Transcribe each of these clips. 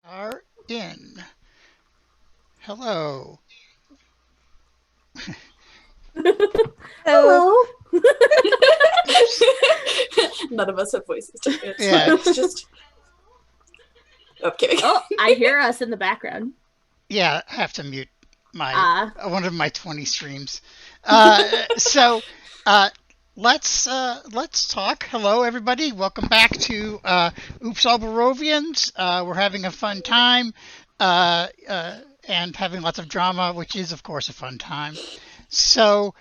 are in. Hello. Hello. Oops. None of us have voices. It's Yeah. fine. It's just. Oh, kidding. Oh, I hear us in the background. Yeah, I have to mute my one of my 20 streams. So let's talk. Hello, everybody. Welcome back to Oops All Barovians. We're having a fun time and having lots of drama, which is, of course, a fun time. So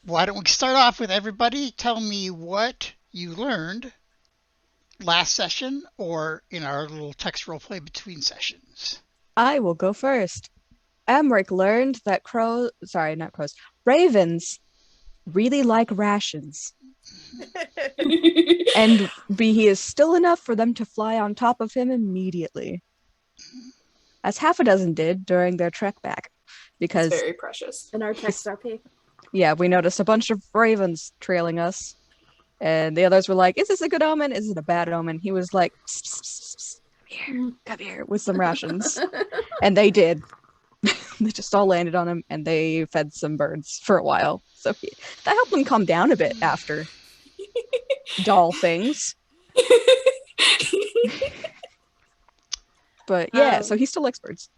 why don't we start off with everybody? Tell me what you learned last session or in our little text role play between sessions. I will go first. Emerich learned that ravens really like rations. And he is still enough for them to fly on top of him immediately. As half a dozen did during their trek back. Because it's very precious. In our text RP. Yeah, we noticed a bunch of ravens trailing us. And the others were like, is this a good omen? Is it a bad omen? He was like, psst, psst, psst, come here, with some rations. And they did. They just all landed on him, and they fed some birds for a while. So that helped him calm down a bit after doll things. But yeah, so he still likes birds.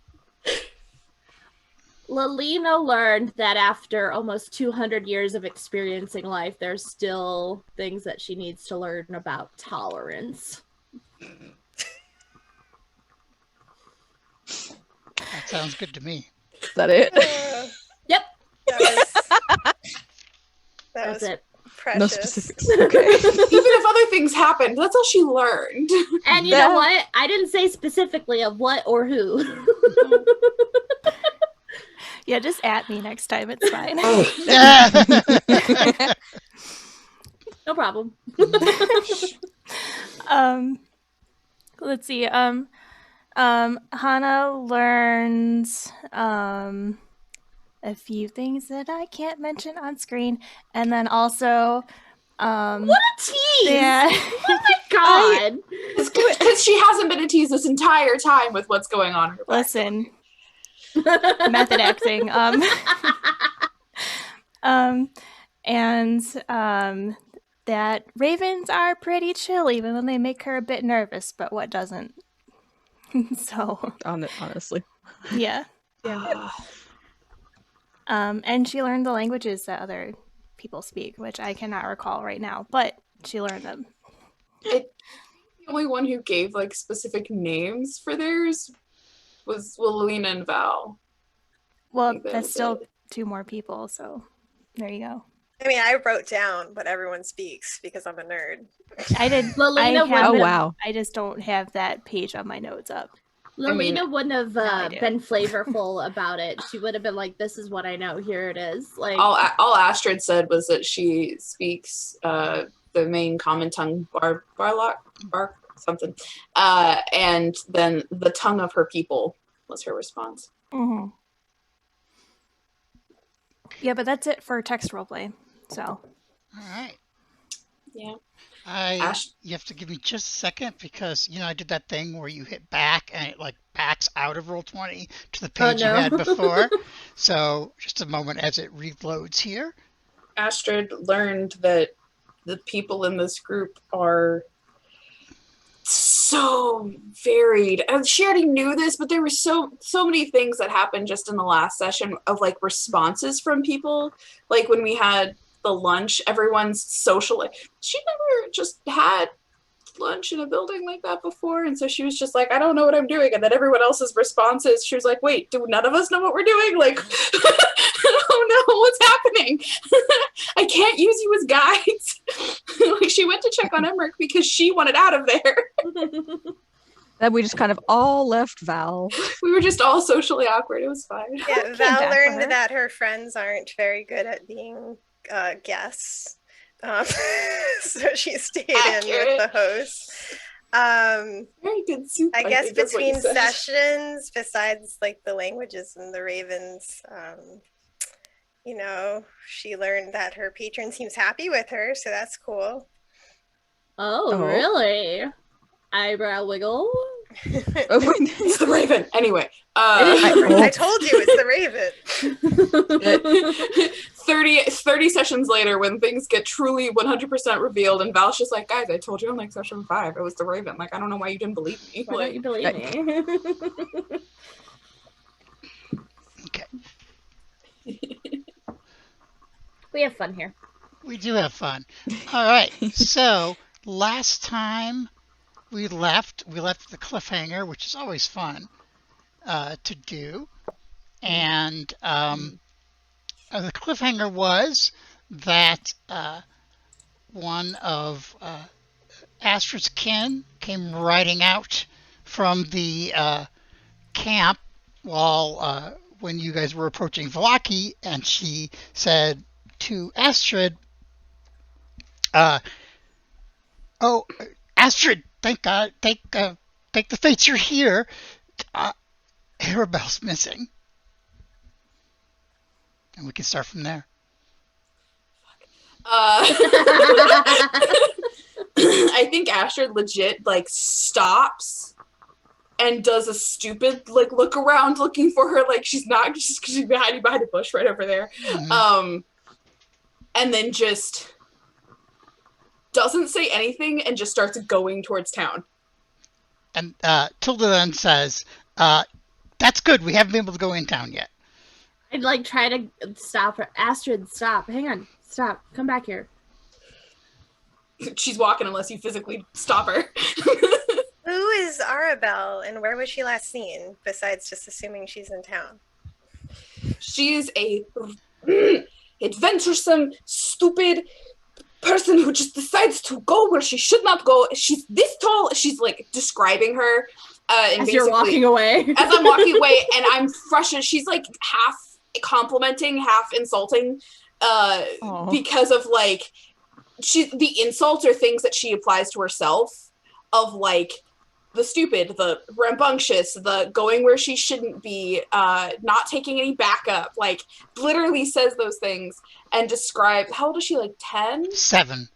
Lalina learned that after almost 200 years of experiencing life, there's still things that she needs to learn about tolerance. That sounds good to me. Is that it? Yep. That's it. Precious. No specifics. Okay. Even if other things happened, that's all she learned. And you know what? I didn't say specifically of what or who. Yeah, just at me next time. It's fine. No problem. Let's see. Hana learns a few things that I can't mention on screen, and then also what a tease! Yeah. Oh my god! Because she hasn't been a tease this entire time with what's going on in her back. Listen. Method acting. That ravens are pretty chill, even when they make her a bit nervous, but what doesn't? So honestly. Yeah. Yeah. And she learned the languages that other people speak, which I cannot recall right now, but she learned them. The only one who gave like specific names for theirs was Lena and Val. Well, that's still two more people, so there you go. I mean, I wrote down what everyone speaks because I'm a nerd. I did. Wow. I just don't have that page on my notes up. Lalina wouldn't have been flavorful about it. She would have been like, "This is what I know. Here it is." Like all Astrid said was that she speaks the main common tongue, Barlock, something, and then the tongue of her people was her response. Mm-hmm. Yeah, but that's it for text roleplay. So. All right. Yeah. You have to give me just a second because, I did that thing where you hit back and it like backs out of Roll20 to the page you had before. So just a moment as it reloads here. Astrid learned that the people in this group are so varied. And she already knew this, but there were so many things that happened just in the last session of like responses from people. Like when we had the lunch, everyone's social. She never just had lunch in a building like that before, and so she was just like, I don't know what I'm doing. And then everyone else's responses, she was like, wait, do none of us know what we're doing? Like, I don't know what's happening. I can't use you as guides. Like, she went to check on Emerich because she wanted out of there. Then we just kind of all left Val. We were just all socially awkward. It was fine. Yeah, Val learned that her friends aren't very good at being guests. So she stayed in with the host. Very good soup. I guess between sessions, besides like the languages and the ravens, she learned that her patron seems happy with her, so that's cool. Oh, really? Eyebrow wiggle. It's the Raven. Anyway, I told you it's the Raven. 30 sessions later, when things get truly 100% revealed, and Val's just like, guys, I told you on like session 5, it was the Raven. Like, I don't know why you didn't believe me. Why don't you believe me? Okay. We have fun here. We do have fun. All right. So last time we left the cliffhanger, which is always fun to do. And the cliffhanger was that one of Astrid's kin came riding out from the camp while when you guys were approaching Vallaki, and she said to Astrid, "Oh, Astrid, thank God, thank the fates you're here. Arabelle's missing," and we can start from there. I think Astrid legit like stops and does a stupid like look around looking for her, like she's not, just because she's hiding behind a bush right over there. Mm-hmm. And then just doesn't say anything and just starts going towards town. And Tilda then says, "That's good. We haven't been able to go in town yet." I'd like try to stop her. Astrid, stop. Hang on. Stop. Come back here. She's walking unless you physically stop her. Who is Arabelle, and where was she last seen, besides just assuming she's in town? She is a adventuresome, stupid person who just decides to go where she should not go. She's this tall. She's like describing her. And as you're walking away. As I'm walking away, and I'm frustrated. She's like half complimenting, half insulting, because of like the insults are things that she applies to herself, of like the stupid, the rambunctious, the going where she shouldn't be, not taking any backup, like literally says those things and describes, how old is she, like 10? 7.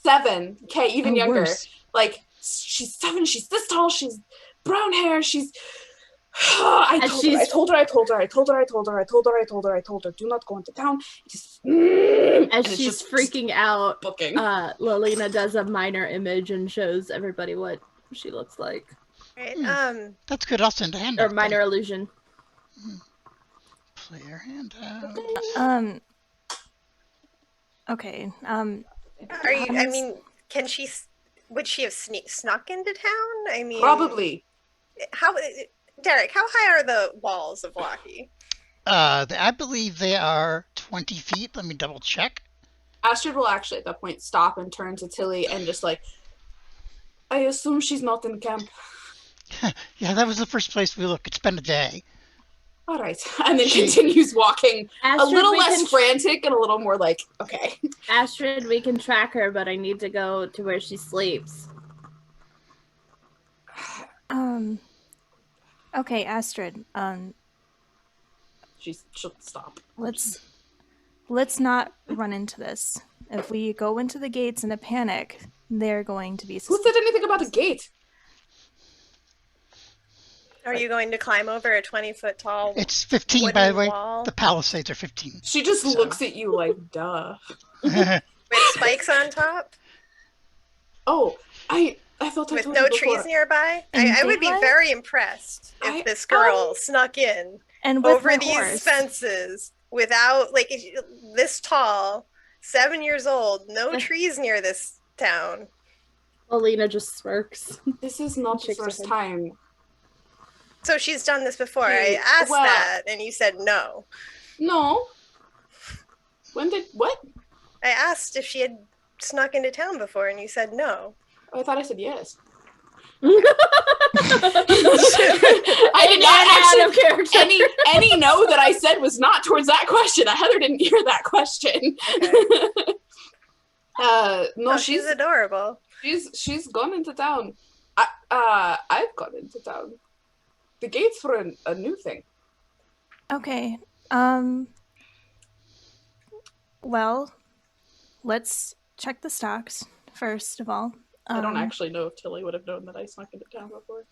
7. Okay, even younger. Worse. Like, she's 7, she's this tall, she's brown hair, she's... I told her, do not go into town. As she's freaking out, booking. Lelina does a minor image and shows everybody what she looks like. Right. That's good. I'll send a handout. Or minor illusion. Player handout. Okay. Are you? I mean, can she? Would she have snuck into town? I mean, probably. How, Derek? How high are the walls of Vallaki? I believe they are 20 feet. Let me double check. Astrid will actually at that point stop and turn to Tilly and just like, I assume she's not in camp. Yeah, that was the first place we looked. It's been a day. All right. And then continues walking, Astrid, a little less frantic and a little more like, okay. Astrid, we can track her, but I need to go to where she sleeps. Okay, Astrid. She'll stop. Let's not run into this. If we go into the gates in a panic, they're going to be Who said anything about a gate? Are you going to climb over a 20-foot tall? It's 15, by the way. Wall? The palisades are 15. She just looks at you like, duh. With spikes on top? Oh, I thought I with told no you before. trees nearby? And I would be daylight? very impressed if this girl snuck in and with over my these horse. fences without, like, this tall, 7 years old, no trees near this town. Lelina just smirks. This is not the Shakes her first head. time. So she's done this before. Hey, I asked well- that, and you said no. No. What? I asked if she had snuck into town before, and you said no. Oh, I thought I said yes. I did not out of actually. character. Any no that I said was not towards that question. Heather didn't hear that question. Okay. No, Oh, she's adorable. she's gone into town. I've gone into town. The gates for a new thing. Okay. Well, let's check the stocks first of all. I don't actually know if Tilly would have known that I snuck into town before.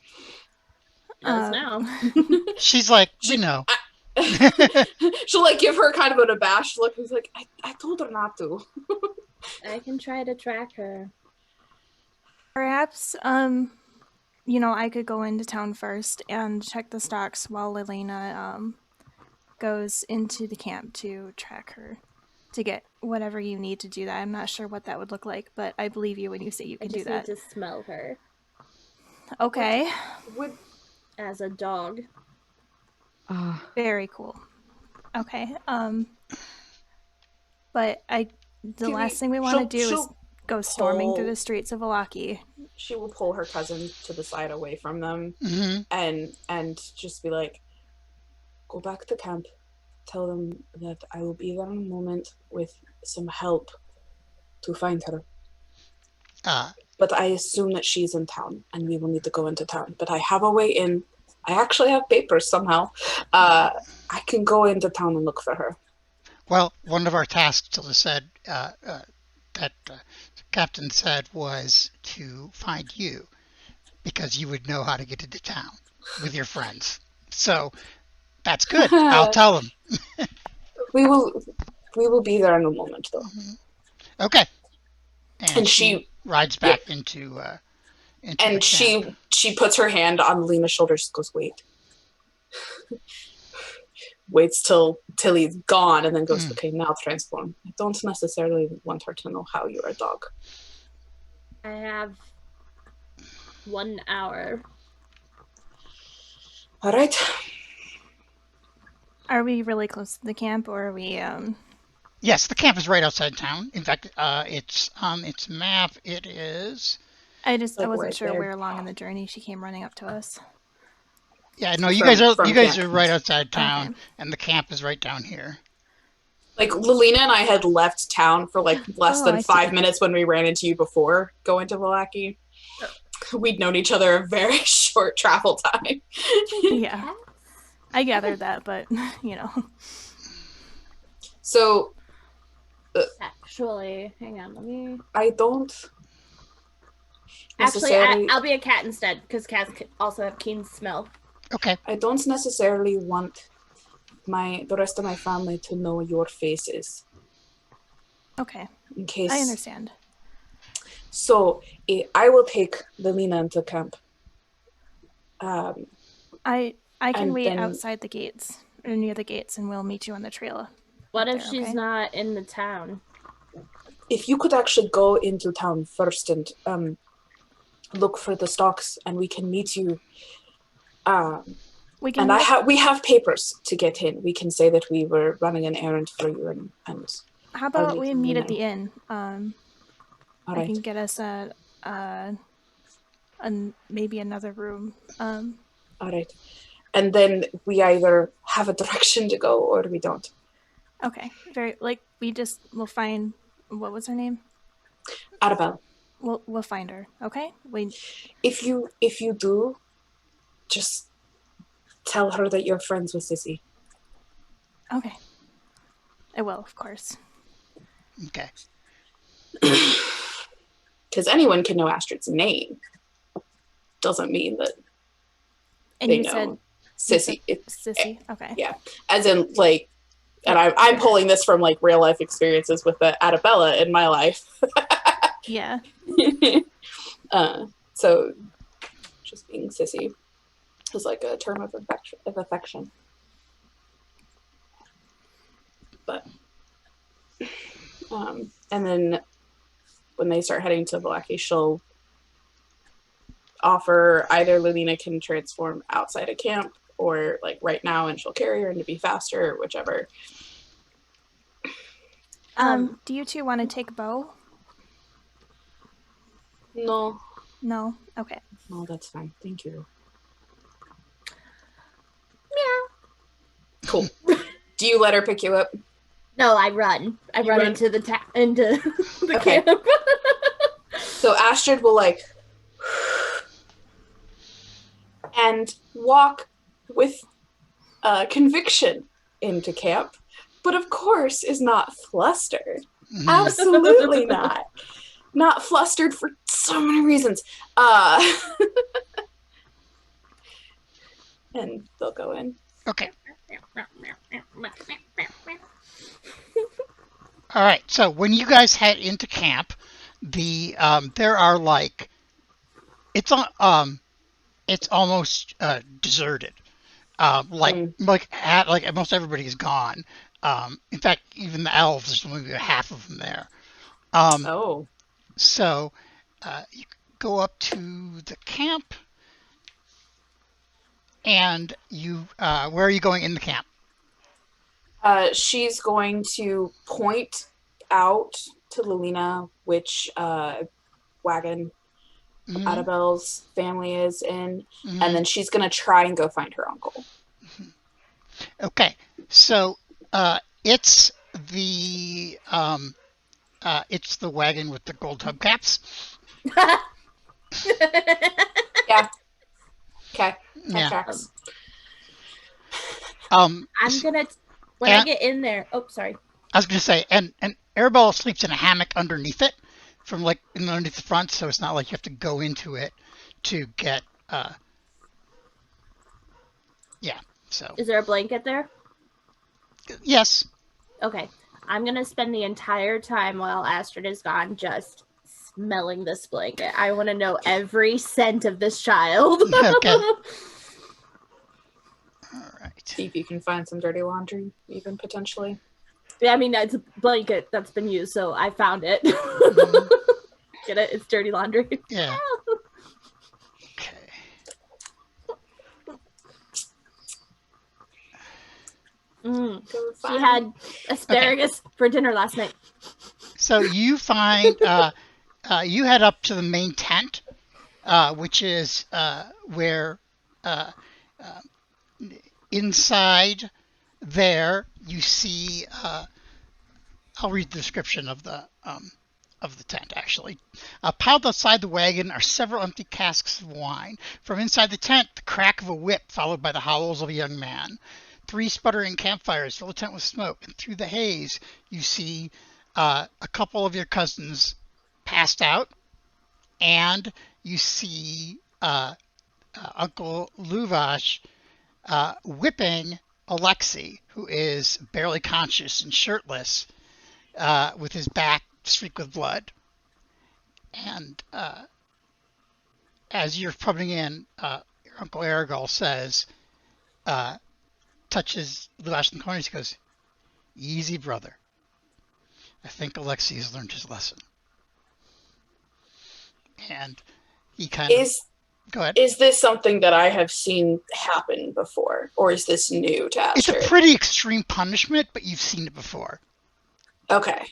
Does now. She's like, we know. She'll like give her kind of an abashed look. He's like, I told her not to. I can try to track her. Perhaps, I could go into town first and check the stocks while Lelena goes into the camp to track her, to get whatever you need to do that. I'm not sure what that would look like, but I believe you when you say you can do that. I just need to smell her. Okay. As a dog. Very cool. Okay. But the last thing we want to do is go storming through the streets of Valaki. She will pull her cousin to the side away from them and just be like, go back to camp. Tell them that I will be there in a moment with some help to find her. But I assume that she's in town and we will need to go into town. But I have a way in. I actually have papers somehow. I can go into town and look for her. Well, one of our tasks, Tilda said, that the captain said, was to find you, because you would know how to get into town with your friends. So that's good. I'll tell them. We will be there in a moment, though. Okay. And she rides back into and she puts her hand on Lena's shoulders and goes, wait. Waits till he's gone and then goes, okay, now transform. I don't necessarily want her to know how you're a dog. I have 1 hour. All right. Are we really close to the camp, or are we, Yes, the camp is right outside town. In fact, it's on its map. It is... I wasn't sure where along in the journey she came running up to us. Yeah, no, you guys are right outside town, and the camp is right down here. Like, Lelena and I had left town for like less than 5 minutes when we ran into you before going to Valaki. We'd known each other a very short travel time. Yeah, I gathered that, but So, actually, hang on, let me. I don't. Actually, I'll be a cat instead, because cats also have keen smell. Okay. I don't necessarily want the rest of my family to know your faces. Okay. In case I understand. So I will take Lelena into camp. I can wait outside the gates, or near the gates, and we'll meet you on the trail. What if she's not in the town? If you could actually go into town first and look for the stocks, and we can meet you. We have papers to get in. We can say that we were running an errand for you, and how about we meet at the inn? All I can get us maybe another room. All right, and then we either have a direction to go or we don't. Okay, we'll find. What was her name? Arabelle. We'll find her. Okay. If you do, just tell her that you're friends with Sissy. Okay. I will, of course. Okay. Because anyone can know Astrid's name. Doesn't mean that they know Sissy. Sissy. Okay. Yeah. As in, like, and I'm pulling this from like real life experiences with the Arabelle in my life. Yeah. So just being Sissy is like a term of affection. But and then when they start heading to Valaki, she'll offer either Lelena can transform outside of camp or like right now, and she'll carry her in to be faster, or whichever. Do you two want to take Bo? No. No? Okay. No, that's fine. Thank you. Meow. Cool. Do you let her pick you up? No, I run. I run into the into the camp. So Astrid will like and walk with conviction into camp, but of course is not flustered. Absolutely not. Not flustered for so many reasons. and they'll go in. Okay. All right. So when you guys head into camp, there are like it's almost deserted. Like almost everybody is gone. In fact, even the elves, there's only half of them there. Oh. So you go up to the camp, and you where are you going in the camp? She's going to point out to Lilina which wagon Arabelle's family is in, and then she's going to try and go find her uncle. Okay, so it's the wagon with the gold hubcaps. Yeah. Okay. Yeah. Tracks. I'm gonna when I get in there. Oh, sorry. I was gonna say, and Arabelle sleeps in a hammock underneath it, from like underneath the front, so it's not like you have to go into it to get. Yeah. So. Is there a blanket there? Yes. Okay. I'm gonna spend the entire time while Astrid is gone just smelling this blanket. I want to know every scent of this child. Okay. All right. See if you can find some dirty laundry, even potentially. Yeah, I mean, it's a blanket that's been used, so I found it. Get it? It's dirty laundry. Yeah. Okay. She had asparagus for dinner last night. So you find you head up to the main tent, which is where inside there you see. I'll read the description of the tent, actually. Piled outside the wagon are several empty casks of wine. From inside the tent, the crack of a whip followed by the howls of a young man. 3 sputtering campfires fill the tent with smoke, and through the haze, you see a couple of your cousins passed out, and you see Uncle Luvash whipping Alexei, who is barely conscious and shirtless, with his back streaked with blood. And as you're putting in, your Uncle Arabelle says, touches Luvash in the corner, he goes, "Easy, brother. I think Alexei has learned his lesson." And he kind of... Go ahead. Is this something that I have seen happen before, or is this new to Astrid? It's a pretty extreme punishment, but you've seen it before. Okay.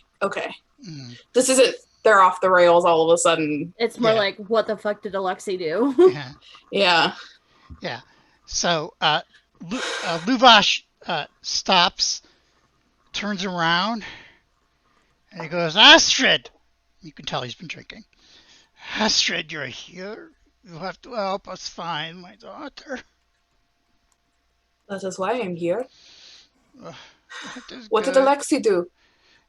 This isn't, they're off the rails all of a sudden. It's more like, what the fuck did Alexei do? Yeah. So Luvash stops, turns around, and he goes, "Astrid!" You can tell he's been drinking. "Astrid, you're here. You have to help us find my daughter." That is why I'm here. What did Alexei do?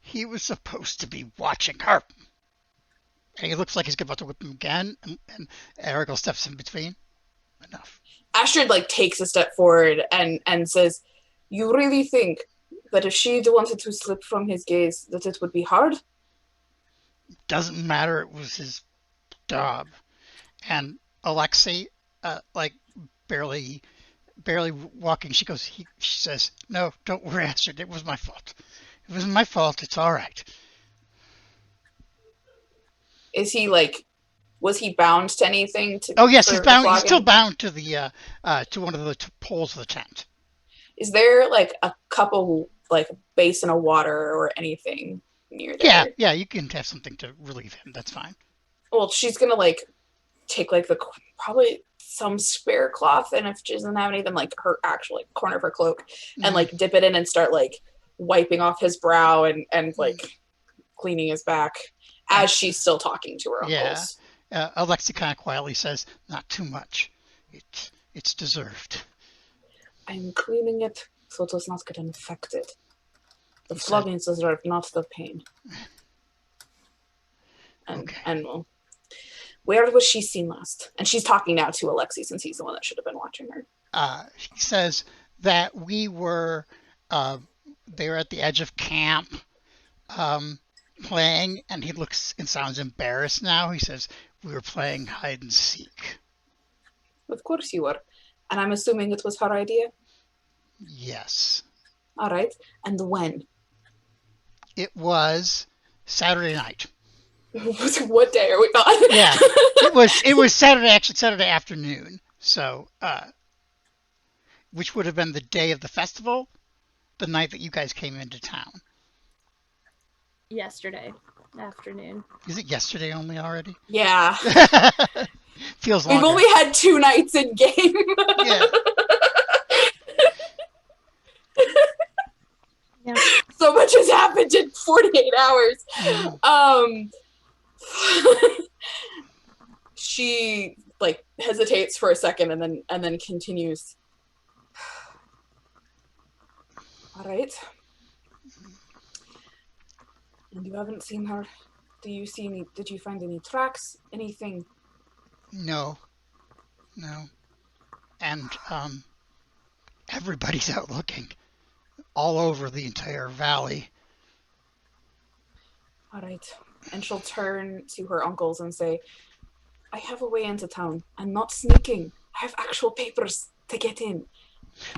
He was supposed to be watching her. And he looks like he's about to whip him again, and Arabelle steps in between. Enough. Astrid takes a step forward and says, "You really think that if she wanted to slip from his gaze, that it would be hard?" Doesn't matter. It was his job. And Alexei, barely walking, she says, "No, don't worry, Astrid. It was my fault. It wasn't my fault. It's all right." Is he was he bound to anything? Oh yes, he's bound. He's still bound to the to one of the poles of the tent. Is there a couple basin of water or anything near there? Yeah, you can have something to relieve him. That's fine. Well, she's gonna take the probably some spare cloth, and if she doesn't have anything, her actual corner of her cloak, and dip it in and start wiping off his brow and cleaning his back as she's still talking to her uncles. Alexei kind of quietly says, "Not too much. It's deserved." "I'm cleaning it so it does not get infected. The floggings deserve, not the pain." And where was she seen last? And she's talking now to Alexei, since he's the one that should have been watching her. he says that they were at the edge of camp playing, and he looks and sounds embarrassed now. He says, we were playing hide and seek. Of course you were. And I'm assuming it was her idea? Yes. All right. And when? It was Saturday night. What day are we on? Yeah. It was Saturday, actually Saturday afternoon. So, which would have been the day of the festival, the night that you guys came into town. Yesterday afternoon. Is it yesterday only already? Yeah. Feels longer. We've only had 2 nights in game. Yeah. Yeah. So much has happened in 48 hours. She like hesitates for a second and then continues. All right. And you haven't seen her. Did you find any tracks? Anything? No. And everybody's out looking all over the entire valley. All right. And she'll turn to her uncles and say, I have a way into town. I'm not sneaking. I have actual papers to get in.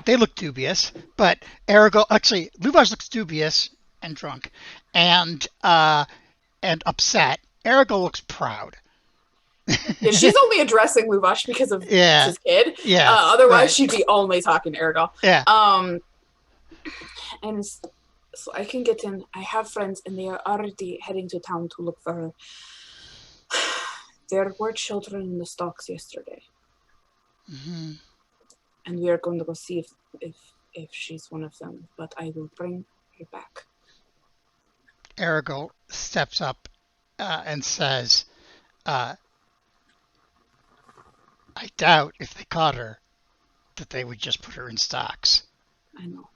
They look dubious, but actually, Luvash looks dubious and drunk and upset. Arabelle looks proud. Yeah, she's only addressing Luvash because of his kid. Yeah. Otherwise, she'd be only talking to Arabelle. Yeah. And so I can get in. I have friends, and they are already heading to town to look for her. There were children in the stocks yesterday. Mm-hmm. And we are going to go see if she's one of them. But I will bring her back. Arabelle steps up and says, I doubt if they caught her that they would just put her in stocks. I know.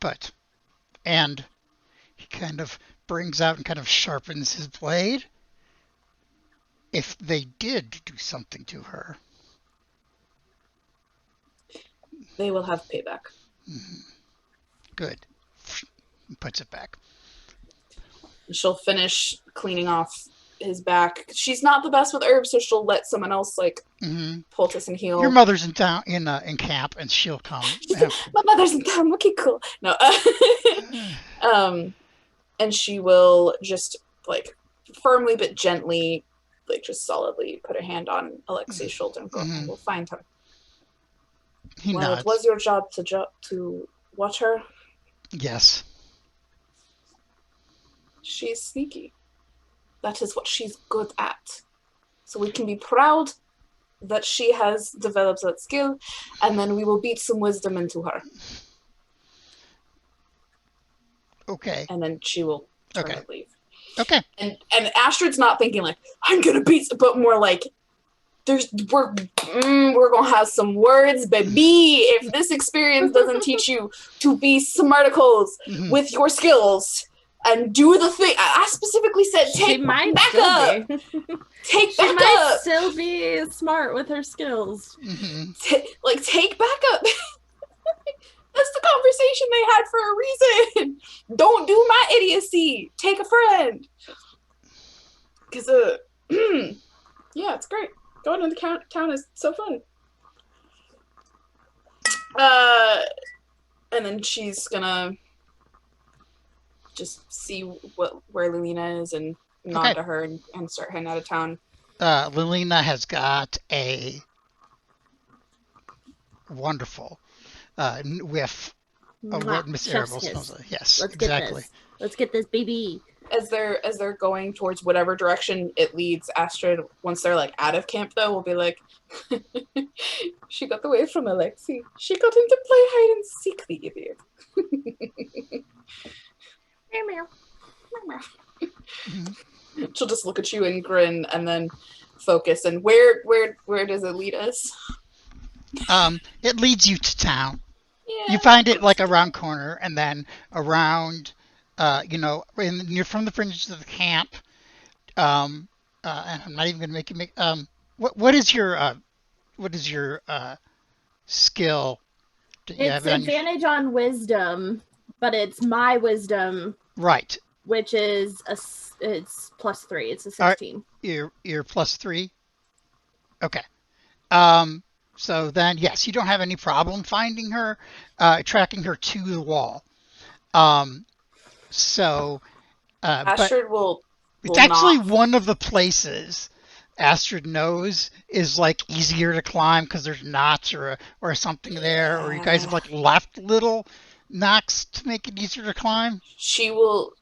And he kind of brings out and kind of sharpens his blade. If they did do something to her, they will have payback. Mm-hmm. Good. He puts it back. She'll finish cleaning off his back. She's not the best with herbs, so she'll let someone else poultice and heal. Your mother's in town in camp, and she'll come. My mother's in town. Okay, cool. No. And she will just firmly but gently, just solidly put her hand on Alexei's shoulder and go, I will find her. He nods. It was your job to watch her. Yes. She's sneaky. That is what she's good at. So we can be proud that she has developed that skill, and then we will beat some wisdom into her. Okay. And then she will turn and leave. Okay. And Astrid's not thinking I'm gonna beat, but more we're gonna have some words, baby. If this experience doesn't teach you to be smarticles with your skills and do the thing, I specifically said take back up. Take back up. Still be smart with her skills. Mm-hmm. Take back up. That's the conversation they had for a reason. Don't do my idiocy. Take a friend. Because, yeah, it's great. Going to the town is so fun. And then she's gonna just see where Lilina is and nod to her and start heading out of town. Lilina has got a wonderful whiff of what Miss Arabelle smells like. Yes, exactly. Let's get this, baby. As they're going towards whatever direction it leads, Astrid, once they're out of camp though, will be like, she got away from Alexei. She got him to play hide and seek, the idiot. She'll just look at you and grin and then focus. And where does it lead us? It leads you to town. Yeah. You find it around corner and then around, you're from the fringes of the camp. And I'm not even going to make you make. What is your skill to. You have It's it on your, advantage on wisdom, but it's my wisdom, right. which is it's +3. It's a All right. 16. You're +3. Okay. So then, yes, you don't have any problem finding her, tracking her to the wall. So, but Astrid will it's actually not. one of the places Astrid knows is like easier to climb because there's knots or something there, or you guys have like left little knocks to make it easier to climb. She will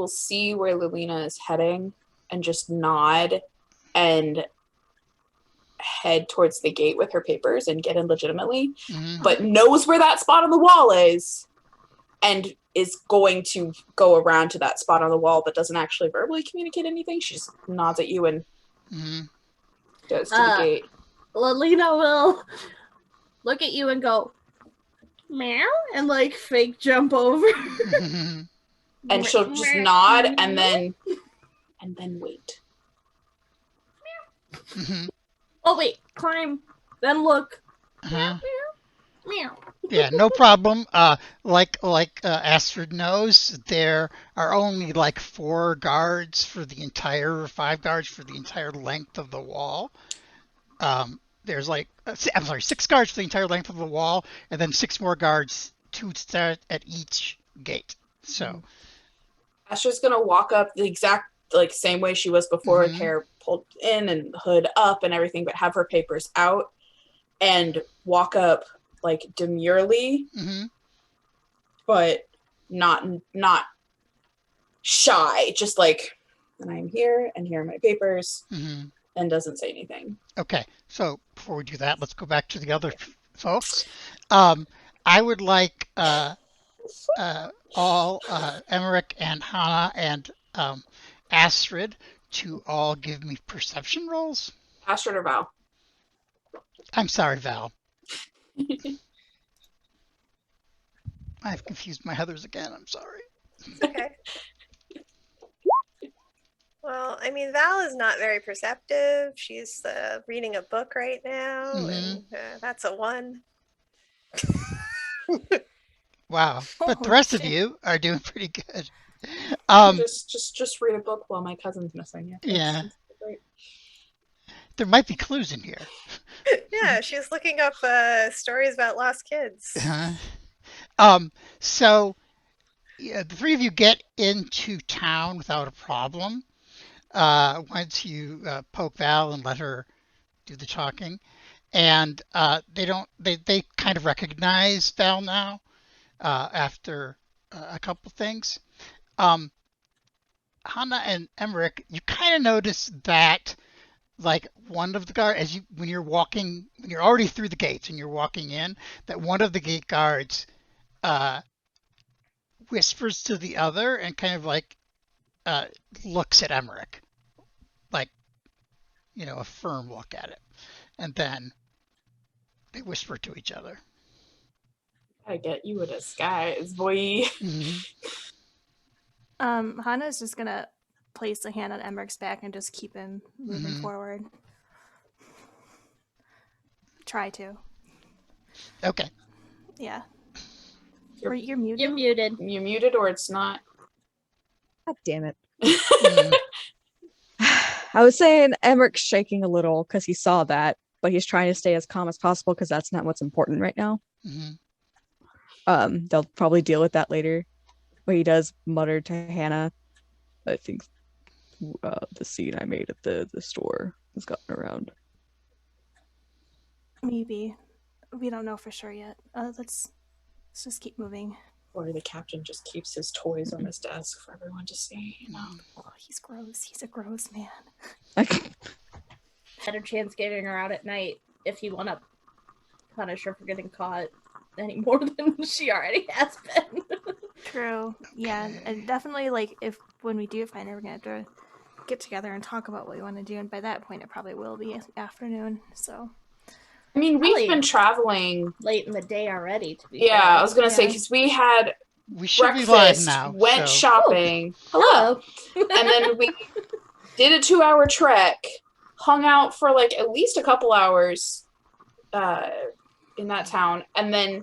see where Lilina is heading and just nod and head towards the gate with her papers and get in legitimately, but knows where that spot on the wall is and is going to go around to that spot on the wall, but doesn't actually verbally communicate anything. She just nods at you and goes to the gate. Lilina will look at you and go, meow, and like fake jump over. And she'll just nod and then wait. Oh wait, climb, then look. Uh-huh. Meow. Yeah, no problem. Like Astrid knows, there are only like 4 guards for the entire 5 guards for the entire length of the wall. There's like I'm sorry, 6 guards for the entire length of the wall, and then 6 more guards to start at each gate. So Astrid's gonna walk up the exact like same way she was before, with hair pulled in and hood up and everything, but have her papers out and walk up like demurely, but not shy. Just like, and I'm here, and here are my papers, and doesn't say anything. Okay, so before we do that, let's go back to the other folks. I would like all Emerich and Hannah and Astrid to all give me perception rolls. Astrid or Val? I'm sorry, Val. I've confused my Heathers again. I'm sorry. Okay. Well, I mean, Val is not very perceptive. She's reading a book right now, and that's a 1. Wow. But the rest of you are doing pretty good. Just read a book while my cousin's missing. Yeah. There might be clues in here. Yeah, she's looking up stories about lost kids. So yeah, the 3 of you get into town without a problem. Once you poke Val and let her do the talking, and they kind of recognize Val now after a couple things. Hannah and Emerich, you kind of notice that like one of the guards, when you're already through the gates and you're walking in, that one of the gate guards whispers to the other and kind of like looks at Emerich, like, a firm look at it, and then they whisper to each other. I get you a disguise, boy. Hannah's just gonna place a hand on Emmerich's back and just keep him moving forward. Try to. Okay. Yeah. You're muted. You're muted. You muted, or it's not. God damn it. I was saying Emmerich's shaking a little because he saw that, but he's trying to stay as calm as possible because that's not what's important right now. They'll probably deal with that later. But he does mutter to Hannah, I think the scene I made at the store has gotten around. Maybe. We don't know for sure yet. Let's just keep moving. Or the captain just keeps his toys on his desk for everyone to see. Oh, he's gross. He's a gross man. Better chance getting her out at night if you want to punish her for getting caught any more than she already has been. True. Yeah, and definitely, like, when we do find her, we're gonna have to get together and talk about what we want to do, and by that point, it probably will be afternoon. So, I mean, we've been traveling late in the day already. To be fair. I was gonna say because we had should breakfast, be live now, went shopping, hello, and then we did a 2-hour trek, hung out for like at least a couple hours in that town, and then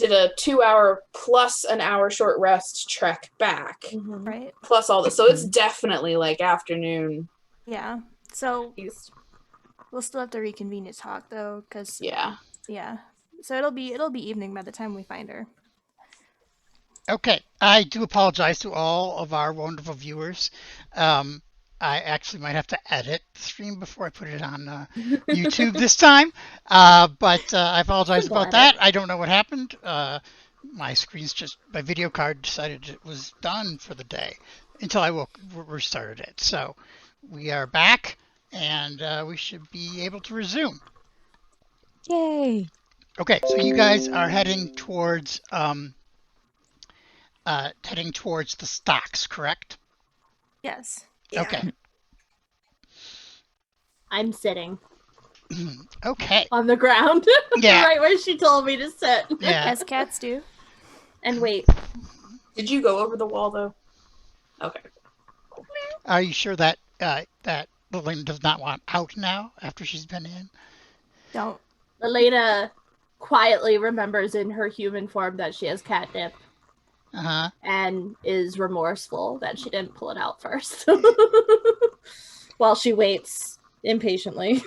did a 2-hour plus an hour short rest trek back, Right. plus all this. So it's definitely like afternoon. Yeah. So we'll still have to reconvene to talk though, because Yeah. So it'll be evening by the time we find her. Okay, I do apologize to all of our wonderful viewers. I actually might have to edit the stream before I put it on YouTube this time, but I apologize about that. I don't know what happened. My video card decided it was done for the day until I restarted it. So we are back, and we should be able to resume. Yay! Okay, so you guys are heading towards the stocks, correct? Yes. Yeah. Okay. I'm sitting Okay. on the ground. Yeah. Right where she told me to sit. Yeah. As cats do. And wait. Did you go over the wall though? Okay. Are you sure that that Lillian does not want out now after she's been in? Don't. Elena quietly remembers in her human form that she has catnip. And is remorseful that she didn't pull it out first. While she waits impatiently.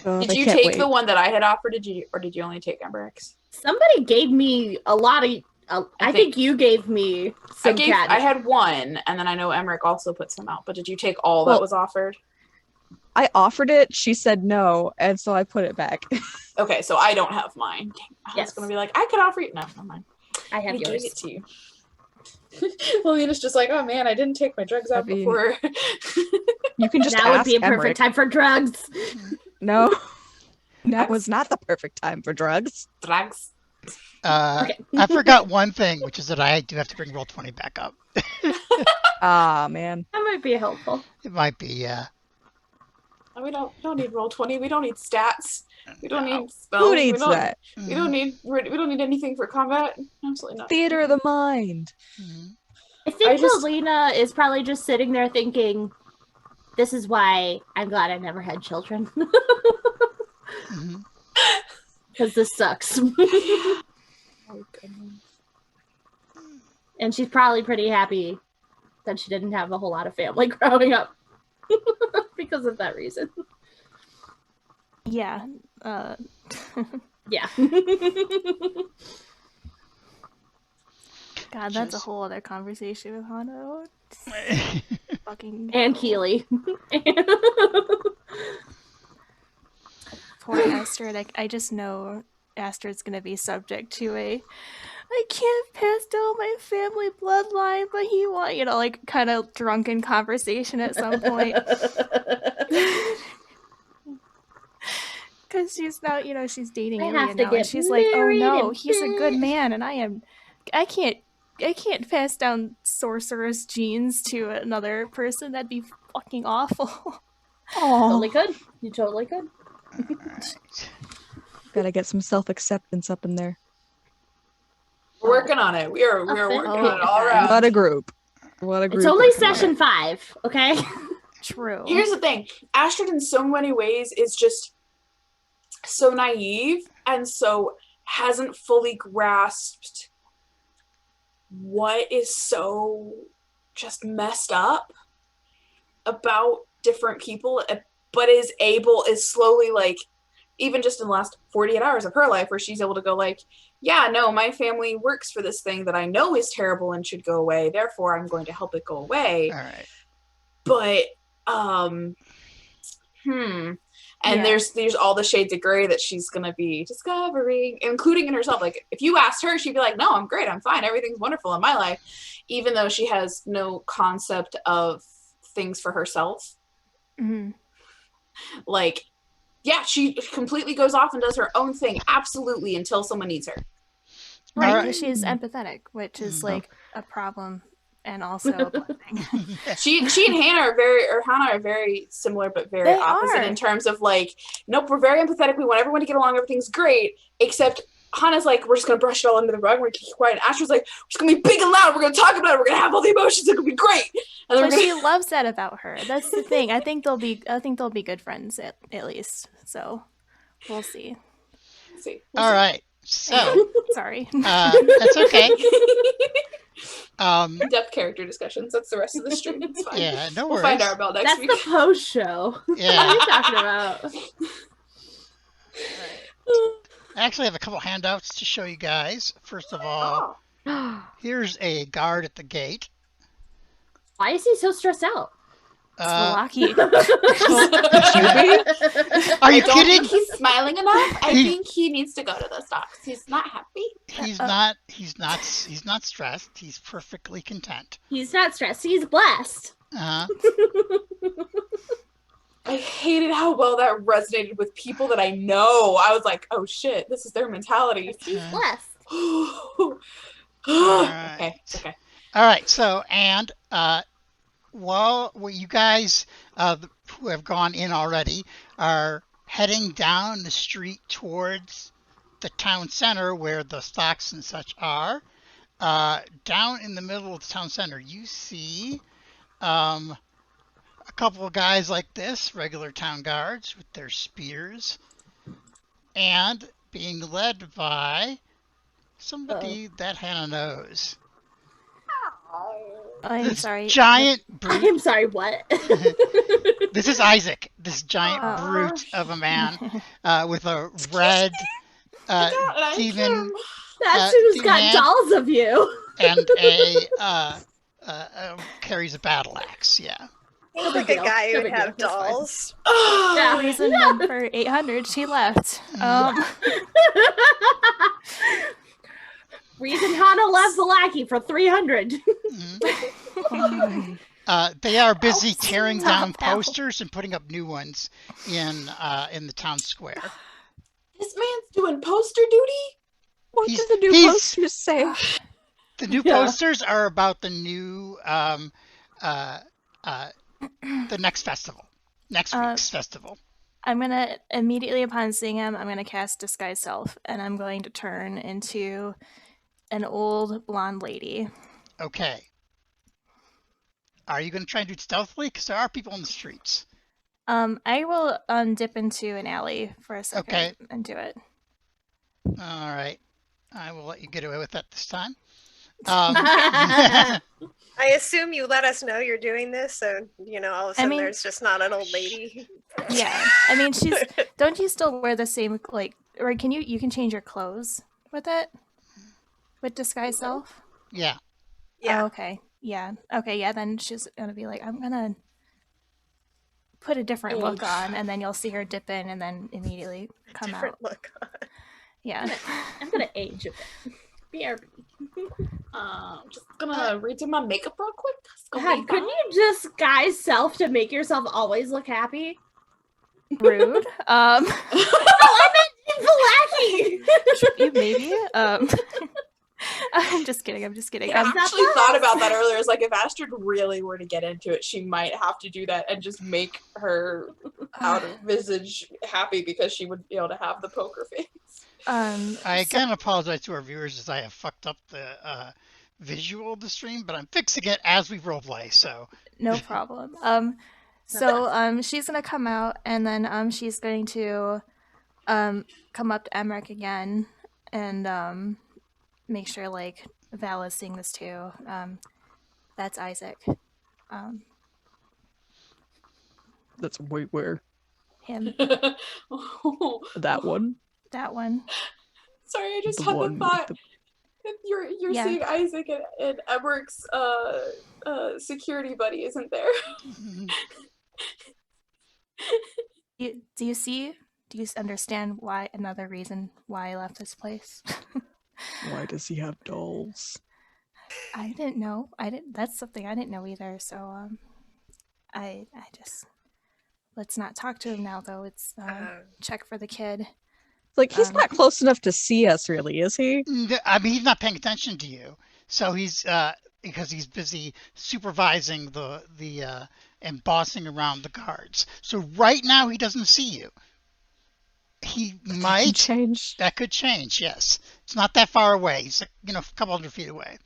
Did you take the one that I had offered? Did you only take Emerich's? Somebody gave me a lot of. I think you gave me some catnip. I had one, and then I know Emerich also put some out. But did you take all that was offered? I offered it. She said no, and so I put it back. Okay, so I don't have mine. I was gonna be like, I could offer you. No, never mind. I have yours. Gave it to you. Lena's just like, oh man, I didn't take my drugs out before. You can just now would ask be a perfect Emerich. time for drugs. No, that was not the perfect time for drugs. Drugs. Okay. I forgot one thing, which is that I do have to bring Roll20 back up. Ah, man. That might be helpful. It might be, yeah. We don't need Roll20. We don't need stats. We don't need spells. Who needs that? We don't need anything for combat. Absolutely not. Theater of the mind. I think Elena is probably just sitting there thinking, this is why I'm glad I never had children. Because this sucks. Oh, goodness. And she's probably pretty happy that she didn't have a whole lot of family growing up. Because of that reason. Yeah. Yeah. God, that's a whole other conversation with Hano. Fucking And Keely. Poor Astrid. I just know Astrid's gonna be subject to I can't pass down my family bloodline, but he want, like kind of drunken conversation at some point. Because she's now, she's dating Ilya now, and she's like, oh no, he's a good man, and I can't pass down sorceress genes to another person. That'd be fucking awful. Totally could. You totally could. Gotta get some self-acceptance up in there. We're working on it. We are working on it all around. What a group. It's only session 5, okay? True. Here's the thing. Astrid in so many ways is just so naive and so hasn't fully grasped what is so just messed up about different people, but is slowly, like, even just in the last 48 hours of her life, where she's able to go like, yeah, no, my family works for this thing that I know is terrible and should go away, therefore I'm going to help it go away. All right. But and there's all the shades of gray that she's gonna be discovering, including in herself. Like, if you asked her, she'd be like, no, I'm great, I'm fine, everything's wonderful in my life, even though she has no concept of things for herself. Like, yeah, she completely goes off and does her own thing, absolutely, until someone needs her. Right, because she's empathetic, which is like a problem and also a blessing. She and Hannah are very similar but very opposite in terms of like, nope, we're very empathetic, we want everyone to get along, everything's great, except Hannah's like, we're just gonna brush it all under the rug, we're gonna keep quiet. And Astrid's like, we're just gonna be big and loud, we're gonna talk about it, we're gonna have all the emotions, it's gonna be great. And But she loves that about her. That's the thing. I think they'll be good friends at least. So we'll see. See. All right. So, Sorry. that's okay. Depth character discussions. That's the rest of the stream. It's fine. Yeah, no We'll worries. find Arabelle next That's week. the post show. Yeah. What are you talking about? I actually have a couple handouts to show you guys. First of all, here's a guard at the gate. Why is he so stressed out? It's Velaki. Are you I don't kidding? think he's smiling enough. I think he needs to go to the stocks. He's not happy. He's not stressed. He's perfectly content. He's not stressed. He's blessed. Uh-huh. I hated how well that resonated with people that I know. I was like, oh shit, this is their mentality. He's blessed. Right. Okay, it's okay. All right. So, and well, you guys who have gone in already are heading down the street towards the town center where the stocks and such are. Down in the middle of the town center, you see a couple of guys like this, regular town guards with their spears, and being led by somebody that Hannah knows. I'm This sorry. giant brute. I'm sorry, what? This is Izek, this giant brute of a man with a red demon. That's who's demon got hand dolls of you. and carries a battle axe. Yeah. Seems like big a deal. guy who No would big deal. have That's fine. dolls. Yeah. Reason number 800, she left. Reason Hana left Velaki for 300. They are busy Ouch. tearing Top down down. posters and putting up new ones in the town square. This man's doing poster duty? What He's- did the new he's- posters say? The new Yeah. posters are about the new the next festival, next week's festival. I'm gonna immediately upon seeing him, I'm gonna cast Disguise Self, and I'm going to turn into an old blonde lady. Okay. Are you going to try and do it stealthily? Because there are people in the streets. I will dip into an alley for a second Okay. and do it. All right. I will let you get away with that this time. I assume you let us know you're doing this, so all of a sudden mean- there's just not an old lady. Yeah, I mean, she's. Don't you still wear the same or can you can change your clothes with it, with Disguise Self? Yeah. Yeah. Oh, okay. Yeah. Okay. Yeah. Then she's gonna be like, I'm gonna put a different look on, and then you'll see her dip in, and then immediately come Different out. look. Yeah. I'm gonna age a bit. BRB. Just gonna redo my makeup real quick. It's gonna God, be couldn't fine. you just guise self to make yourself always look happy? Rude. I meant Velaki! Maybe. I'm just kidding. I'm just kidding. I That's actually not thought about that earlier. It's like if Astrid really were to get into it, she might have to do that and just make her outer visage happy because she would be able to have the poker face. I again apologize to our viewers as I have fucked up the visual of the stream, but I'm fixing it as we roleplay. So No problem. So she's gonna come out, and then she's going to come up to Emerich again and make sure like Val is seeing this too. That's Izek. That's wait, where? Him. That one? That one. Sorry, I just The had the one thought. with If you're Yeah. seeing Izek and Emerich's security buddy isn't there. Do you understand why another reason why I left this place? Why does he have dolls? I didn't know. That's something I didn't know either. So I just let's not talk to him now though. It's check for the kid. Like, he's not close enough to see us, really, is he? I mean, he's not paying attention to you. So he's because he's busy supervising the and bossing around the guards. So right now he doesn't see you. He might change. That could change. Yes, it's not that far away. He's a couple hundred feet away.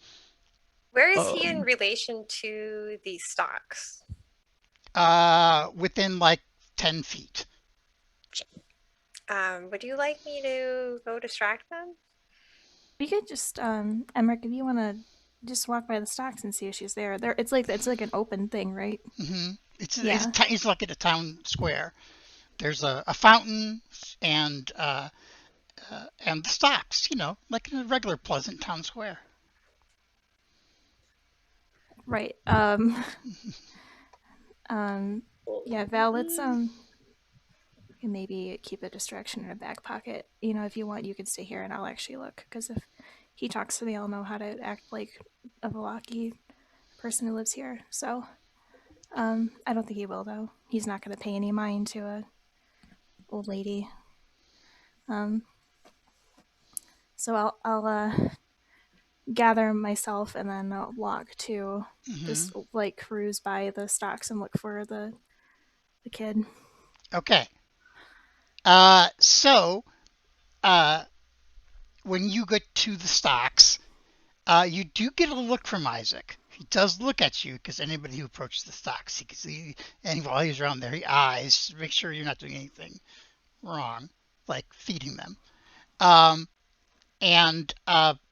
Where is he in relation to these stocks? Within like 10 feet. Would you like me to go distract them? We could just, Emerich, if you want to just walk by the stocks and see if she's there. It's like an open thing, right? Mm-hmm. Yeah. It's like at a town square. There's a fountain and the stocks, like in a regular pleasant town square. Right. Yeah, Val, let's you can maybe keep a distraction in a back pocket. If you want, you can stay here and I'll actually look. Because if he talks to me, I'll know how to act like a Velaki person who lives here. So, I don't think he will though. He's not going to pay any mind to a old lady. So I'll gather myself and then walk to just like cruise by the stocks and look for the kid. Okay. So when you get to the stocks, you do get a look from Izek. He does look at you because anybody who approaches the stocks, he can see, and while he's around there, he eyes to make sure you're not doing anything wrong, like feeding them.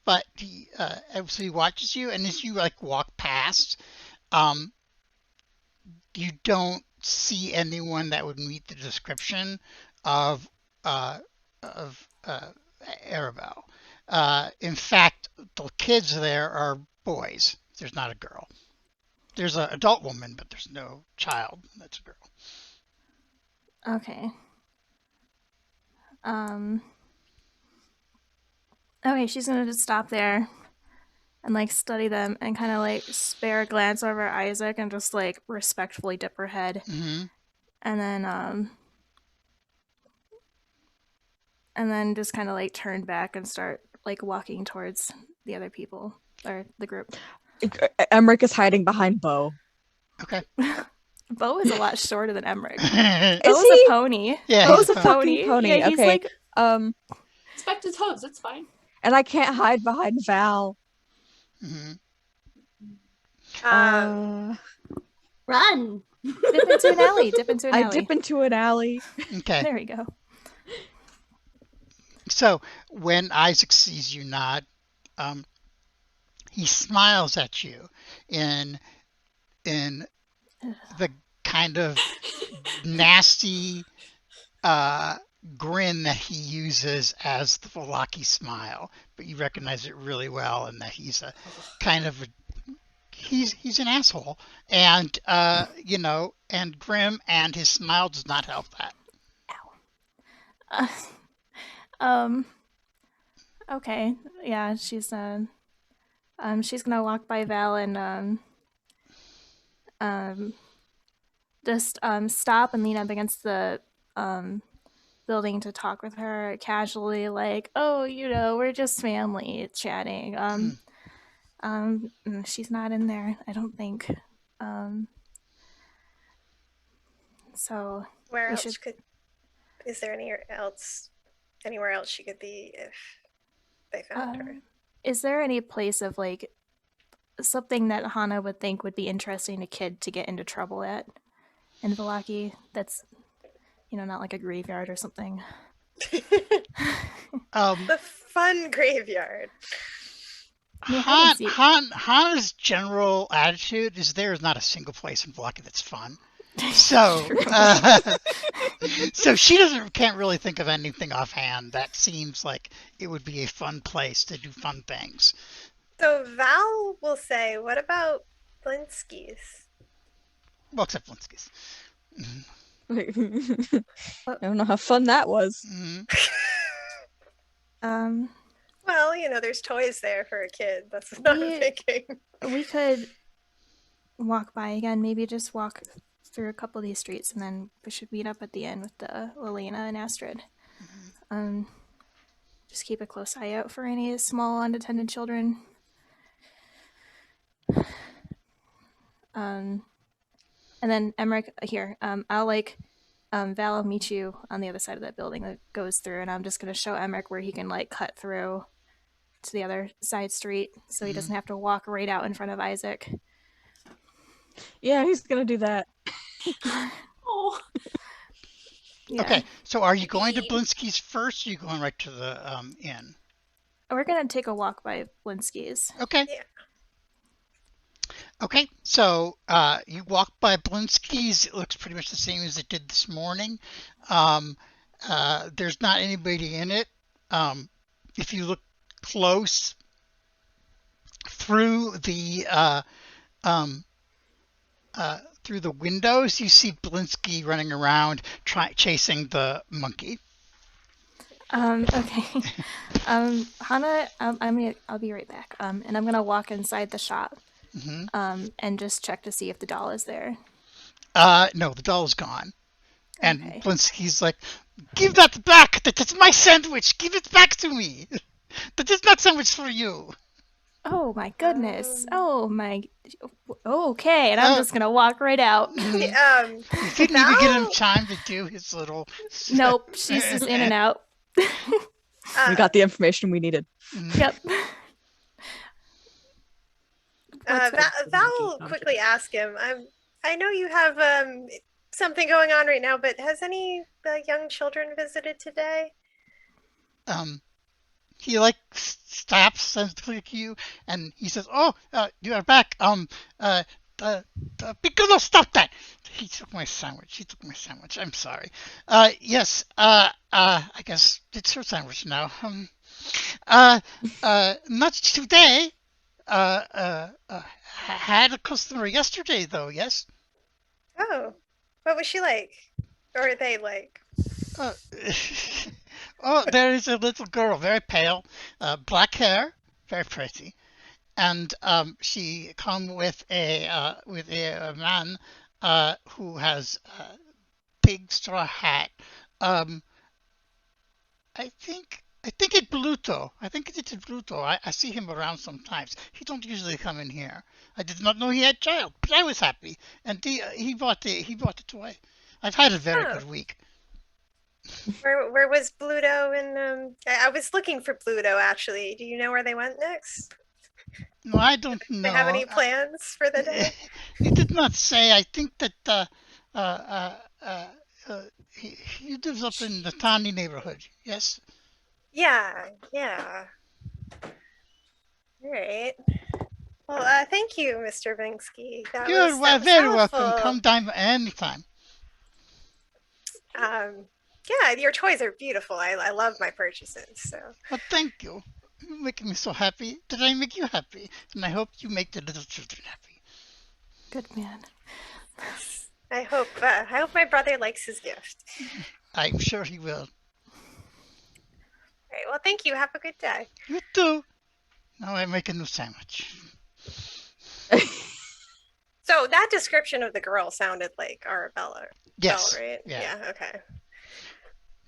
But he so he watches you, and as you like walk past, you don't see anyone that would meet the description of Arabelle. In fact, the kids there are boys. There's not a girl. There's an adult woman, but there's no child that's a girl. Okay. Okay, she's gonna just stop there and like study them and kind of like spare a glance over Izek and just like respectfully dip her head. And then just kind of like turn back and start like walking towards the other people or the group. Emerich is hiding behind Bo. Okay. Bo is a lot shorter than Emerich. Is Bo's he? a pony. Yeah, Bo's he's a a pony. pony. Yeah, he's Okay. like Expect his hooves, it's fine. And I can't hide behind Val. Run! dip into an alley. I dip into an alley. Okay. There we go. So when Izek sees you nod, he smiles at you in the kind of nasty grin that he uses as the Velaki smile, but you recognize it really well, and that he's a kind of he's an asshole, and and grim, and his smile does not help that. Okay. Yeah, she's gonna walk by Val and just stop and lean up against the building to talk with her casually, like, oh, we're just family chatting. She's not in there, I don't think. So where else is there anywhere else she could be if they found her? Is there any place of like something that Hana would think would be interesting a kid to get into trouble at in Velaki that's not like a graveyard or something? The fun graveyard. Hana's general attitude is there is not a single place in Velaki that's fun. So, so she can't really think of anything offhand that seems like it would be a fun place to do fun things. So Val will say, "What about Blinsky's?" Well, except Blinsky's. I don't know how fun that was. Well, there's toys there for a kid. That's what I'm thinking. We could walk by again. Maybe just walk through a couple of these streets, and then we should meet up at the end with the Elena and Astrid. Just keep a close eye out for any small unattended children. And then Emerich, here, Val will meet you on the other side of that building that goes through, and I'm just going to show Emerich where he can cut through to the other side street so he doesn't have to walk right out in front of Izek. Yeah, he's going to do that. Oh. Yeah. Okay, so are you going to Blinsky's first, or are you going right to the inn? We're gonna take a walk by Blinsky's. Okay. Yeah. Okay, so you walk by Blinsky's. It looks pretty much the same as it did this morning. There's not anybody in it. If you look close through the windows, you see Blinsky running around chasing the monkey. Okay. Hana, I'll be right back. And I'm gonna walk inside the shop. And just check to see if the doll is there. No, the doll is gone. And okay. Blinsky's like, give that back! That's my sandwich! Give it back to me! That is not sandwich for you! Oh my goodness. Oh my... Okay, and I'm just gonna walk right out. You didn't even give him time to do his little... Nope, she's just in and out. We got the information we needed. Yep. Val will quickly ask him, I know you have something going on right now, but has any young children visited today? He stops and looks at you, and he says, "Oh, you are back. Piccolo, stop that! He took my sandwich. I'm sorry. Yes. I guess it's your sandwich now. Not today. Had a customer yesterday, though. Yes. Oh, what was she like? Or are they like? Oh, there is a little girl, very pale, black hair, very pretty, and she come with a man who has a big straw hat. I think it's Bluto. I see him around sometimes. He don't usually come in here. I did not know he had child, but I was happy, and he bought the toy. I've had a very good week. Where was Bluto? And I was looking for Bluto, actually. Do you know where they went next? No, I don't know. Do they have any plans for the day? He did not say. I think that he lives up in the Tani neighborhood. Yes. Yeah. All right. Well, thank you, Mr. Vinsky. You're very welcome. Come down anytime. Yeah, your toys are beautiful. I love my purchases. So. Well, thank you. You're making me so happy. Did I make you happy? And I hope you make the little children happy. Good man. I hope my brother likes his gift. I'm sure he will. All right. Well, thank you. Have a good day. You too. Now I make a new sandwich. So that description of the girl sounded like Arabelle. Yes. Right? Yeah. Okay.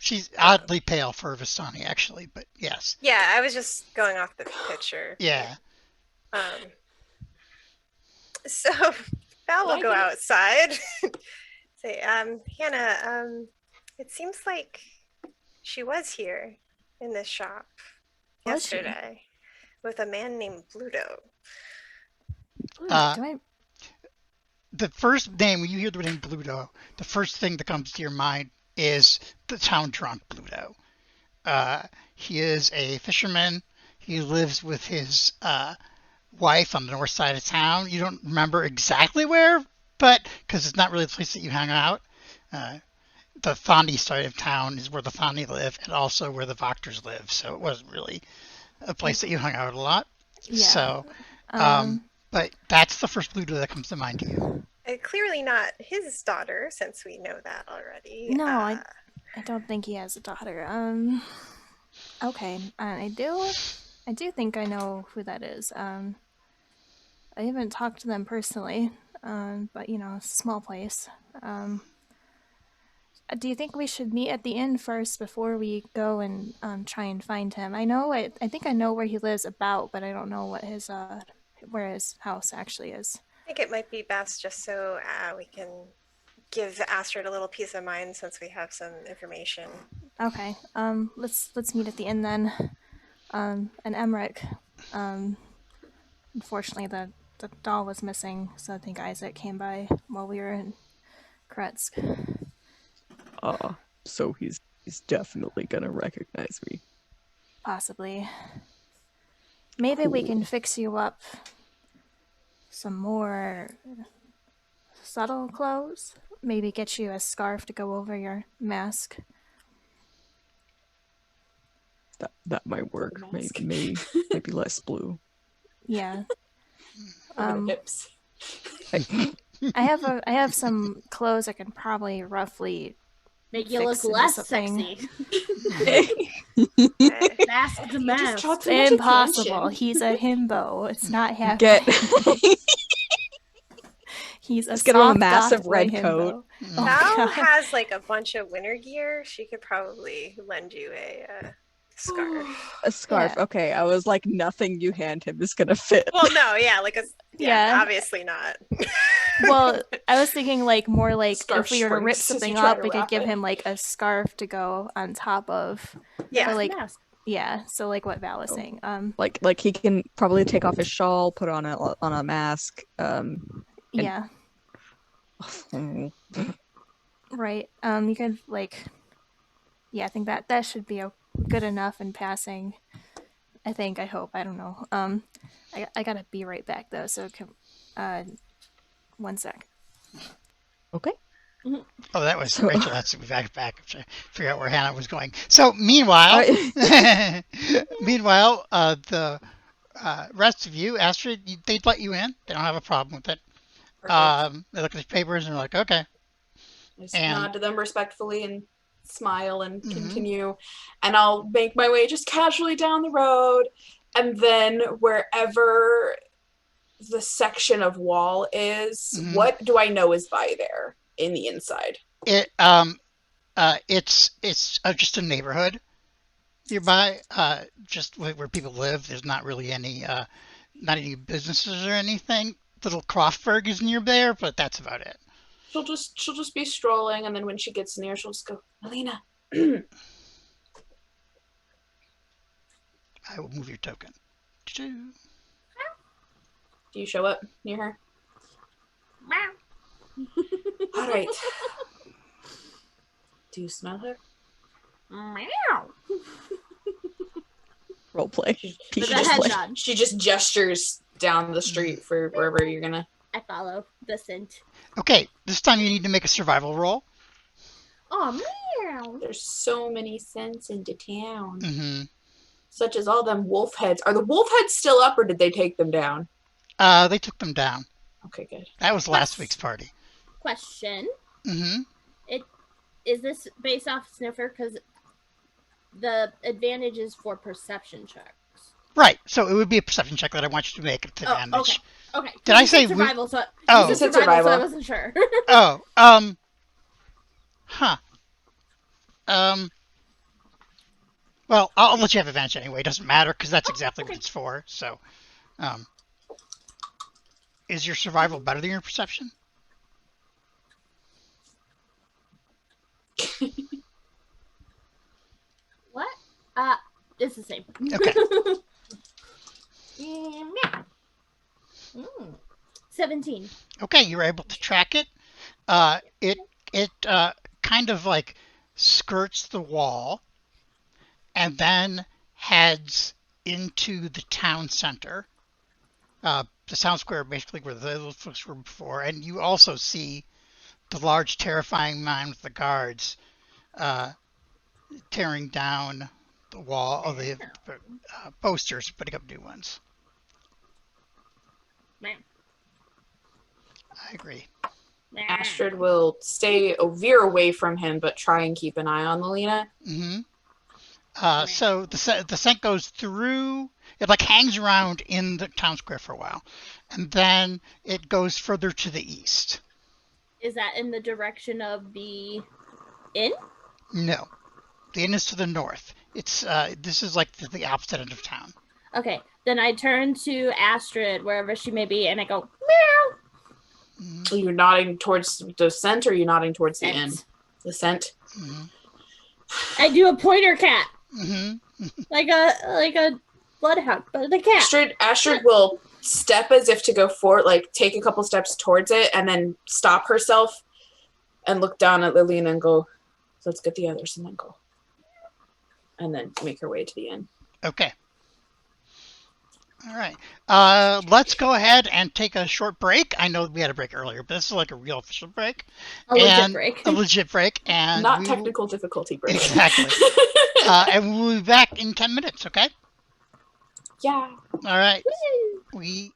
She's oddly pale for Vistani, actually, but yes. Yeah, I was just going off the picture. Yeah. So Val will go outside. Say, Hannah, it seems like she was here in this shop yesterday with a man named Bluto. The first name, when you hear the name Bluto, the first thing that comes to your mind is the town drunk Bluto. He is a fisherman. He lives with his wife on the north side of town. You don't remember exactly where, but because it's not really the place that you hang out. The Thani side of town is where the Thani live, and also where the Voctors live. So it wasn't really a place that you hung out a lot. Yeah. So, but that's the first Bluto that comes to mind to you. Clearly not his daughter, since we know that already. No, I don't think he has a daughter. Okay, I do think I know who that is. I haven't talked to them personally, but it's a small place. Do you think we should meet at the inn first before we go and try and find him? I think I know where he lives but I don't know what where his house actually is. I think it might be best just so we can give Astrid a little peace of mind since we have some information. Okay. Let's meet at the inn then. And Emerich. Unfortunately, the doll was missing, so I think Izek came by while we were in Kretsk. Oh, so he's definitely gonna recognize me. Possibly. Maybe we can fix you up some more subtle clothes. Maybe get you a scarf to go over your mask. That might work. Maybe less blue. Yeah. Hips. I have some clothes I can probably roughly Make you fix look into less something. sexy. Mask to mask. It's Impossible. He's a himbo. It's not happening. He's a Let's get him a soft massive goth boy red himbo. coat. Oh, Val God. has like a bunch of winter gear. She could probably lend you a scarf. A scarf. Yeah. Okay, I was like, nothing you hand him is gonna fit. Well, no, yeah, Yeah. obviously not. Well, I was thinking more like Scarf if we were to rip shrinks as you something try up, to we could wrap give it. him like a scarf to go on top of. Yeah. Or, like, Mask. yeah. So like what Val was saying. Like he can probably take off his shawl, put on a mask. Yeah. Right. You could like. Yeah, I think that should be good enough in passing. I hope. I don't know. I gotta be right back though. So can, 1 sec. Okay. Oh, that was Rachel. That's back. To figure out where Hannah was going. So meanwhile, the rest of you, Astrid, they'd let you in. They don't have a problem with it. They look at the papers and they're like, okay. I just nod to them respectfully and smile and continue. And I'll make my way just casually down the road. And then wherever the section of wall is, what do I know is by there in the inside? It's just a neighborhood nearby, just where people live. There's not really any not any businesses or anything. Little Croftburg is near there, but that's about it. She'll just be strolling, and then when she gets near, she'll just go, Melina. I will move your token. Do you show up near her? All right. Do you smell her? Roleplay. She just gestures down the street for wherever you're gonna. I follow the scent. Okay, this time you need to make a survival roll. Oh, meow. There's so many scents into town. Mm-hmm. Such as all them wolf heads. Are the wolf heads still up, or did they take them down? They took them down. Okay, good. That was last week's party. Question. Mm-hmm. Is this based off Sniffer? Because the advantage is for perception checks. Right. So it would be a perception check that I want you to make to advantage. Okay. Did I say survival? So oh, you said survival, so I wasn't sure. Oh. Huh. Well, I'll let you have advantage anyway. It doesn't matter because that's exactly what it's for. So, is your survival better than your perception? What? It's the same. Okay. 17. Okay, you were able to track it. It kind of like skirts the wall and then heads into the town center. The town square, basically where the little folks were before, and you also see the large, terrifying man with the guards tearing down the wall of the posters, putting up new ones. Man. I agree. Astrid will veer away from him, but try and keep an eye on Melina. Mm-hmm. So the scent goes through. It like hangs around in the town square for a while, and then it goes further to the east. Is that in the direction of the inn? No, the inn is to the north. It's this is like the opposite end of town. Okay, then I turn to Astrid wherever she may be, and I go meow. Are you nodding towards the scent, or are you nodding towards the inn? The scent. Mm-hmm. I do a pointer cat, Mm-hmm. like a bloodhound, but the cat. Astrid will step as if to go forward, like take a couple steps towards it, and then stop herself and look down at Lillian and go, So let's get the others and then go. And then make her way to the inn. Okay. All right. Let's go ahead and take a short break. I know we had a break earlier, but this is like a real official break. A legit break. A legit break. And not technical difficulty break. Exactly. And we'll be back in 10 minutes, okay? Yeah. All right. We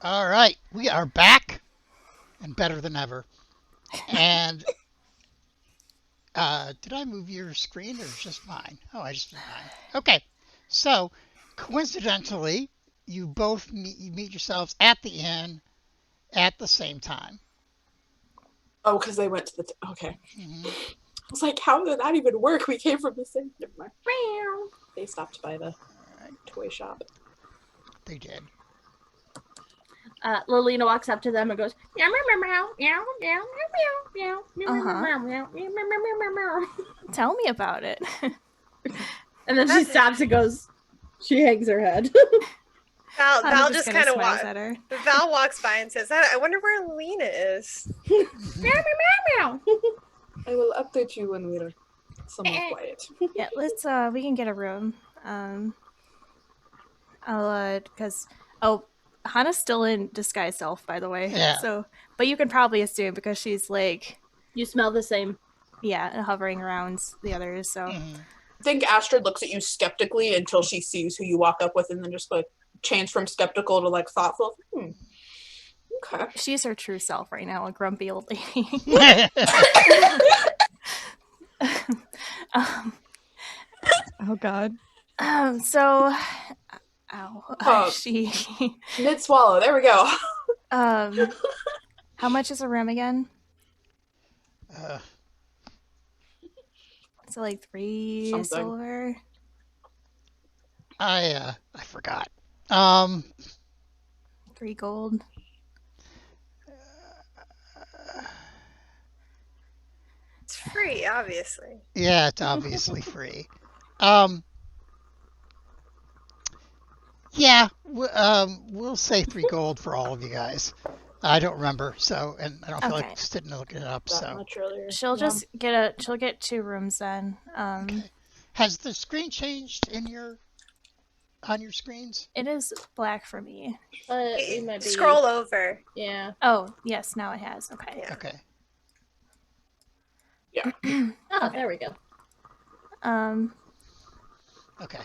All right, we are back and better than ever. And did I move your screen or just mine? Oh, I just did mine. Okay, so coincidentally, you both meet yourselves at the inn at the same time. Oh, because they went to the. Okay. Mm-hmm. I was like, how did that even work? We came from the same. Never mind. They stopped by the toy shop. They did. Lilina walks up to them and goes, meow, meow, meow, meow, meow, meow, meow, meow, Uh-huh. meow, meow, meow, meow, meow, meow, meow. Tell me about it. And then she stops and goes, she hangs her head. Val just kind of smiles at her. Val walks by and says, I wonder where Lena is. Meow, meow, meow, meow. I will update you when we're somewhat quiet. Yeah, let's we can get a room. Because Hana's still in disguise self, by the way. Yeah. So, but you can probably assume because she's like, You smell the same. yeah, hovering around the others. So, Mm-hmm. I think Astrid looks at you skeptically until she sees who you walk up with, and then just like change from skeptical to like thoughtful. Okay. she's her true self right now, a grumpy old lady. Oh God. So, Oh. she. Mid swallow. There we go. How much is a room again? So like 3 Something. silver. I forgot. 3 gold. It's free, obviously. Yeah, it's obviously free. Yeah, we'll say 3 gold for all of you guys. I don't remember, so, and I don't feel Okay. like sitting and looking it up, That so. much earlier. She'll just get 2 rooms then. Okay. Has the screen changed on your screens? It is black for me. It might be. Scroll over. Yeah. Oh, yes, now it has. Okay. Yeah. Okay. Oh, there we go. Okay.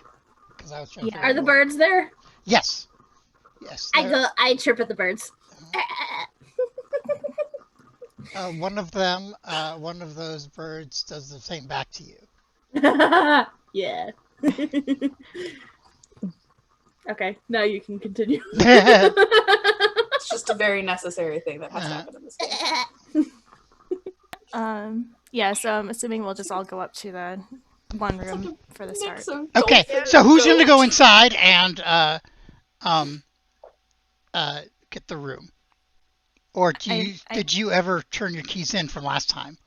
Because I was trying to Yeah. figure Are out the what- birds there? Yes. Yes. I chirp at the birds. One of them, one of those birds does the same back to you. Yeah. Okay, now you can continue. It's just a very necessary thing that has to happen in this game. Yeah, so I'm assuming we'll just all go up to the one room for the start. Okay, so who's going to go inside and get the room? Or did you ever turn your keys in from last time?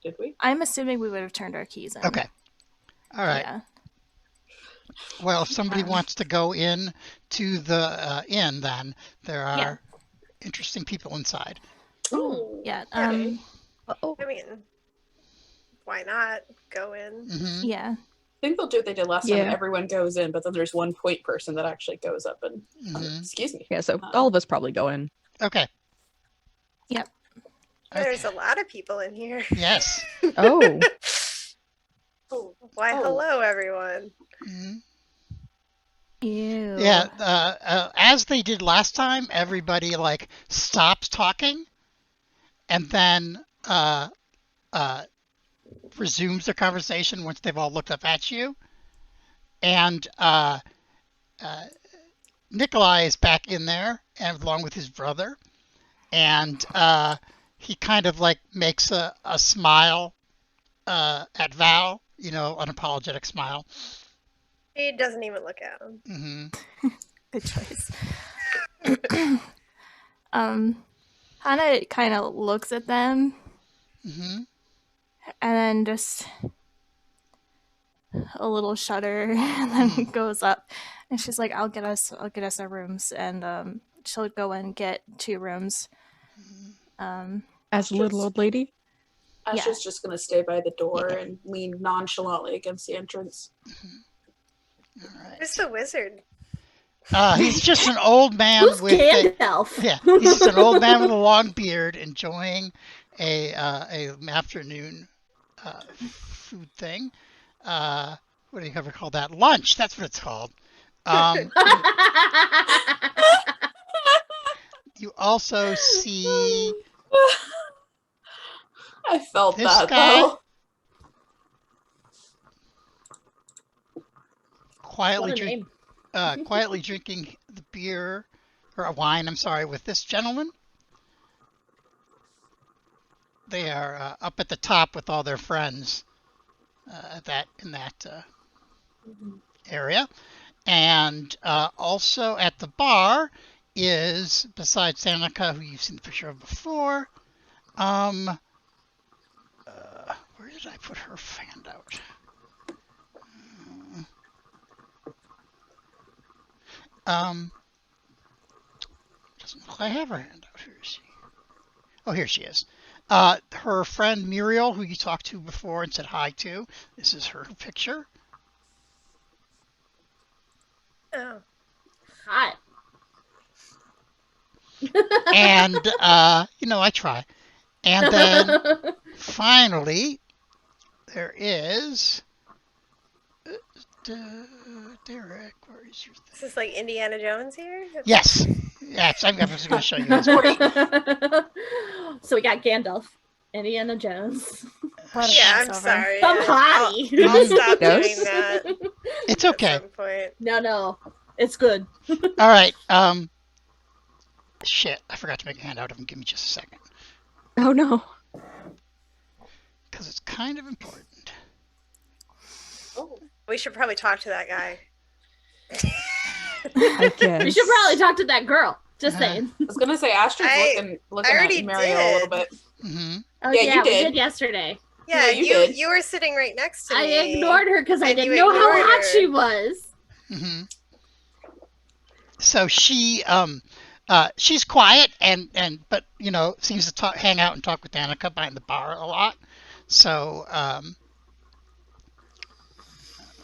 Did we? I'm assuming we would have turned our keys in. Okay. All right. Yeah. Well, if somebody wants to go in to the inn, then there are interesting people inside. Oh. Yeah. I mean, why not go in? Mm-hmm. Yeah. I think they'll do what they did last time. Yeah. Everyone goes in, but then there's one point person that actually goes up and excuse me. Yeah, so all of us probably go in. Okay. Yep. There's a lot of people in here. Yes. Oh. Why, Oh. hello, everyone. Mm-hmm. Ew. Yeah. As they did last time, everybody like stops talking, and then resumes their conversation once they've all looked up at you. And Nikolai is back in there, and along with his brother, and he kind of like makes a smile at Val, unapologetic smile. He doesn't even look at him. Mm-hmm. Good choice. Hana kind of looks at them Mm-hmm. and then just a little shudder and then goes up and she's like, I'll get us our rooms, and she'll go and get 2 rooms. As a little old lady? Astrid's just going to stay by the door and lean nonchalantly against the entrance. All right. Who's the wizard? He's just an old man Who's with Gandalf? he's just an old man with a long beard enjoying a afternoon food thing. What do you ever call that? Lunch. That's what it's called. You also see I felt this that guy though. quietly What a name. quietly drinking the beer or wine. I'm sorry, with this gentleman. They are up at the top with all their friends in that area, and also at the bar is, besides Danica, who you've seen the picture of before. Where did I put her handout? Doesn't look like I have her handout. Where is she? Oh, here she is. Her friend Muriel, who you talked to before and said hi to. This is her picture. Oh. Hot. And, I try. And then finally, there is Derek. Where is your thing? This is like Indiana Jones here? Yes. Yes, I'm just going to show you this. So we got Gandalf, Indiana Jones. Yeah, I'm sorry. Some hottie. I'll stop Ghost? doing that. It's okay. At some point. No. It's good. All right. Shit, I forgot to make a handout of him. Give me just a second. Oh no. Because it's kind of important. Oh. We should probably talk to that guy. I guess. We should probably talk to that girl. Just saying. I was gonna say Astrid's looking already at Mario a little bit. Mm-hmm. Oh, Yeah, you we did. did yesterday. Yeah, you did. you were sitting right next to I me. ignored her because I And didn't you know how ignored hot her. she was. Mm-hmm. So she's quiet but seems to hang out and talk with Danica behind the bar a lot. So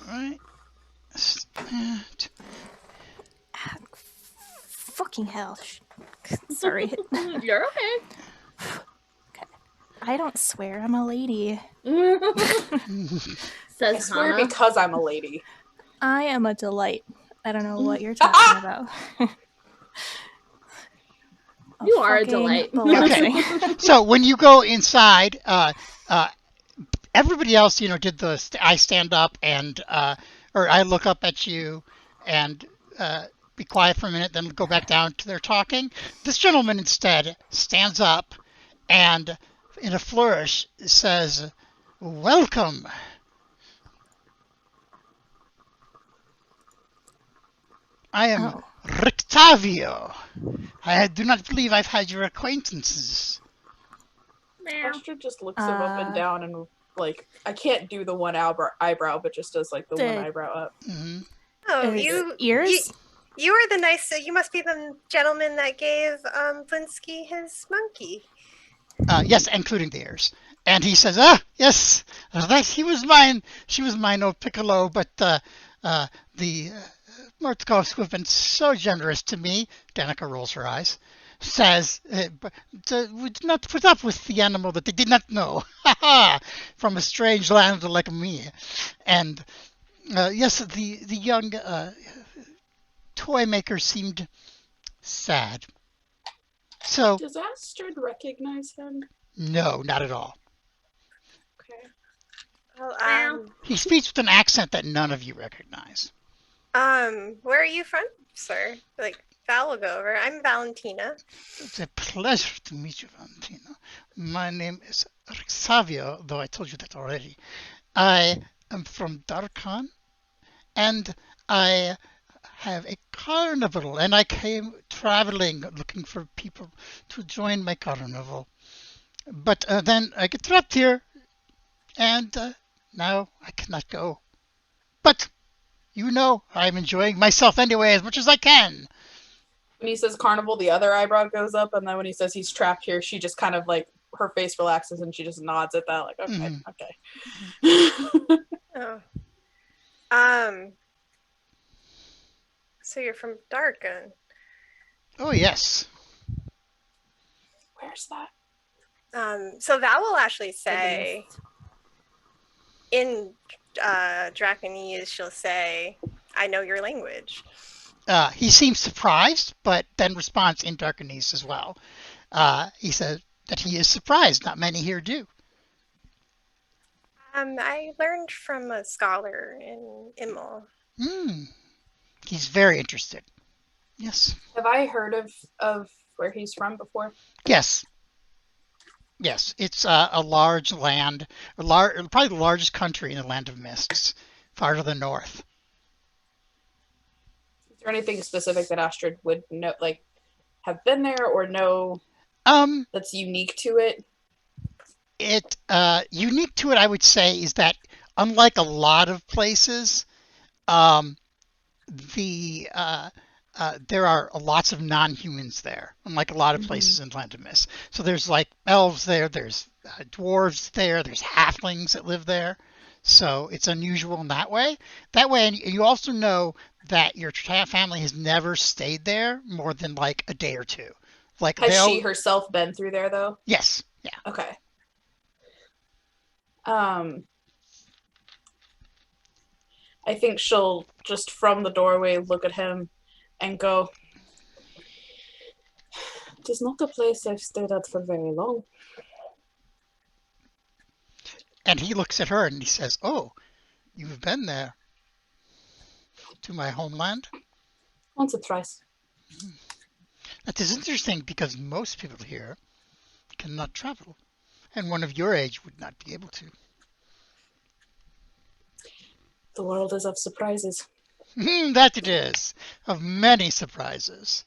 right. Fucking hell. Sorry. You're okay. I don't swear. I'm a lady. Says I swear Hannah. because I'm a lady. I am a delight. I don't know what you're talking about. You are a delight. Okay. So when you go inside, everybody else, did I stand up and or I look up at you and be quiet for a minute, then go back down to their talking. This gentleman instead stands up and in a flourish says, "Welcome." I am Rictavio. I do not believe I've had your acquaintances. Astrid just looks him up and down and I can't do the one eyebrow, but just does the one eyebrow up. Mm-hmm. Oh, ears? You were the nice. You must be the gentleman that gave Blinsky his monkey. Yes, including the ears. And he says, yes, that he was mine. She was mine, old Piccolo, but the Murtkovs, who have been so generous to me, Danica rolls her eyes, says, would not put up with the animal that they did not know, from a strange land like me. And yes, the young toy maker seemed sad. So, does Astrid recognize him? No, not at all. Okay. Well, he speaks with an accent that none of you recognize. Where are you from, sir? Val will go over. I'm Valentina. It's a pleasure to meet you, Valentina. My name is Xavier, though I told you that already. I am from Darkhan, and I have a carnival, and I came traveling looking for people to join my carnival. But then I get trapped here, and now I cannot go. But I'm enjoying myself anyway as much as I can. When he says carnival, the other eyebrow goes up, and then when he says he's trapped here, she just kind of her face relaxes and she just nods at that, okay, okay. Oh. So you're from Darkhan. Oh yes. Where's that? So Val will actually say in Draconese, she'll say, "I know your language." He seems surprised, but then responds in Darkanese as well. He says that he is surprised. Not many here do. I learned from a scholar in Immel. He's very interested. Yes. Have I heard of where he's from before? Yes. Yes, it's a large land, probably the largest country in the Land of Mists, far to the north. Is there anything specific that Astrid would know, like, have been there or know that's unique to it? Unique to it, I would say, is that unlike a lot of places, there are lots of non-humans there, unlike a lot of places in Land of Mist. So there's like elves there, there's dwarves there, there's halflings that live there. So it's unusual in that way. And you also know that your family has never stayed there more than like a day or two. Like, has she herself been through there though? Yes. Yeah. Okay. I think she'll just from the doorway look at him and go, "It is not a place I've stayed at for very long." And he looks at her and he says, "Oh, you've been there to my homeland?" Once or twice. That is interesting because most people here cannot travel, and one of your age would not be able to. The world is of surprises. That it is, of many surprises.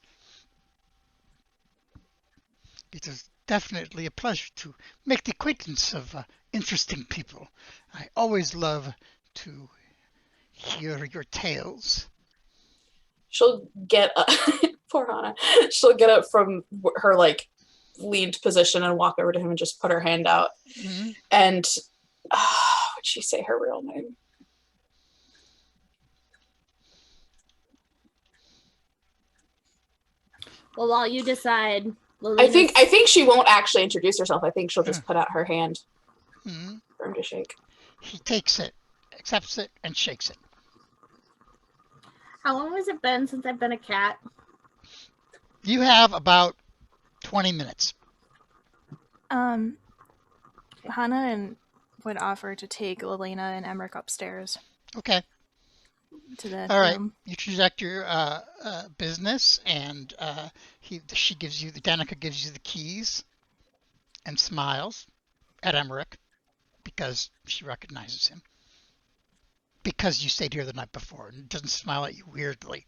It is definitely a pleasure to make the acquaintance of interesting people. I always love to hear your tales. She'll get up, poor Hannah. She'll get up from her like leaned position and walk over to him and just put her hand out. And would she say her real name? Well, while you decide, I think she won't actually introduce herself. I think she'll just put out her hand for him to shake. He takes it, accepts it, and shakes it. How long has it been since I've been a cat? You have about 20 minutes. Hannah would offer to take Lelena and Emerich upstairs. Okay. To the All right. room. You transact your business, and she gives you, Danica gives you the keys and smiles at Emerich because she recognizes him. Because you stayed here the night before and doesn't smile at you weirdly.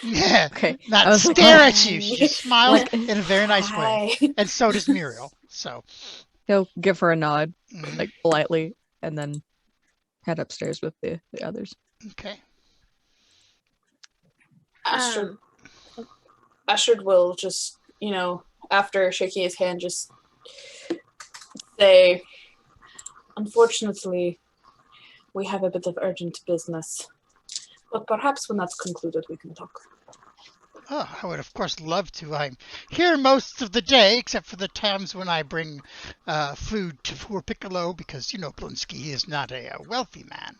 Yeah. Okay. Not stare at you. She just smiles in a very nice way. And so does Muriel. So he'll give her a nod, like politely, and then head upstairs with the others. Okay. Astrid will just, after shaking his hand, just say, "Unfortunately, we have a bit of urgent business, but perhaps when that's concluded, we can talk." Oh, I would, of course, love to. I'm here most of the day, except for the times when I bring food to poor Piccolo, because, Blinsky is not a wealthy man.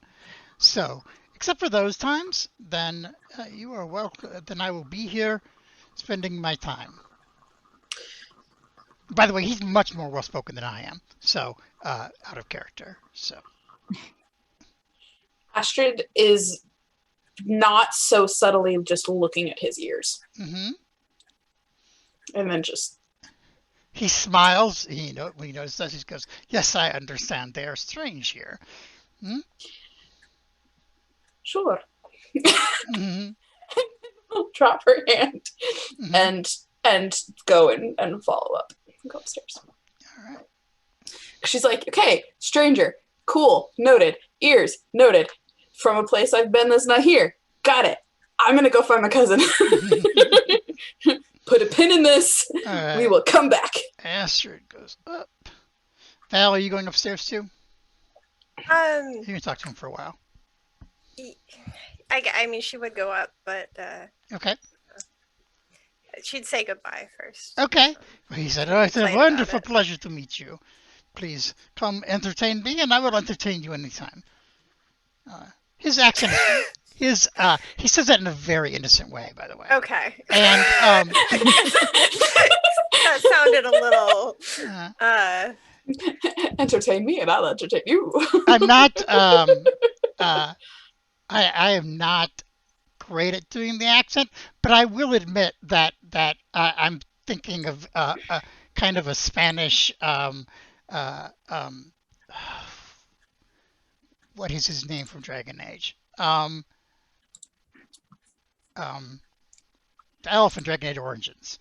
So, except for those times, then you are welcome. Then I will be here spending my time. By the way, he's much more well-spoken than I am, so out of character. So Astrid is not so subtly just looking at his ears. And then just... He smiles. When he notices that, he goes, "Yes, I understand. They are strange here." Sure. I'll drop her hand and go and follow up and go upstairs. All right. She's like, "Okay, stranger, cool, noted. Ears, noted. From a place I've been that's not here. Got it. I'm gonna go find my cousin. Put a pin in this. Right. We will come back." Astrid goes up. Val, are you going upstairs too? You can talk to him for a while. I mean, she would go up, but okay. She'd say goodbye first. Okay. He said, "Oh, it's a wonderful pleasure to meet you. Please come entertain me, and I will entertain you anytime." His accent His he says that in a very innocent way, by the way. Okay. And that sounded a little. Entertain me and I'll entertain you. I'm not. I am not great at doing the accent, but I will admit that I'm thinking of kind of a Spanish. What is his name from Dragon Age? The elf in Dragon Age Origins.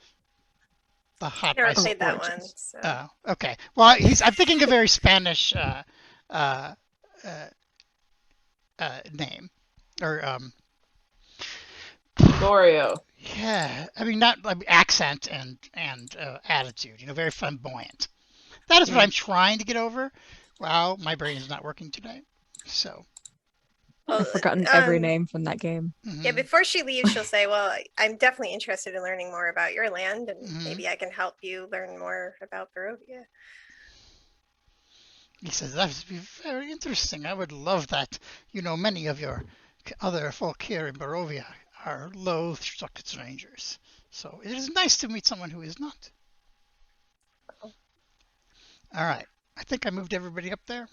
The hot Never ice played that one. Origins. So. Okay. Well, I'm thinking a very Spanish name, or Glorio. yeah. I mean, not accent and attitude. Very flamboyant. That is what I'm trying to get over. Wow, my brain is not working today. So. I've forgotten every name from that game. Mm-hmm. Yeah, before she leaves, she'll say, well, I'm definitely interested in learning more about your land, and maybe I can help you learn more about Barovia. He says, that would be very interesting. I would love that. Many of your other folk here in Barovia are low-struck strangers. So it is nice to meet someone who is not. All right. I think I moved everybody up there.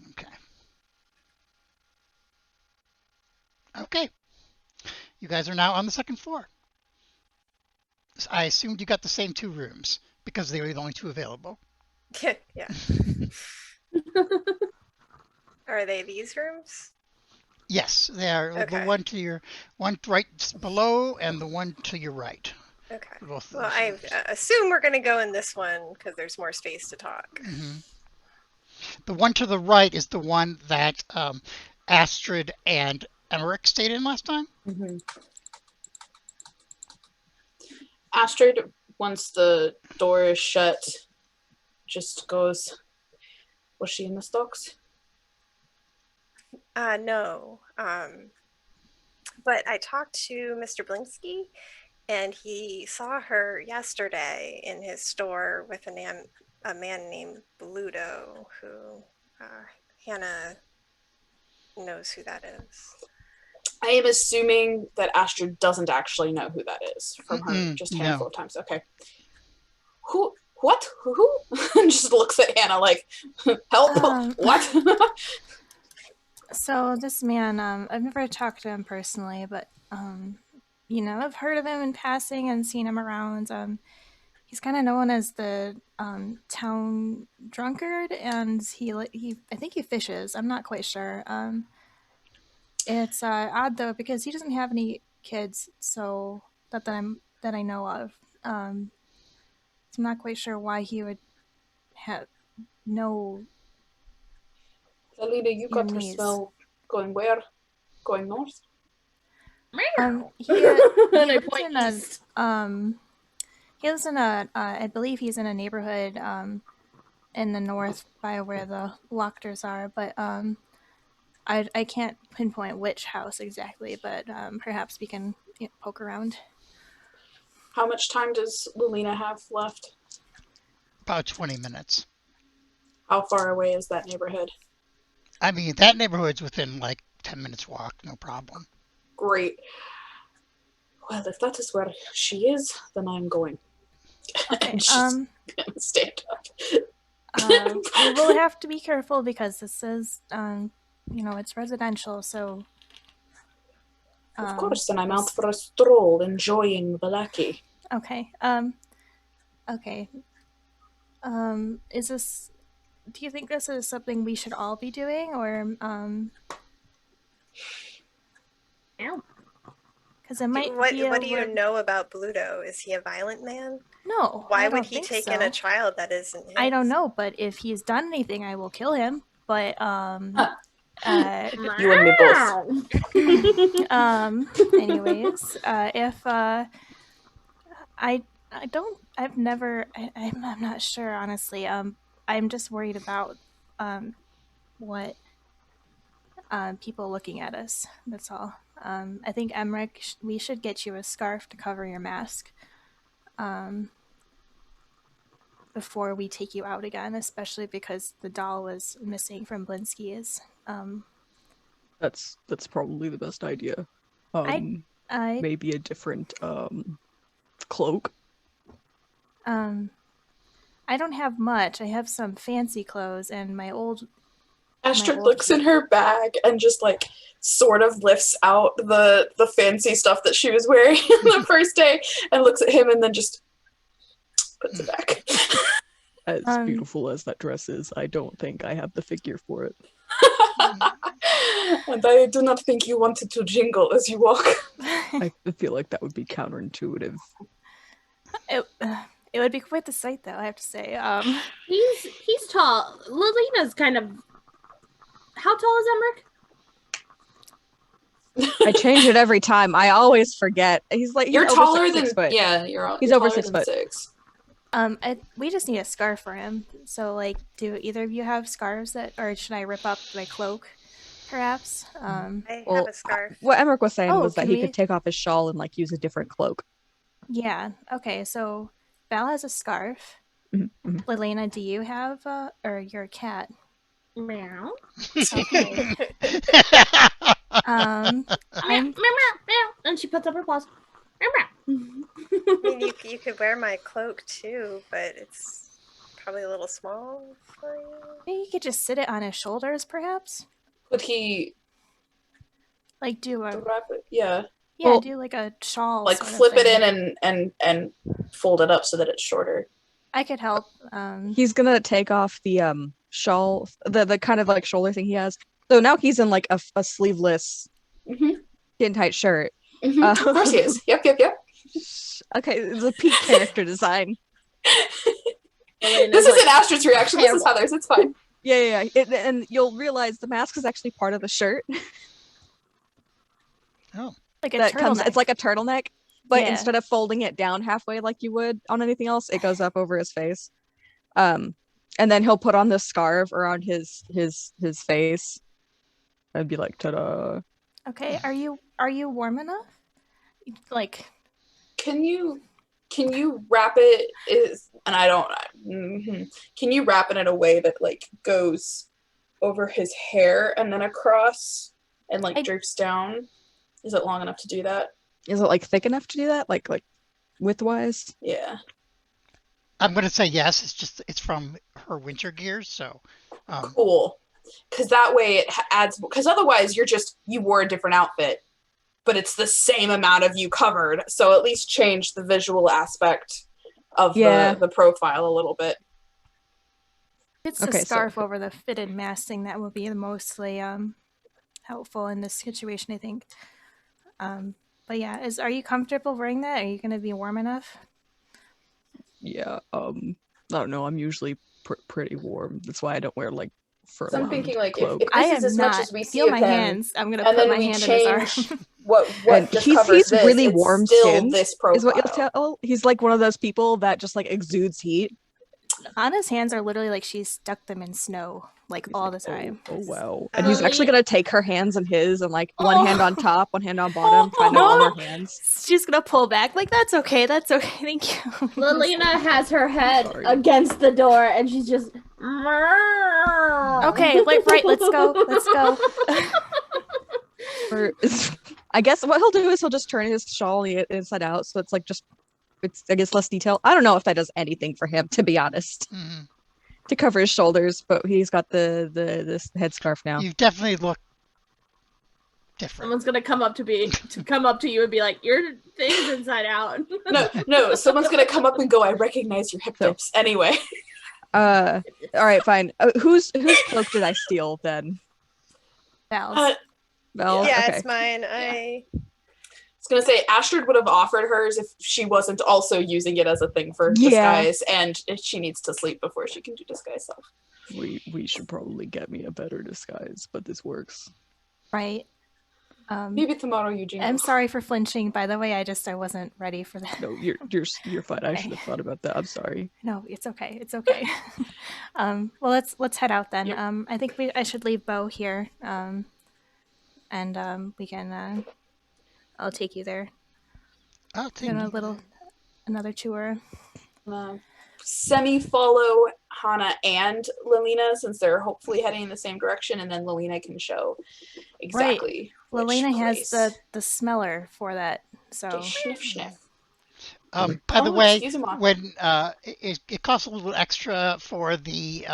Okay. Okay. You guys are now on the second floor. I assumed you got the same 2 rooms because they were the only 2 available. Yeah. Are they these rooms? Yes, they are. Okay. The one right below and the one to your right. Okay. Both well, I assume we're going to go in this one because there's more space to talk. Mm-hmm. The one to the right is the one that Astrid and Emerich stayed in last time. Mm-hmm. Astrid, once the door is shut, just goes, was she in the stocks? No. But I talked to Mr. Blinsky, and he saw her yesterday in his store with a man named Bluto, who Hannah knows who that is. I am assuming that Astrid doesn't actually know who that is from her just a handful of times. Okay. Who? What? Who? And just looks at Hannah like, help, what? So this man, I've never talked to him personally, but I've heard of him in passing and seen him around. He's kind of known as the town drunkard, and I think he fishes. I'm not quite sure. It's odd though because he doesn't have any kids, so that I know of. So I'm not quite sure why he would have no. Alina, you got her smell going where? Going north? He lives in a I believe he's in a neighborhood in the north by where the Lochters are, but I can't pinpoint which house exactly, but perhaps we can poke around. How much time does Lulina have left? About 20 minutes. How far away is that neighborhood? I mean, that neighborhood's within like 10 minutes walk, no problem. Great. Well, if that is where she is, then I'm going. Okay. Gonna stand up. We will have to be careful because this is, it's residential, so. Of course, then I'm out for a stroll, enjoying the lackey. Okay. Okay. Is this? Do you think this is something we should all be doing, or Because it might. What do you know about Bluto? Is he a violent man? No. Why would he take in a child that isn't his? I don't know, but if he's done anything, I will kill him. But you and me both. Anyways, if I'm not sure, honestly. I'm just worried about what people looking at us. That's all. I think Emerich, we should get you a scarf to cover your mask before we take you out again, especially because the doll was missing from Blinsky's. That's probably the best idea. Maybe a different cloak. I don't have much. I have some fancy clothes and my old. Astrid looks in her bag and just like sort of lifts out the fancy stuff that she was wearing the first day and looks at him and then just puts it back. As beautiful as that dress is, I don't think I have the figure for it. And I do not think you wanted to jingle as you walk. I feel like that would be counterintuitive. It would be quite the sight, though, I have to say. He's tall. Lelena's kind of... How tall is Emerich? I change it every time. I always forget. He's you're over taller six than foot. Yeah, he's you're over taller 6 than foot. 6. We just need a scarf for him. So, like, do either of you have scarves that, or should I rip up my cloak, perhaps? I have a scarf. What Emerich was saying was that he we... could take off his shawl and like use a different cloak. Yeah. Okay. So Val has a scarf. Mm-hmm. Lelena, do you have or you're a cat? Meow. Okay. And she puts up her paws. I mean, you could wear my cloak too, but it's probably a little small for you. Maybe you could just sit it on his shoulders, perhaps. Could he like do a wrap it? Yeah. Yeah, well, do like a shawl. Like flip it in and fold it up so that it's shorter. I could help. He's gonna take off the shawl, the kind of like shoulder thing he has. So now he's in like a sleeveless, skin tight shirt. Mm-hmm. Of course he is. Yep. Okay, it's a peak character design. This isn't Astrid's reaction. This is Heather's. It's fine. Yeah. And you'll realize the mask is actually part of the shirt. Oh. Like a turtleneck. It's like a turtleneck, but instead of folding it down halfway like you would on anything else, it goes up over his face. And then he'll put on this scarf around his face. I'd be like, ta-da. Okay, are you warm enough? Like, can you wrap it? Can you wrap it in a way that like goes over his hair and then across and like drapes down? Is it long enough to do that? Is it like thick enough to do that? Like width-wise? Yeah. I'm gonna say yes. It's from her winter gears, so cool. Because that way it adds. Because otherwise you wore a different outfit, but it's the same amount of you covered. So at least change the visual aspect of the profile a little bit. It's the scarf over the fitted mask thing that will be the mostly helpful in this situation, I think. But yeah, are you comfortable wearing that? Are you going to be warm enough? Yeah. I don't know. I'm usually pretty warm. That's why I don't wear like fur. So I'm thinking like cloak. if this is as much as we see my of him, hands. I'm going to put my hand in his arm. What he's really warm skinned. This profile. Is what you'll tell. He's like one of those people that just like exudes heat. Anna's hands are literally like she's stuck them in snow like all the time. Oh wow. And he's actually gonna take her hands and his and like one hand on top, one hand on bottom, trying to hold her hands. She's gonna pull back like that's okay, thank you. Lelena has her head against the door and she's just okay, let's go. I guess what he'll do is he'll just turn his shawl inside out, so it's like it's I guess less detail. I don't know if that does anything for him, to be honest. Mm-hmm. To cover his shoulders, but he's got this headscarf now. You definitely look different. Someone's gonna come up to you and be like, "Your thing's inside out." No. Someone's gonna come up and go, "I recognize your hip dips." Anyway. All right, fine. Whose cloak did I steal then? Val's. Val? Yeah, okay. It's mine. I was gonna say Astrid would have offered hers if she wasn't also using it as a thing for disguise, and she needs to sleep before she can do disguise self. We should probably get me a better disguise, but this works. Right. Maybe tomorrow, Eugene. I'm sorry for flinching. By the way, I wasn't ready for that. No, you're fine. Okay. I should have thought about that. I'm sorry. No, it's okay. It's okay. Well, let's head out then. Yep. I think I should leave Bo here. And we can. I'll take you there. I'll take another tour. Semi-follow Hana and Lilina, since they're hopefully heading in the same direction, and then Lilina can show exactly. Which Lilina place. has the smeller for that, so. Just sniff, sniff. By the way, excuse me. when it costs a little extra for the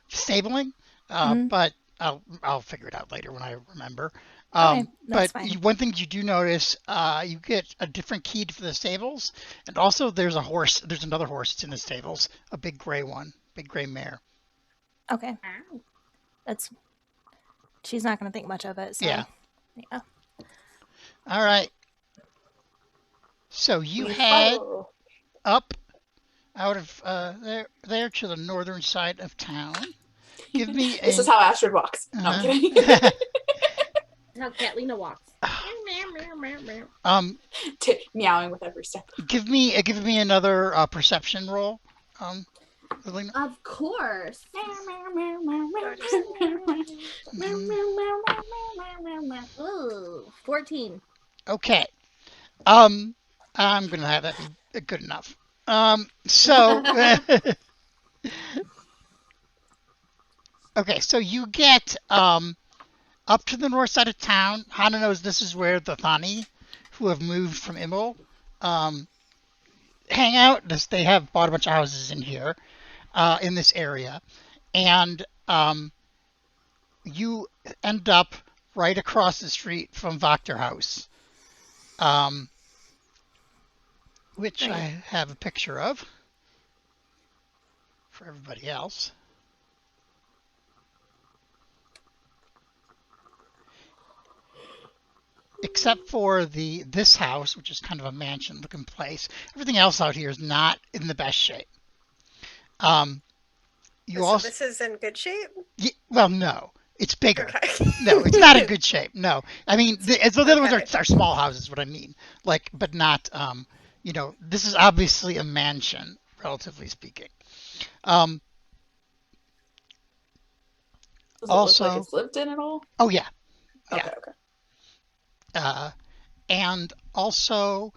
stabling, but I'll figure it out later when I remember. Okay, that's but fine. one thing you do notice, you get a different key for the stables, and also there's a horse. There's another horse that's in the stables, a big gray one, big gray mare. Okay. That's. She's not going to think much of it. So. Yeah. Yeah. All right. So you head up out of there to the northern side of town. Give me. This is how Astrid walks. No, I'm kidding. How Catlina walks. Meowing with every step. Give me another perception roll, Lilina. Of course. Ooh, 14. Okay. I'm gonna have that be good enough. So. Okay, so you get up to the north side of town. Hana knows this is where the Thani, who have moved from Imel, hang out. They have bought a bunch of houses in here, in this area, and you end up right across the street from Wachter House, which I have a picture of for everybody else. Except for this house, which is kind of a mansion-looking place. Everything else out here is not in the best shape. This is in good shape? Well, no. It's bigger. Okay. No, it's not in good shape. No. I mean, the other ones are small houses, what I mean. Like, but not, this is obviously a mansion, relatively speaking. Does it also, look like it's lived in at all? Oh, yeah. Okay, Yeah. okay. And also,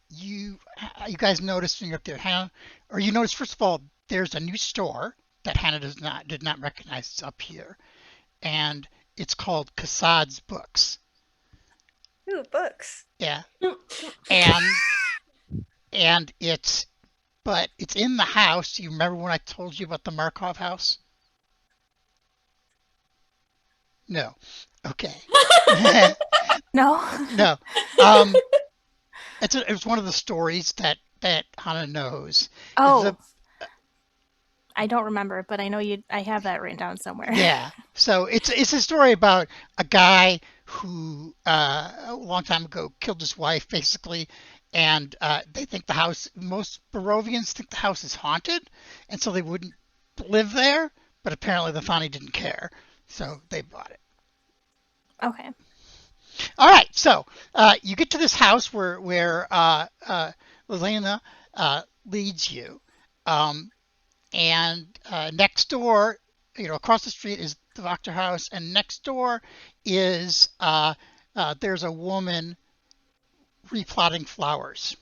you guys noticed when you're up there, Hannah, or you notice first of all, there's a new store that Hannah did not recognize is up here, and it's called Kassad's Books. Ooh, books. Yeah, and it's in the house. You remember when I told you about the Markov house? No. Okay. No. No. It was one of the stories that Hannah knows. Oh. I don't remember, but I know I have that written down somewhere. Yeah. So it's a story about a guy who a long time ago killed his wife, basically, and they think most Barovians think the house is haunted, and so they wouldn't live there. But apparently the Thani didn't care, so they bought it. Okay. All right, so you get to this house where Lilina leads you, and next door, across the street is the Wachter house, and next door is there's a woman repotting flowers.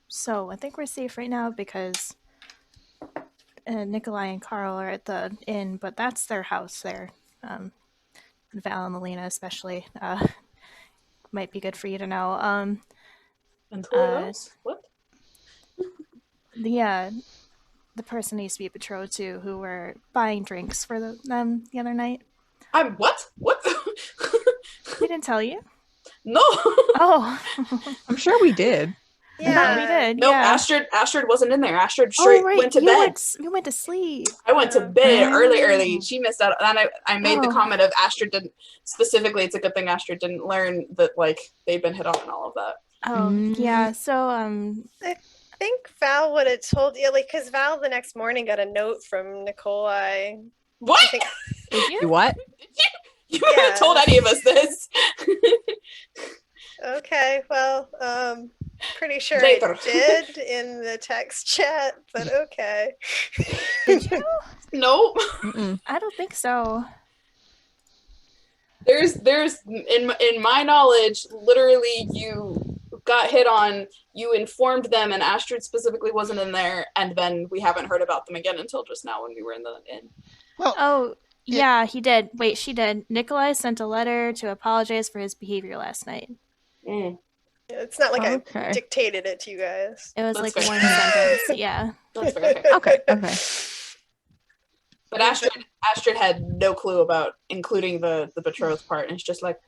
So I think we're safe right now because Nikolai and Carl are at the inn, but that's their house there. Val and Melina especially. Might be good for you to know. And who else? What? The person I used to be betrothed to, who were buying drinks for them the other night. I'm what? What? We didn't tell you? No. Oh. I'm sure we did. Yeah, we did. Nope, yeah. Astrid wasn't in there. Astrid straight went to bed. You went to sleep. I went to bed early. She missed out. And I made the comment of Astrid didn't, specifically, it's a good thing Astrid didn't learn that, they'd been hit on and all of that. Oh, yeah. So, I think Val would have told you, because Val the next morning got a note from Nikolai. What? Did you? What? You haven't told any of us this. Okay, well, pretty sure Later. I did in the text chat, but okay. Did you? Nope. I don't think so. There's in my knowledge, literally you got hit on, you informed them, and Astrid specifically wasn't in there, and then we haven't heard about them again until just now when we were in the inn. Well, yeah, he did. Wait, she did. Nikolai sent a letter to apologize for his behavior last night. Mm. It's not like I dictated it to you guys. It was That's like fair. one sentence. Yeah. That's fair. Okay. But Astrid had no clue about including the betrothed part, and it's just like,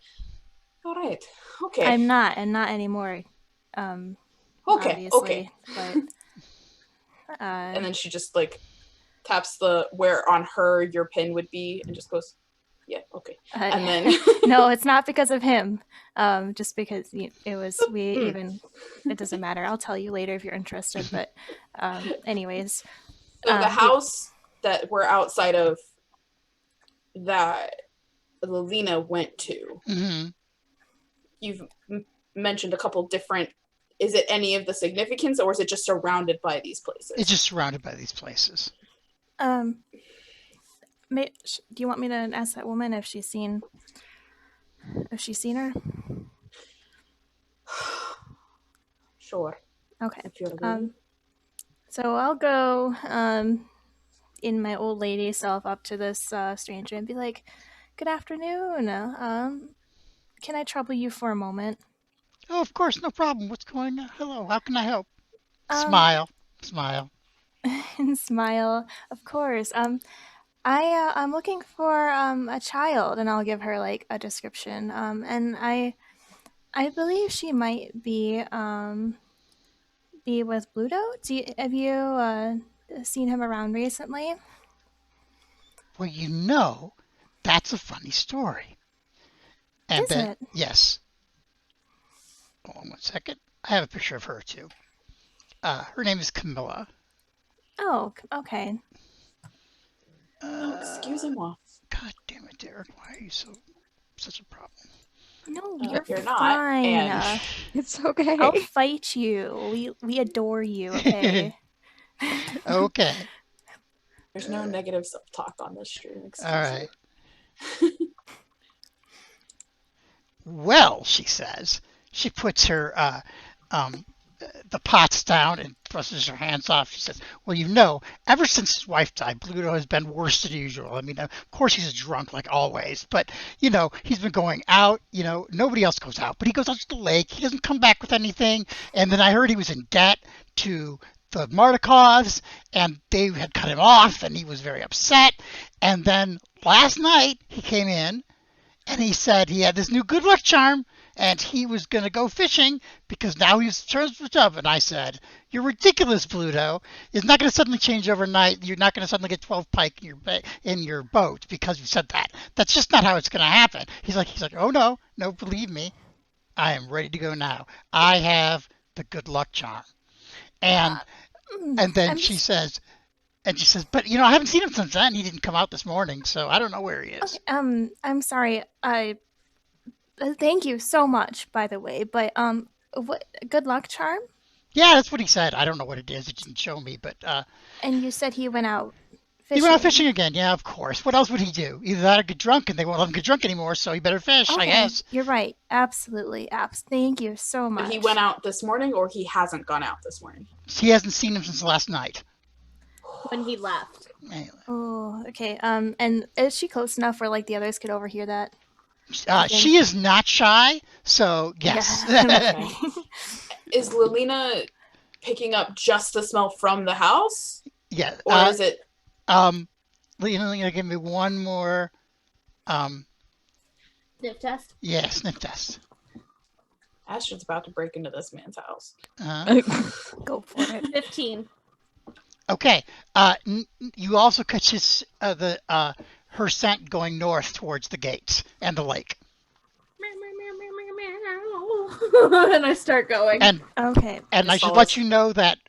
all right, okay. I'm not anymore. Okay. Obviously, but And then she just like taps the where on her your pin would be, and just goes, yeah, okay. And then no, it's not because of him. Just because it was it doesn't matter. I'll tell you later if you're interested. But anyways, so the house that we're outside of that Lelina went to. Mm-hmm. You've mentioned a couple different. Is it any of the significance, or is it just surrounded by these places? It's just surrounded by these places. Do you want me to ask that woman if she's seen her? Sure. Okay. If you're ready. So I'll go in my old lady self up to this stranger and be like, "Good afternoon. Can I trouble you for a moment?" Oh, of course, no problem. What's going on? Hello, how can I help? Smile. And smile. Of course. I'm looking for a child, and I'll give her like a description. And I believe she might be with Bluto. Have you seen him around recently? Well, that's a funny story. And Is it? Yes. Hold on 1 second. I have a picture of her too. Her name is Camilla. Oh, okay. Excusez-moi. God damn it, Derek! Why are you such a problem? No, You're not, fine. and- It's okay. I'll fight you. We adore you. Okay. Okay. There's no negative self-talk on this stream. All right. Well, she says. She puts her the pots down and brushes her hands off. She says, well, ever since his wife died, Bluto has been worse than usual. I mean, of course he's a drunk like always, but, he's been going out, nobody else goes out, but he goes out to the lake. He doesn't come back with anything. And then I heard he was in debt to the Mardikovs, and they had cut him off, and he was very upset. And then last night he came in, and he said he had this new good luck charm, and he was going to go fishing because now he's turned with up. And I said, "You're ridiculous, Bluto. It's not going to suddenly change overnight. You're not going to suddenly get 12 pike in your boat because you said that. That's just not how it's going to happen." He's like, "Oh no, believe me, I am ready to go now. I have the good luck charm." And then she says, "But I haven't seen him since then. He didn't come out this morning, so I don't know where he is." Okay, I'm sorry. Thank you so much, by the way. But what good luck charm? Yeah, that's what he said. I don't know what it is. It didn't show me, but And you said he went out fishing. He went out fishing again. Yeah, of course. What else would he do? Either that or get drunk, and they won't let him get drunk anymore. So he better fish, I guess. You're right. Absolutely. Thank you so much. But he went out this morning, or he hasn't gone out this morning? He hasn't seen him since last night. When he left. Anyway. Oh, okay. And is she close enough where like the others could overhear that? She is not shy, so yes. Yeah. Is Lelina picking up just the smell from the house? Yeah. Or is it? Lelina, give me one more. Sniff test? Yeah, sniff test. Astrid's about to break into this man's house. Go for it. 15. Okay. You also catch her scent going north towards the gates and the lake. And I start going. And okay. And I should let you know that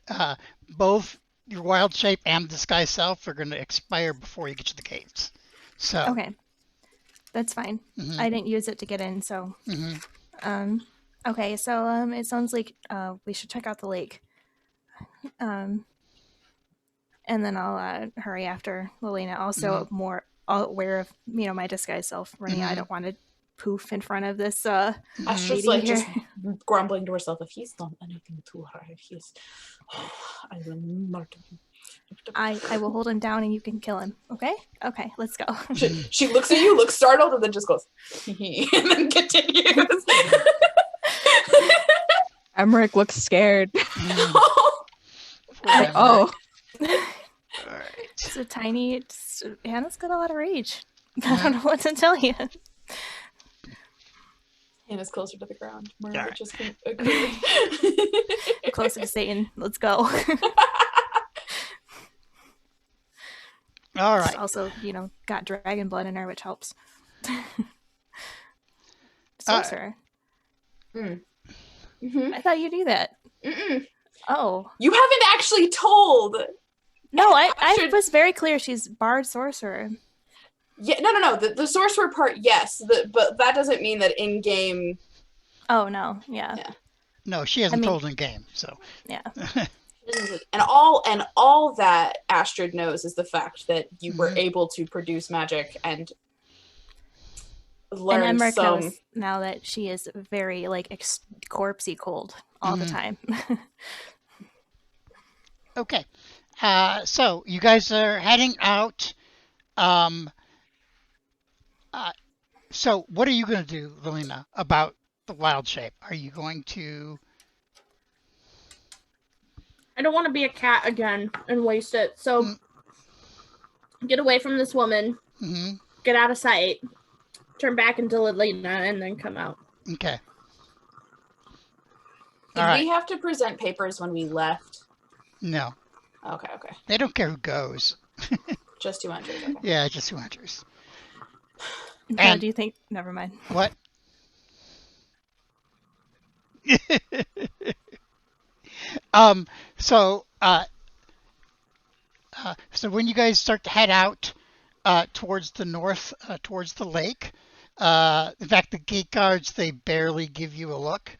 both your wild shape and disguise self are going to expire before you get to the gates. So okay, that's fine. Mm-hmm. I didn't use it to get in, so. Mm-hmm. Okay, so it sounds like we should check out the lake. And then I'll hurry after Lelina. Also more aware of my disguise self running. Mm-hmm. I don't want to poof in front of this Astrid's lady like here. just grumbling to herself. If he's done anything to her, if he's, I will murder him. I will hold him down and you can kill him. Okay? Okay, let's go. She looks at you, looks startled, and then just goes, and then continues. Emerich looks scared. Poor Oh. All right. It's a tiny. Hannah's got a lot of rage. I don't know what to tell you. Hannah's closer to the ground. Maria Alright. just agreed. Closer to Satan. Let's go. All She's right. also, got dragon blood in her, which helps. Sorcerer. Mm-hmm. I thought you knew that. Mm-mm. Oh. You haven't actually told. No, I was very clear. She's bard sorcerer. Yeah, no. The sorcerer part, yes. But that doesn't mean that in game. Oh no, yeah. No, she hasn't told in game, so. Yeah. And all that Astrid knows is the fact that you were able to produce magic and learn and Emerich some. knows now that she is very corpsey cold all the time. Okay. So you guys are heading out. So what are you going to do, Lelina, about the wild shape? Are you going to... I don't want to be a cat again and waste it. So get away from this woman. Mm-hmm. Get out of sight. Turn back into Lelina and then come out. Okay. Did we have to present papers when we left? No. Okay. They don't care who goes. Just 2 entries. Okay. Yeah, just 2 entries. And do you think? Never mind. What? So when you guys start to head out towards the north, towards the lake, in fact, the gate guards, they barely give you a look.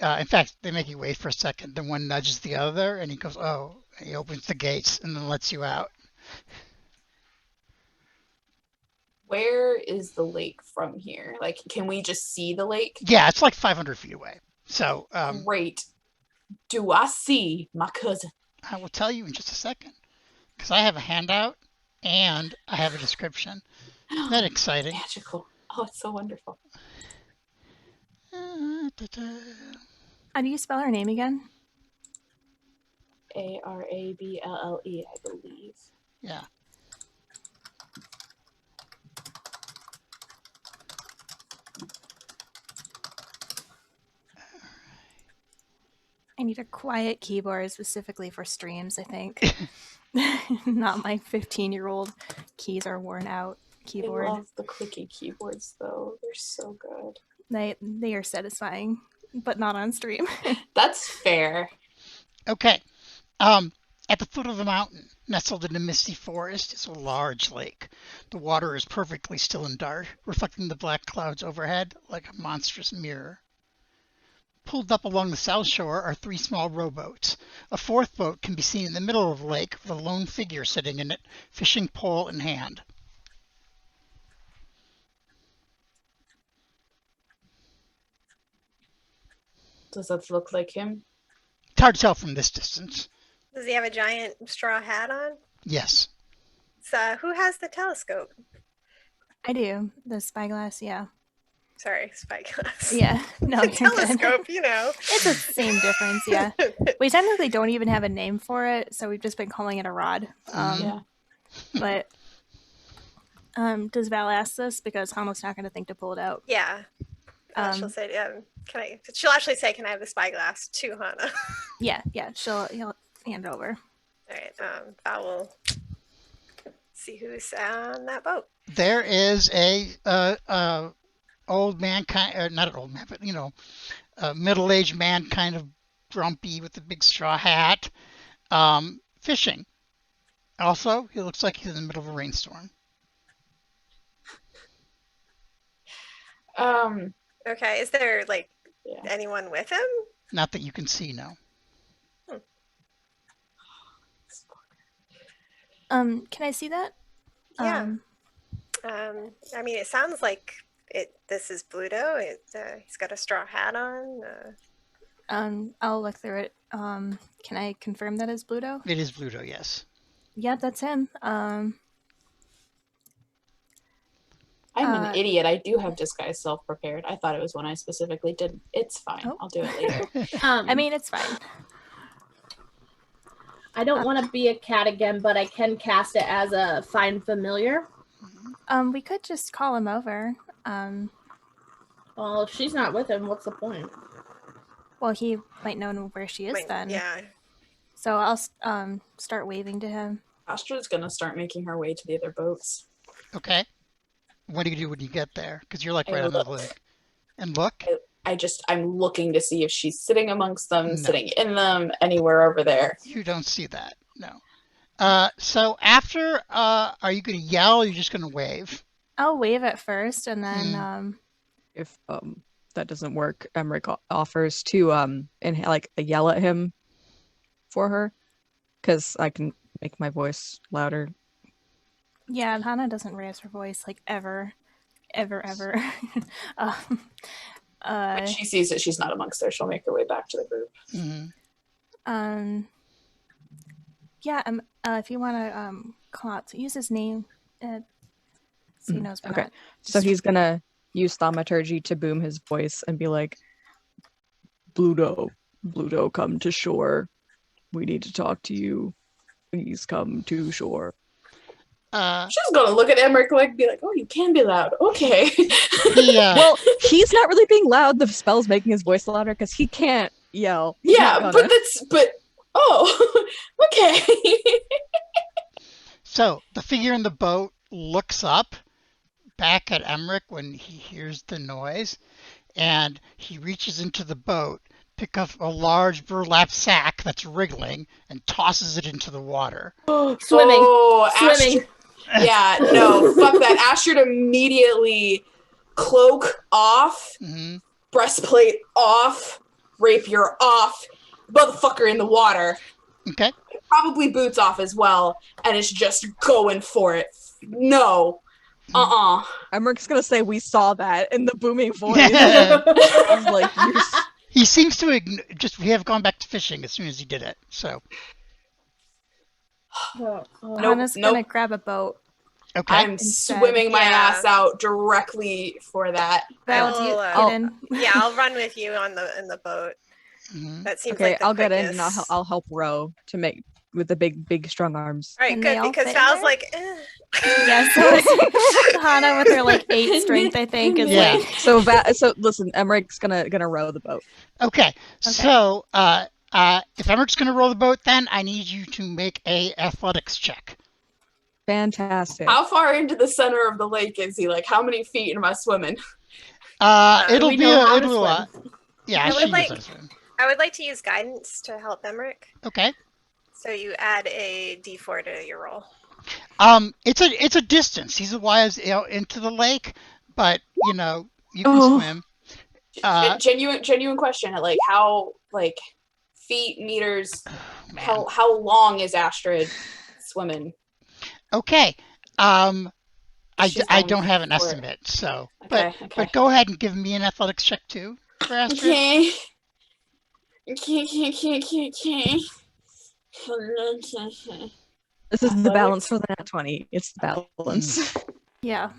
In fact, they make you wait for a second. Then one nudges the other, and he goes, "Oh," and he opens the gates and then lets you out. Where is the lake from here? Like, can we just see the lake? Yeah, it's like 500 feet away. So great. Do I see my cousin? I will tell you in just a second, because I have a handout and I have a description. Isn't that exciting? Magical. Oh, it's so wonderful. How do you spell her name again? Arabelle, I believe. Yeah. I need a quiet keyboard specifically for streams, I think. Not my 15-year-old keys are worn out keyboard. I love the clicky keyboards, though. They're so good. They are satisfying, but not on stream. That's fair. Okay. At the foot of the mountain, nestled in a misty forest, is a large lake. The water is perfectly still and dark, reflecting the black clouds overhead like a monstrous mirror. Pulled up along the south shore are 3 small rowboats. A 4th boat can be seen in the middle of the lake with a lone figure sitting in it, fishing pole in hand. Does that look like him? It's hard to tell from this distance. Does he have a giant straw hat on? Yes. So who has the telescope? I do. The spyglass, yeah. Sorry, spyglass. Yeah. No, you're telescope, good. It's the same difference, yeah. We technically don't even have a name for it, so we've just been calling it a rod. But does Val ask this? Because Hano's not going to think to pull it out. Yeah. She'll say, she'll actually say, "Can I have the spyglass?" to Hana. Yeah. He'll hand it over. All right. I will see who's on that boat. There is a old man, not an old man, but a middle-aged man, kind of grumpy with a big straw hat, fishing. Also, he looks like he's in the middle of a rainstorm. Okay. Is there anyone with him? Not that you can see, no. Can I see that? Yeah. I mean, it sounds like This is Bluto. He's got a straw hat on. I'll look through it. Can I confirm that is Bluto? It is Bluto, yes. Yeah, that's him. I'm an idiot. I do have disguise self prepared. I thought it was one I specifically did. It's fine. Oh. I'll do it later. I mean, it's fine. I don't want to be a cat again, but I can cast it as a find familiar. We could just call him over. Well, if she's not with him, what's the point? Well, he might know where she is then. Yeah. So I'll start waving to him. Astrid's gonna start making her way to the other boats. Okay. What do you do when you get there? Because you're like right on the lake. And look? I'm looking to see if she's sitting amongst them, No. sitting in them, anywhere over there. You don't see that, no. So after, are you going to yell or are you just going to wave? I'll wave at first, and then If that doesn't work, Emerich offers to and like yell at him for her, because I can make my voice louder. yeah, Hannah doesn't raise her voice like ever. When she sees that she's not amongst there, she'll make her way back to the group. Mm-hmm. Yeah. If you want to call out, use his name, so he knows. Okay. So he's gonna use thaumaturgy to boom his voice and be like, Bluto, come to shore. We need to talk to you. Please come to shore. She's gonna look at Emerich like, be like, "Oh, you can be loud, okay." Well, he's not really being loud. The spell's making his voice louder because he can't yell. He's yeah, not but gonna. oh, okay. So the figure in the boat looks up back at Emerich when he hears the noise, and he reaches into the boat, picks up a large burlap sack that's wriggling, and tosses it into the water. Swimming. Oh, Swimming. Yeah, no, fuck that. Astrid immediately cloak off, breastplate off, rapier off, motherfucker in the water. Okay. Probably boots off as well, and it's just going for it. No. Emerich's gonna say we saw that in the booming voice. I was like, he seems to we have gone back to fishing as soon as he did it. So Hannah's gonna grab a boat. okay. I'm swimming my ass out directly for that. I'll run with you in the boat. That seems okay. like the I'll quickest. get in and I'll help row to make with the big strong arms. All right, And good, they all because fit Val's her? like, Yeah, so Hannah with her like 8 strength, I think, is like. So listen, Emerich's gonna row the boat. Okay. So if Emerich's gonna row the boat, then I need you to make a athletics check. Fantastic. How far into the center of the lake is he? Like, how many feet am I swimming? It'll be a lot. Yeah, I would like to use guidance to help Emerich. Okay. So you add a D4 to your roll. It's a distance. He's a while into the lake, but you can swim. Genuine question. Like how feet, meters? How long is Astrid swimming? Okay. I don't have an estimate, so but go ahead and give me an athletics check too for Astrid. Okay. This is the balance for the nat 20. It's the balance. Yeah.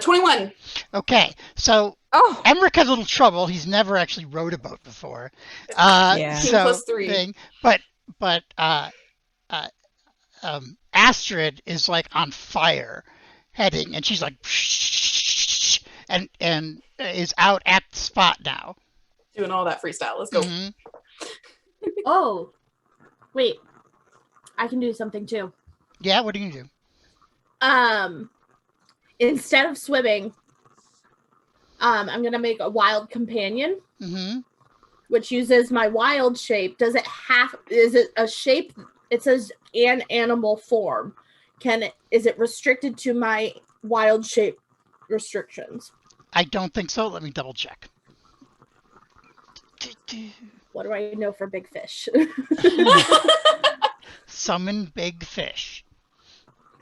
21. Okay, so Emerich has a little trouble. He's never actually rowed a boat before. So +3. But Astrid is like on fire, heading, and she's like, and is out at the spot now. Doing all that freestyle. Let's go. Oh, wait. I can do something too. Yeah, what are you gonna do? Instead of swimming, I'm gonna make a wild companion, which uses my wild shape. Is it a shape? It says an animal form. Is it restricted to my wild shape restrictions? I don't think so. Let me double check. What do I know for big fish? Summon big fish.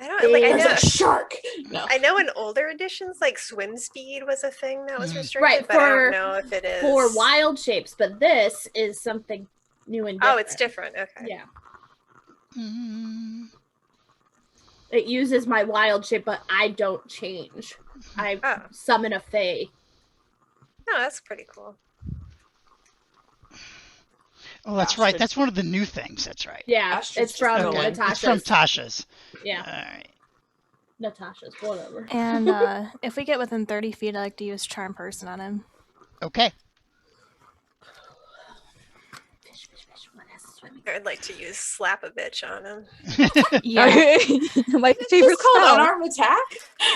I don't like. There's a shark. No. I know in older editions, like swim speed was a thing that was restricted, Right, but I don't know if it is for wild shapes. But this is something new and different. Oh, it's different. Okay. Yeah. Mm. It uses my wild shape, but I don't change. I summon a fae. No, that's pretty cool. Oh, that's right. That's one of the new things. That's right. Yeah, it's from Natasha's. It's from Tasha's. Yeah. All right. Natasha's, whatever. And if we get within 30 feet, I like to use Charm Person on him. Okay. I'd like to use Slap a Bitch on him. Yeah. My favorite called spell. Unarmed Attack?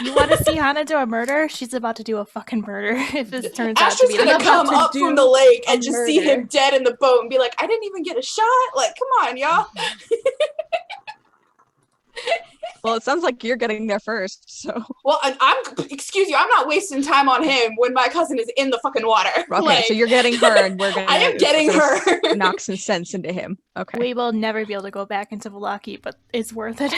You want to see Hannah do a murder? She's about to do a fucking murder if this turns out to Astrid's be gonna the come up from the lake and just see murder. him dead in the boat and be like, I didn't even get a shot. Like, come on, y'all. Well, it sounds like you're getting there first, so. Well, excuse you, I'm not wasting time on him when my cousin is in the fucking water. Okay, like, so you're getting her, and we're gonna. I am getting her. Knock some sense into him. Okay. We will never be able to go back into Velaki, but it's worth it.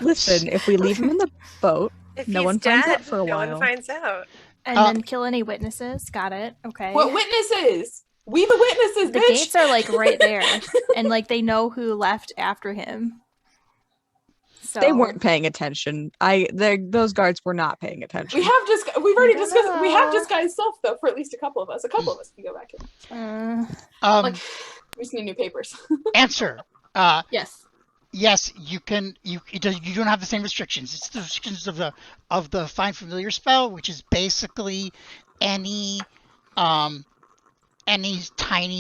Listen, if we leave him in the boat, If no he's one dead, finds out for a no while. one finds out. And then kill any witnesses. Got it. Okay. What witnesses? We the witnesses, The bitch. gates are like right there, and like they know who left after him. So They weren't paying attention. Those guards were not paying attention. We've already discussed. We have know. disguised self though for at least a couple of us. A couple of us can go back in. We just need new papers. Answer. Yes. Yes, you can. You don't have the same restrictions. It's the restrictions of the Find Familiar spell, which is basically any tiny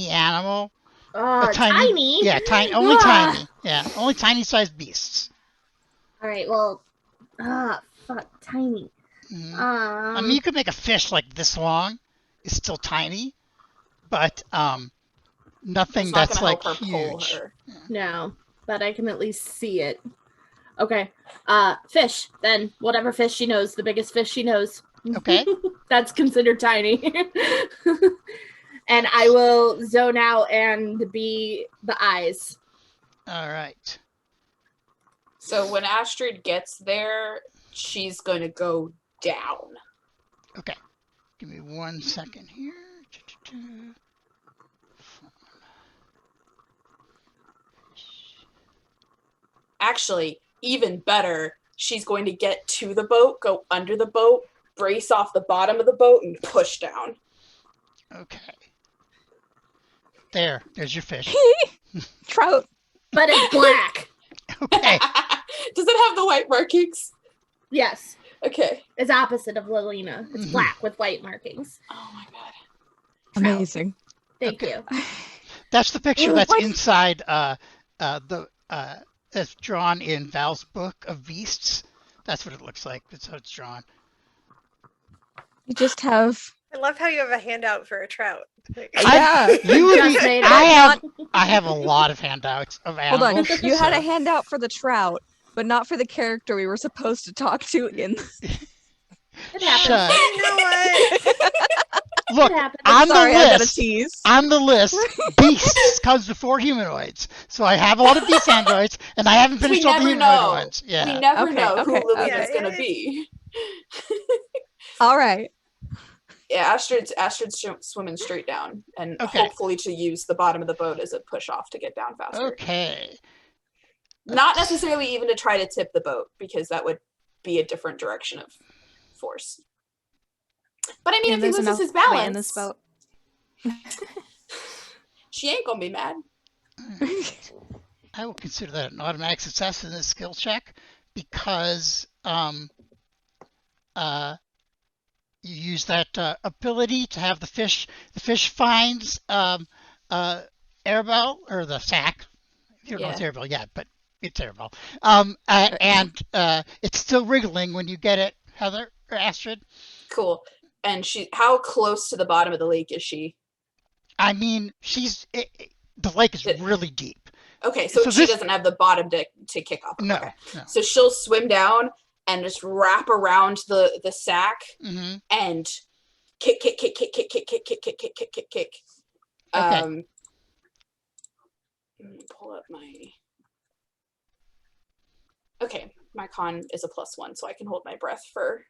animal. Tiny? Yeah, tiny. Only tiny. Yeah, only tiny-sized beasts. All right. Well, fuck, tiny. Mm-hmm. I mean, you could make a fish like this long. It's still tiny, but nothing that's like huge. No, but I can at least see it. Okay. Fish. Then whatever fish she knows, the biggest fish she knows. Okay. That's considered tiny. And I will zone out and be the eyes. All right. So when Astrid gets there, she's going to go down. Okay. Give me 1 second here. Actually, even better, she's going to get to the boat, go under the boat, brace off the bottom of the boat, and push down. Okay. There's your fish. Trout. But it's black. Okay. Does it have the white markings? Yes. Okay. It's opposite of Lilina. It's black with white markings. Oh my god. Amazing. Thank you. That's the picture that's inside that's drawn in Val's book of beasts. That's what it looks like. That's how it's drawn. You just have. I love how you have a handout for a trout. Yeah. I have a lot of handouts of animals. Hold on. You had a handout for the trout, but not for the character we were supposed to talk to in. It happens. You know what? Look, on the list, beasts comes before humanoids. So I have a lot of beast androids, and I haven't finished all the humanoid ones. Yeah. We never know who Lilina's going to be. All right. Yeah, Astrid's swimming straight down, and hopefully to use the bottom of the boat as a push off to get down faster. Okay. Not necessarily even to try to tip the boat, because that would be a different direction of force. But I mean, if he loses his balance, in this boat. she ain't gonna be mad. I will consider that an automatic success in this skill check because you use that ability to have the fish. The fish finds Arabelle, or the sack. You don't know it's Arabelle yet, but it's Arabelle. And it's still wriggling when you get it, Heather or Astrid. Cool. And how close to the bottom of the lake is she? I mean, the lake is really deep. Okay, so she doesn't have the bottom to kick off. No, okay. No. So she'll swim down and just wrap around the sack and kick. Okay. Let me pull up my. Okay, my con is a +1, so I can hold my breath for,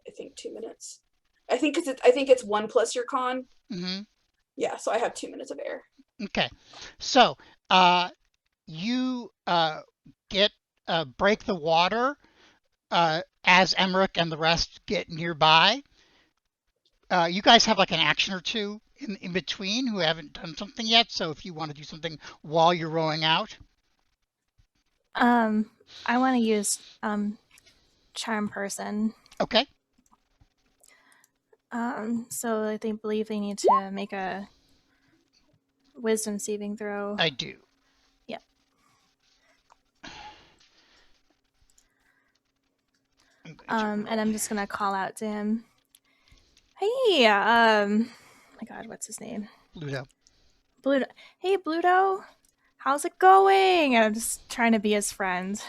I think, 2 minutes. I think it's 1 plus your con. Mm-hmm. Yeah, so I have 2 minutes of air. Okay. So, you break the water as Emerich and the rest get nearby. You guys have like an action or two in between who haven't done something yet. So if you want to do something while you're rowing out. I want to use charm person. Okay. So I believe they need to make a wisdom saving throw. I do. Yep. And I'm just gonna call out to him. Hey, my God, what's his name? Bluto. Bluto. Hey, Bluto. How's it going? I'm just trying to be his friend.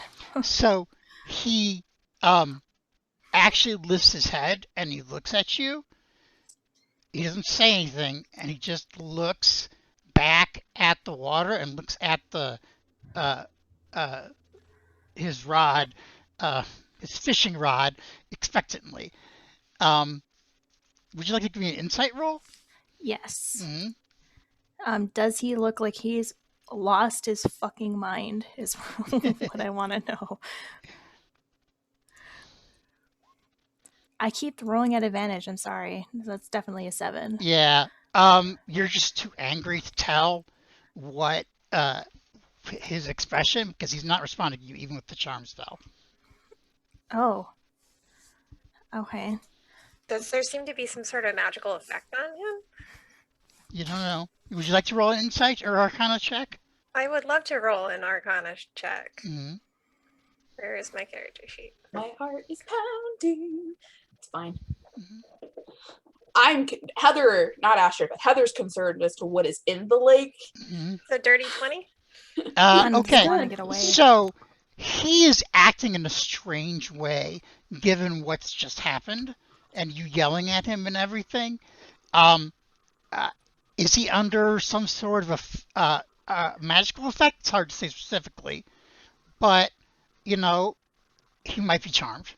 So he actually lifts his head and he looks at you. He doesn't say anything, and he just looks back at the water and looks at the his rod, his fishing rod, expectantly. Would you like to give me an insight roll? Yes. Mm-hmm. Does he look like he's lost his fucking mind? Is what I want to know. I keep rolling at advantage. I'm sorry. That's definitely a 7. Yeah. You're just too angry to tell what his expression, because he's not responding to you even with the charm spell. Oh. Okay. Does there seem to be some sort of magical effect on him? You don't know. Would you like to roll an insight or arcana check? I would love to roll an arcana check. Mm-hmm. Where is my character sheet? My heart is pounding. It's fine. Mm-hmm. Heather, not Astrid, but Heather's concerned as to what is in the lake. Mm-hmm. The dirty 20? Okay. Get away. So he is acting in a strange way, given what's just happened, and you yelling at him and everything. Is he under some sort of a magical effect? It's hard to say specifically, but he might be charmed.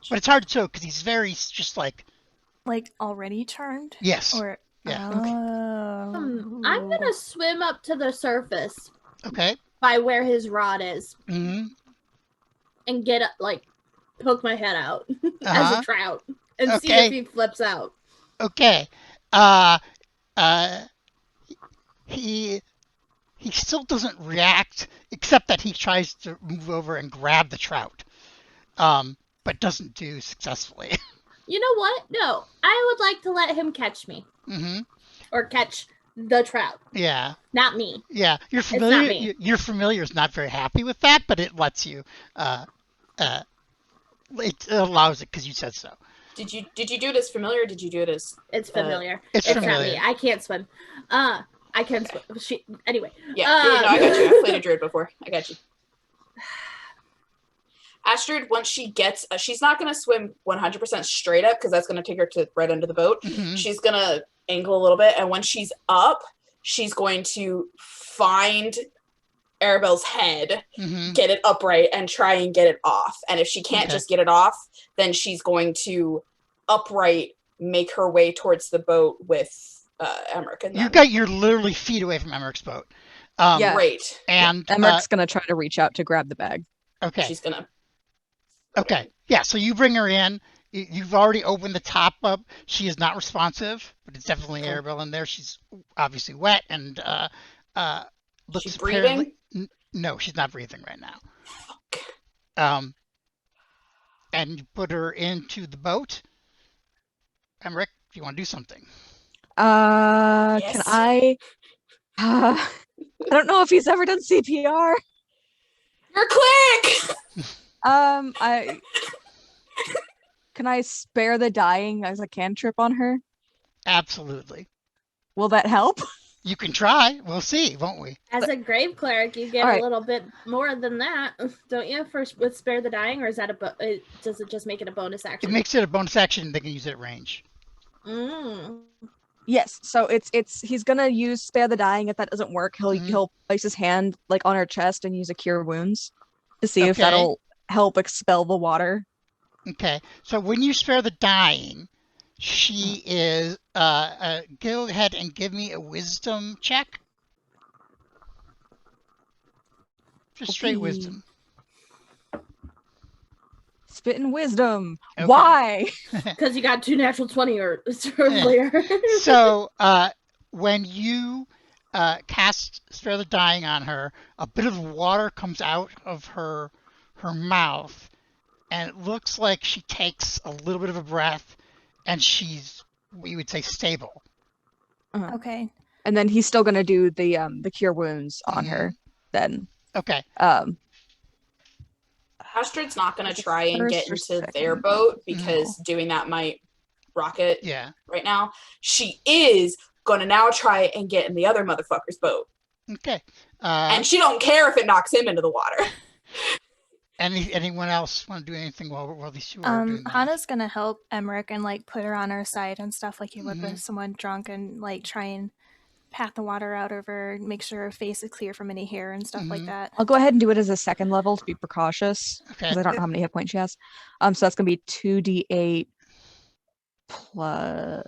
But it's hard to tell because he's very just like already charmed? Yes. Or yeah. Oh. I'm gonna swim up to the surface. Okay. By where his rod is. Mm-hmm. And get poke my head out as a trout and see if he flips out. Okay. He still doesn't react, except that he tries to move over and grab the trout, but doesn't do successfully. You know what? No, I would like to let him catch me. Mm-hmm. Or catch the trout. Yeah. Not me. Yeah, your familiar is not very happy with that, but it lets you. It allows it because you said so. Did you do it as familiar? Or did you do it as? It's familiar. It's familiar. Not me. I can't swim. I can swim. Anyway. Yeah, I got you. I've played a druid before. I got you. Astrid, once she gets, she's not going to swim 100% straight up because that's going to take her to right under the boat. Mm-hmm. She's going to angle a little bit, and when she's up, she's going to find Arabelle's head, mm-hmm. get it upright, and try and get it off. And if she can't just get it off, then she's going to upright make her way towards the boat with Emerich. And you're literally feet away from Emmerich's boat. Yeah. Great. And Emmerich's gonna try to reach out to grab the bag. Okay. She's gonna. Okay. Yeah. So you bring her in. You've already opened the top up. She is not responsive, but it's definitely Arabelle in there. She's obviously wet and looks. She's breathing? No, she's not breathing right now. And you put her into the boat. Emerich, do you want to do something? Yes. Can I? I don't know if he's ever done CPR. You're quick. Can I spare the dying as a cantrip on her? Absolutely. Will that help? You can try. We'll see, won't we? As a grave cleric, you get a little bit more than that, don't you? With spare the dying, or is that does it just make it a bonus action? It makes it a bonus action. They can use it at range. Yes. So it's he's gonna use spare the dying. If that doesn't work, he'll place his hand on her chest and use a cure wounds. to see if that'll help expel the water. Okay, so when you spare the dying, she is, go ahead and give me a wisdom check. Just straight wisdom. Spitting wisdom. Okay. Why? Because you got 2 natural 20 earlier. So, when you cast Spare the Dying on her, a bit of water comes out of her mouth, and it looks like she takes a little bit of a breath, and she's, we would say, stable. Okay. And then he's still gonna do the cure wounds on her. Then. Okay. Astrid's not going to try and get into their boat boat because doing that might rock it right now. She is going to now try and get in the other motherfucker's boat. Okay. And she don't care if it knocks him into the water. Anyone else want to do anything while these two are doing that? Hannah's going to help Emerich and like put her on her side and stuff like you would with someone drunk, and like try and pat the water out of her, make sure her face is clear from any hair and stuff like that. I'll go ahead and do it as a second level to be precautious, because I don't know how many hit points she has. So that's gonna be 2d8 plus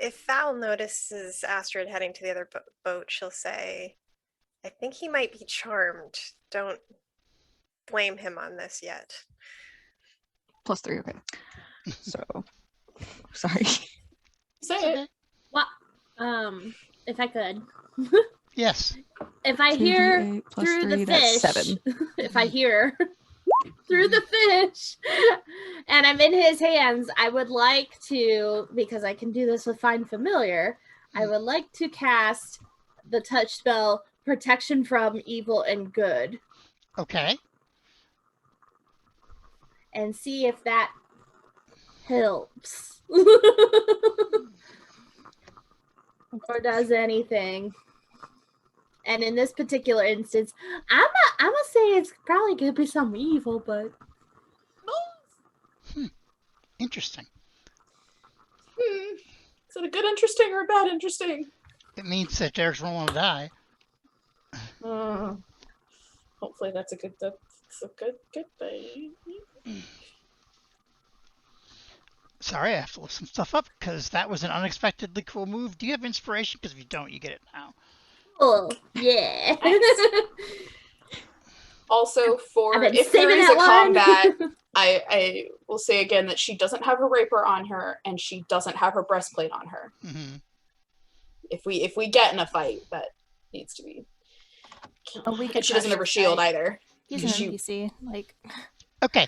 if Val notices Astrid heading to the other boat, she'll say, "I think he might be charmed. Don't blame him on this yet." +3, okay. So, sorry. Say it. Well, if I could. Yes. If I hear through the fish, 7. if I hear through the fish, and I'm in his hands, I would like to, because I can do this with Find Familiar, I would like to cast the touch spell Protection from Evil and Good. Okay. And see if that helps. Or does anything. And in this particular instance, I'm gonna say it's probably gonna be some evil, but Interesting. Is it a good interesting or a bad interesting? It means that Derek's rolling to die. Hopefully that's a good thing. Sorry, I have to look some stuff up because that was an unexpectedly cool move. Do you have inspiration? Because if you don't, you get it now. oh yeah. Also, if there is a combat, I will say again that she doesn't have her rapier on her and she doesn't have her breastplate on her. Mm-hmm. If we get in a fight, that needs to be. And she doesn't have her shield either. He's an NPC. Like. Okay.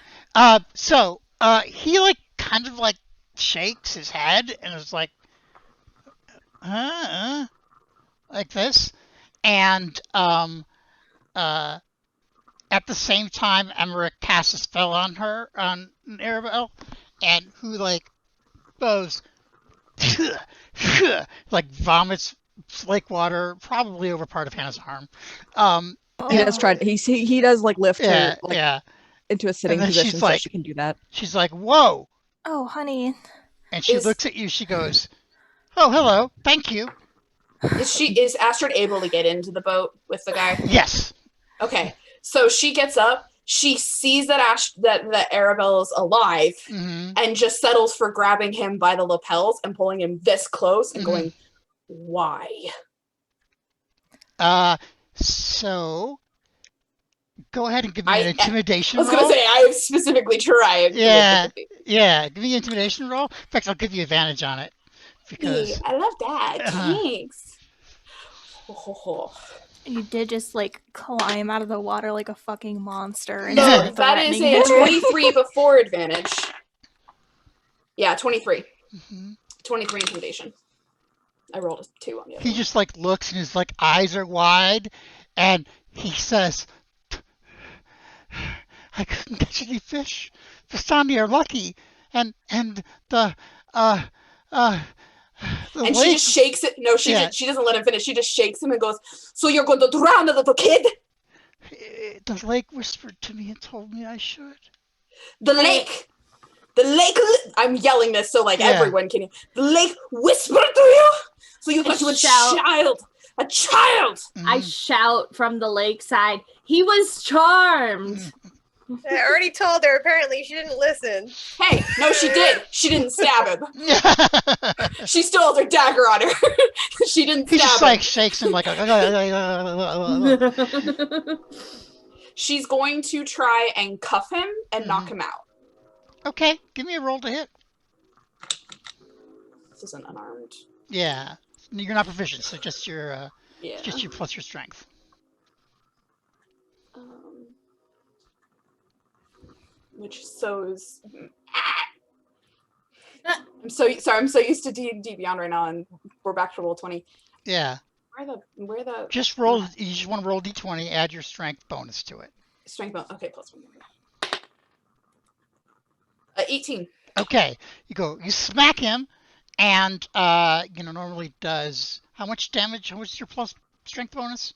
So he like kind of like shakes his head and is like, like this, and at the same time, Emerich casts a spell on her, on Arabelle, and who like goes like vomits lake water probably over part of Hannah's arm. He does try. He does like lift her into a sitting position so like, she can do that. She's like, "Whoa!" Oh, honey. And she looks at you. She goes, "Oh, hello. Thank you." Is Astrid able to get into the boat with the guy? Yes. Okay. So she gets up. She sees that that Arabelle is alive, and just settles for grabbing him by the lapels and pulling him this close and going, "Why?" So go ahead and give me an intimidation roll. I was going to say, I specifically tried. Yeah. Give me an intimidation roll. In fact, I'll give you advantage on it. Because I love that. Thanks. You did just like climb out of the water like a fucking monster. No, that is a 23 before advantage. Yeah, 23. 23 intimidation. I rolled a 2 on the other. He just like looks and his like eyes are wide, and he says, "I couldn't catch any fish. Vistani are lucky, and the and lake..." She just shakes it. No, she doesn't let him finish. She just shakes him and goes, "So you're going to drown the little kid?" The lake whispered to me and told me I should. The lake. I'm yelling this so like everyone can hear. The lake whispered to you, So you thought you were a child. A child! I shout from the lakeside, he was charmed! I already told her. Apparently, she didn't listen. Hey, no, she did. She didn't stab him. She still has her dagger on her. She didn't He stab just him. like shakes him like She's going to try and cuff him and knock him out. Okay, give me a roll to hit. This isn't unarmed. Yeah. You're not proficient, so just your Yeah. just your plus your strength. Which is. I'm so sorry. I'm so used to D&D Beyond right now, and we're back to roll 20. Yeah. Where the? Just roll. You just want to roll d20. Add your strength bonus to it. Strength bonus. Okay, plus 1. 18. Okay. You smack him, and normally does how much damage? How much is your plus strength bonus?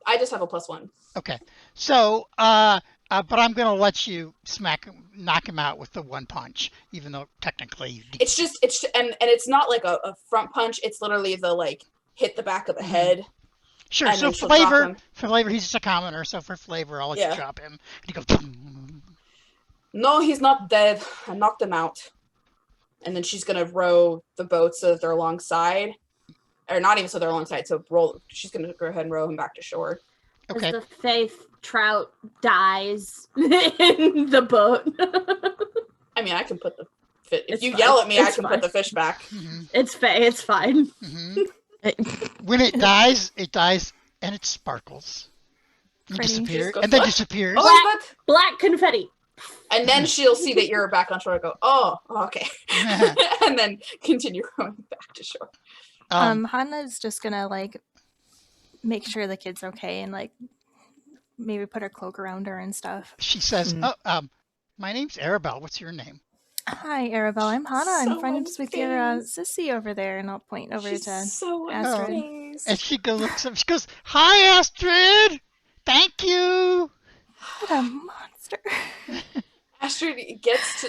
I just have a +1. Okay. So but I'm gonna let you knock him out with the one punch, even though technically it's it's not like a front punch. It's literally the hit the back of the head. Sure. So for flavor, he's just a commoner. So for flavor, I'll let you drop him. And he goes. No, he's not dead. I knocked him out. And then she's gonna row the boat so that they're alongside, or not even so they're alongside. So she's gonna go ahead and row him back to shore. Okay. As the faith trout dies in the boat. I mean, I can put the fish. If you fine. yell at me, I can fine. put the fish back. Mm-hmm. It's fine. Mm-hmm. When it dies, and it sparkles. And disappears. And then disappears. Oh, Black confetti. And then she'll see that you're back on shore and go, oh, okay. And then continue rowing back to shore. Hannah's just gonna make sure the kid's okay and maybe put her cloak around her and stuff. She says, my name's Arabelle. What's your name? Hi, Arabelle. I'm Hannah. I'm friends with your face. sissy over there, and I'll point over She's to so Astrid. nice. And she looks up. She goes, "Hi, Astrid. Thank you." What a monster. Astrid gets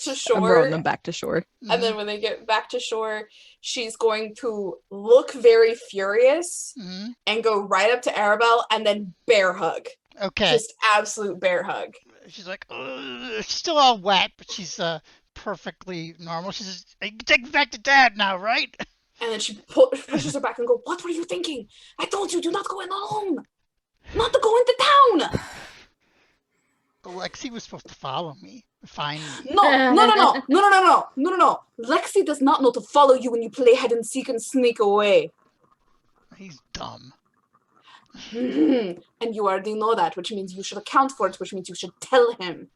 to shore. I'm rowing them back to shore. And then when they get back to shore, she's going to look very furious and go right up to Arabelle and then bear hug. Okay. Just absolute bear hug. She's like, ugh. She's still all wet, but she's perfectly normal. She says, "You can take me back to Dad now, right?" And then she pushes her back and go, "What were you thinking? I told you, do not go alone. Not to go into town." Lexi was supposed to follow me, find me. No. Lexi does not know to follow you when you play hide and seek and sneak away. He's dumb. And you already know that, which means you should account for it, which means you should tell him.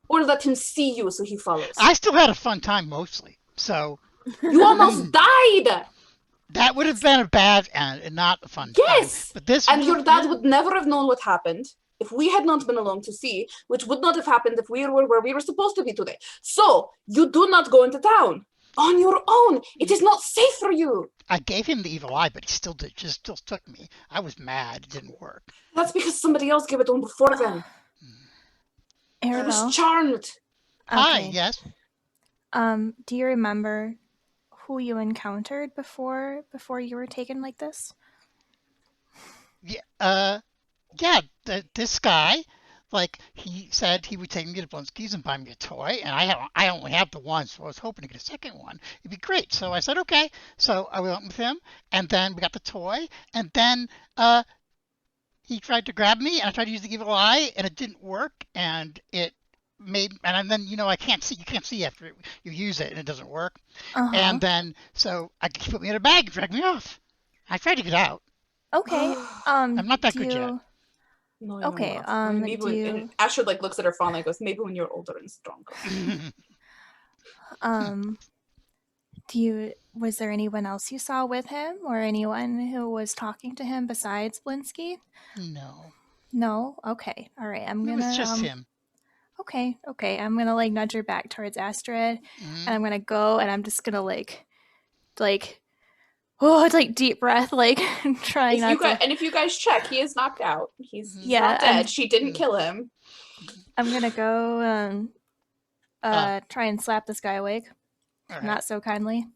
Or let him see you so he follows. I still had a fun time mostly, so... You almost died! That would have been a bad and not a fun time. Yes! But this and your dad would never have known what happened if we had not been along to see, which would not have happened if we were where we were supposed to be today. So, you do not go into town. On your own. It is not safe for you. I gave him the evil eye, but he still took me. I was mad. It didn't work. That's because somebody else gave it to him before then. I was charmed. Okay. Hi, yes. Do you remember who you encountered before you were taken like this? Yeah, this guy, he said he would take me to Blonsky's and buy me a toy, and I only have the one, so I was hoping to get a second one. It'd be great. So I said, okay. So I went with him, and then we got the toy, and then he tried to grab me, and I tried to use the evil eye, and it didn't work, and it made, and then, you can't see after you use it, and it doesn't work. And then, so he put me in a bag and dragged me off. I tried to get out. Okay. I'm not that good yet. No, okay. Maybe Astrid looks at her fondly and goes, "Maybe when you're older and stronger." Was there anyone else you saw with him, or anyone who was talking to him besides Blinsky? No. No. Okay. All right. It was just him. Okay. I'm gonna nudge her back towards Astrid, and I'm gonna go, and I'm just gonna deep breath, trying not to. And if you guys check, he is knocked out. He's not dead. She didn't kill him. I'm gonna go and try and slap this guy awake. Right. Not so kindly.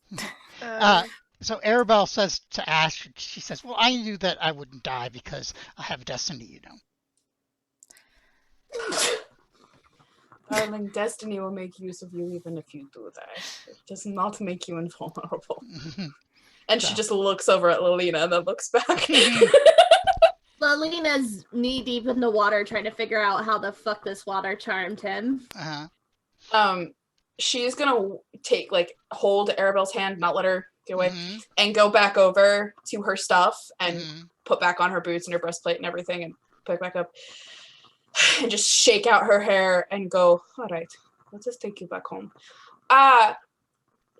So Arabelle says to Astrid, she says, well, I knew that I wouldn't die because I have destiny, you know. Darling, destiny will make use of you even if you do die. It does not make you invulnerable. And she just looks over at Lilina and then looks back. Lilina's knee deep in the water trying to figure out how the fuck this water charmed him. She's gonna hold Arabelle's hand, not let her get away, and go back over to her stuff and put back on her boots and her breastplate and everything and put it back up. And just shake out her hair and go, all right, let's just take you back home.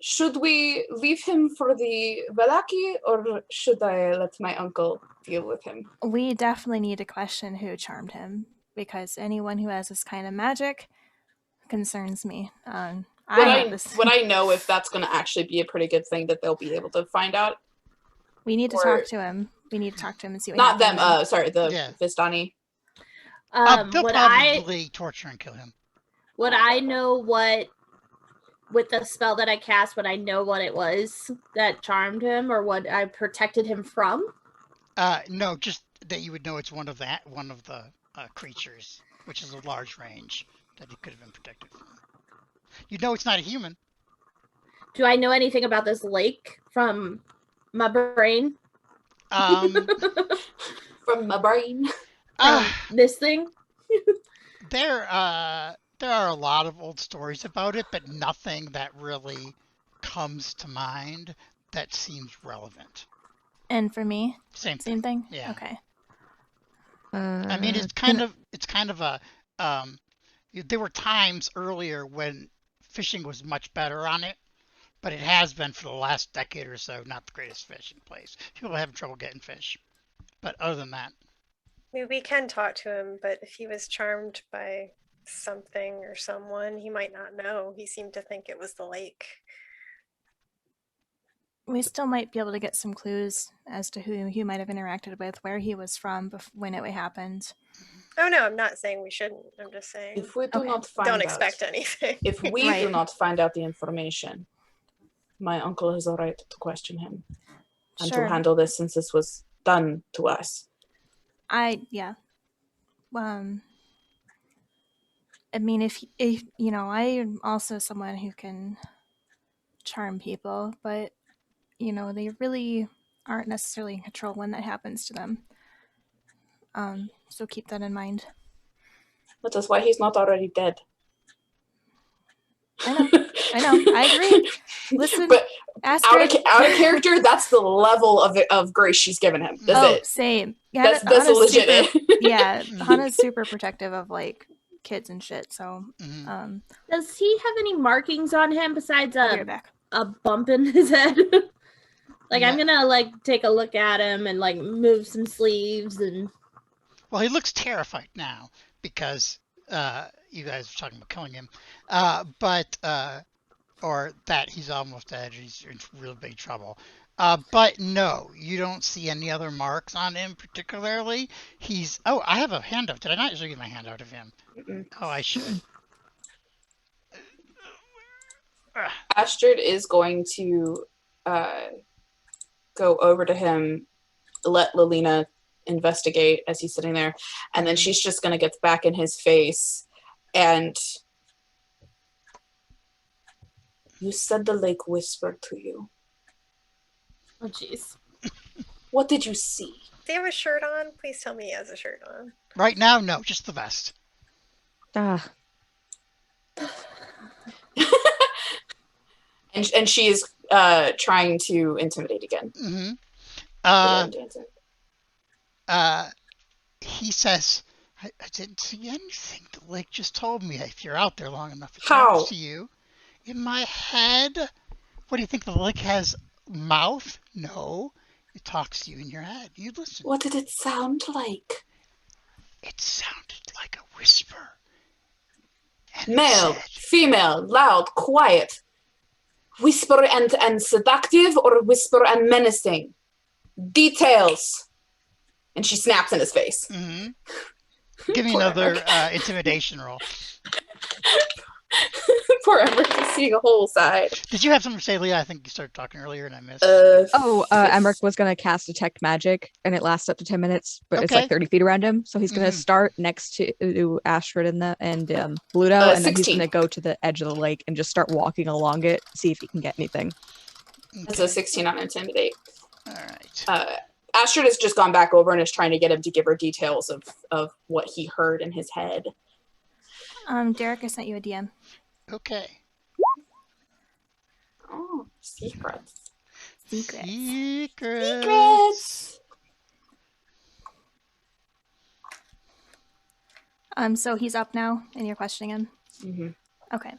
Should we leave him for the Velaki, or should I let my uncle deal with him? We definitely need to question who charmed him, because anyone who has this kind of magic concerns me. Would I know if that's going to actually be a pretty good thing that they'll be able to find out? We need to talk to him. We need to talk to him and see what Not happens. them, Vistani. They'll probably torture and kill him. Would I know with the spell that I cast, would I know what it was that charmed him, or what I protected him from? No, just that you would know it's one of the creatures, which is a large range that he could have been protected from. You know it's not a human. Do I know anything about this lake from my brain? From my brain. This thing? There are a lot of old stories about it, but nothing that really comes to mind that seems relevant. And for me, same thing. Yeah. Okay. I mean, it's kind of a. There were times earlier when fishing was much better on it, but it has been for the last decade or so not the greatest fishing place. People are having trouble getting fish, but other than that. I mean, we can talk to him, but if he was charmed by something or someone, he might not know. He seemed to think it was the lake. We still might be able to get some clues as to who he might have interacted with, where he was from when it happened. Oh no, I'm not saying we shouldn't. I'm just saying if we do not find don't out, expect anything. If we do not find out the information, my uncle has a right to question him and to handle this, since this was done to us. I mean, if you know, I am also someone who can charm people, but you know, they really aren't necessarily in control when that happens to them. So keep that in mind. That is why he's not already dead. I know. I agree. Listen, but Astrid, out of character, that's the level of grace she's given him. That's it. Same. Yeah, that's legit. Yeah, Hana's super protective of like kids and shit. So, does he have any markings on him besides a bump in his head? I'm gonna take a look at him and move some sleeves and. Well, he looks terrified now because you guys are talking about killing him, or that he's almost dead. He's in real big trouble. But no, you don't see any other marks on him particularly. I have a handout. Did I not show you my handout of him? Oh, I should. Astrid is going to go over to him, let Lilina investigate as he's sitting there, and then she's just going to get back in his face and... You said the lake whispered to you. Oh, jeez. What did you see? Do you have a shirt on? Please tell me he has a shirt on. Right now, no, just the vest. Ah. and she is trying to intimidate again. He says, I didn't see anything. The lake just told me if you're out there long enough, it How? talks to you. In my head. What do you think, the lake has mouth? No. It talks to you in your head. You listen. What did it sound like? It sounded like a whisper. And male, female, loud, quiet. Whisper and seductive, or whisper and menacing? Details. And she snaps in his face. Give me another intimidation roll. Poor Emerich is seeing a whole side. Did you have something to say, Leah? I think you started talking earlier and I missed. Emerich was going to cast Detect Magic, and it lasts up to 10 minutes, but it's like 30 feet around him. So he's going to start next to Astrid and Bluto, and then he's going to go to the edge of the lake and just start walking along it, see if he can get anything. It's a 16 on Intimidate. All right. Astrid has just gone back over and is trying to get him to give her details of what he heard in his head. Derek, I sent you a DM. Okay. Oh, secrets. Secrets. So he's up now, and you're questioning him? Mm-hmm. Okay.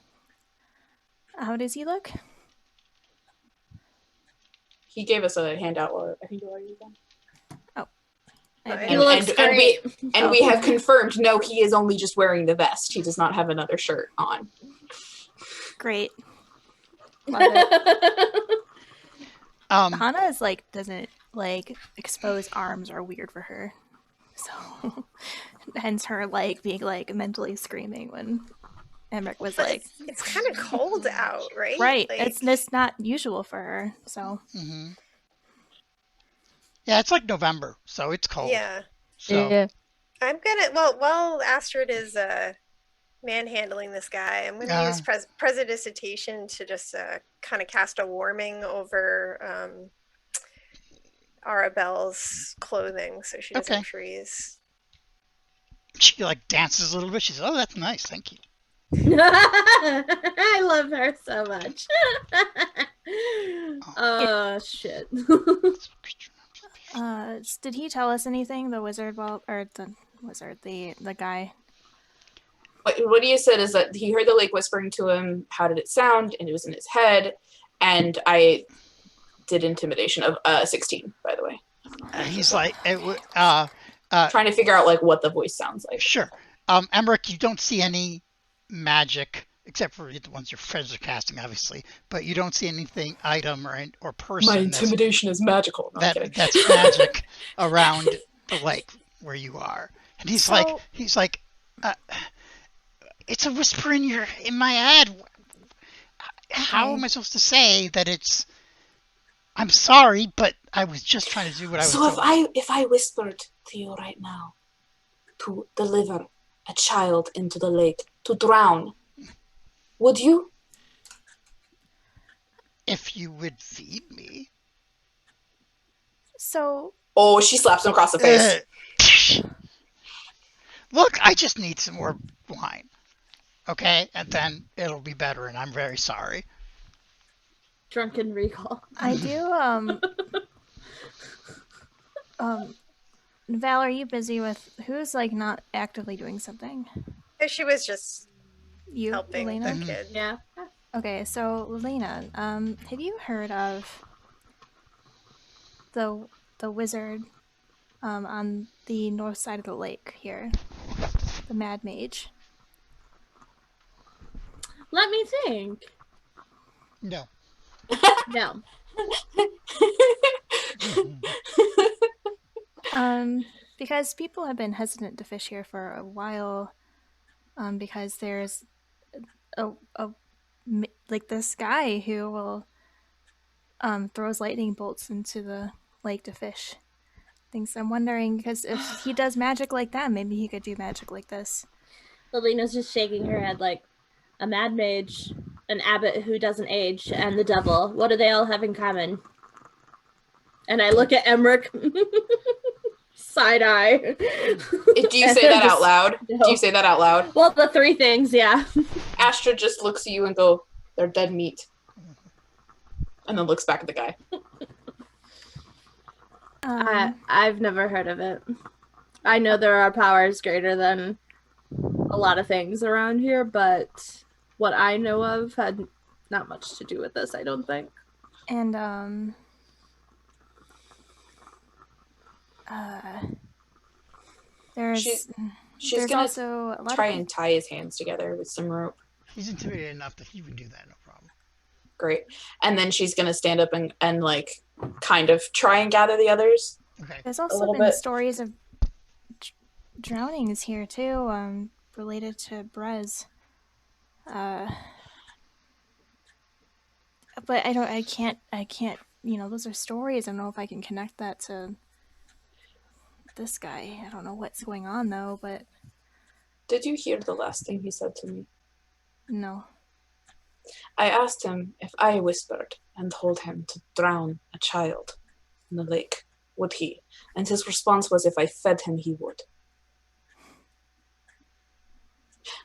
How does he look? He gave us a handout, I think, while you were gone. He looks great. We have confirmed, no, he is only just wearing the vest. He does not have another shirt on. Great. Love it. Hana is doesn't exposed arms are weird for her. So hence her being mentally screaming when Emerich was it's kind of cold out, right? Right. It's not usual for her, so. Mm-hmm. Yeah, it's November, so it's cold. Yeah. So. Yeah. I'm gonna while Astrid is manhandling this guy, I'm gonna use Prestidigitation to just kind of cast a warming over Arabelle's clothing so she doesn't freeze. She dances a little bit. She says, "Oh, that's nice, thank you." I love her so much. Oh shit. Did he tell us anything? The wizard, the guy. What he said is that he heard the lake whispering to him. How did it sound? And it was in his head. And I did intimidation of 16, by the way. He's trying to figure out what the voice sounds like. Sure. Emerich, you don't see any magic except for the ones your friends are casting, obviously. But you don't see anything, item or person. My intimidation is magical. That's magic around the lake where you are. And he's like, it's a whisper in my head. How am I supposed to say that it's? I'm sorry, but I was just trying to do what I was doing. So if I whispered to you right now to deliver a child into the lake to drown, would you? If you would feed me. So. Oh, she slaps him across the face. Look, I just need some more wine. Okay? And then it'll be better, and I'm very sorry. Drunken recall. I do, Val, are you busy with who's not actively doing something? She was just you helping Elena? the kid. Yeah. Okay, so Elena, have you heard of the wizard on the north side of the lake here? The Mad Mage. Let me think. No. No. Because people have been hesitant to fish here for a while, because there's this guy who will throws lightning bolts into the lake to fish things. I'm wondering, because if he does magic like that, maybe he could do magic like this. Lelena's just shaking her head a mad mage, an abbot who doesn't age, and the devil. What do they all have in common? And I look at Emerich, side eye. Do you say that out loud? No. Do you say that out loud? Well, the three things, yeah. Astrid just looks at you and go, "They're dead meat," and then looks back at the guy. I've never heard of it. I know there are powers greater than a lot of things around here, but what I know of had not much to do with this, I don't think. And she's gonna also a lot try and tie his hands together with some rope. He's intimidated enough that he would do that, no problem. Great. And then she's gonna stand up and kind of try and gather the others. Okay. There's also been stories of drownings here too, related to Brez. But I can't, those are stories. I don't know if I can connect that to this guy. I don't know what's going on, though, but... Did you hear the last thing he said to me? No. I asked him if I whispered and told him to drown a child in the lake, would he? And his response was if I fed him, he would.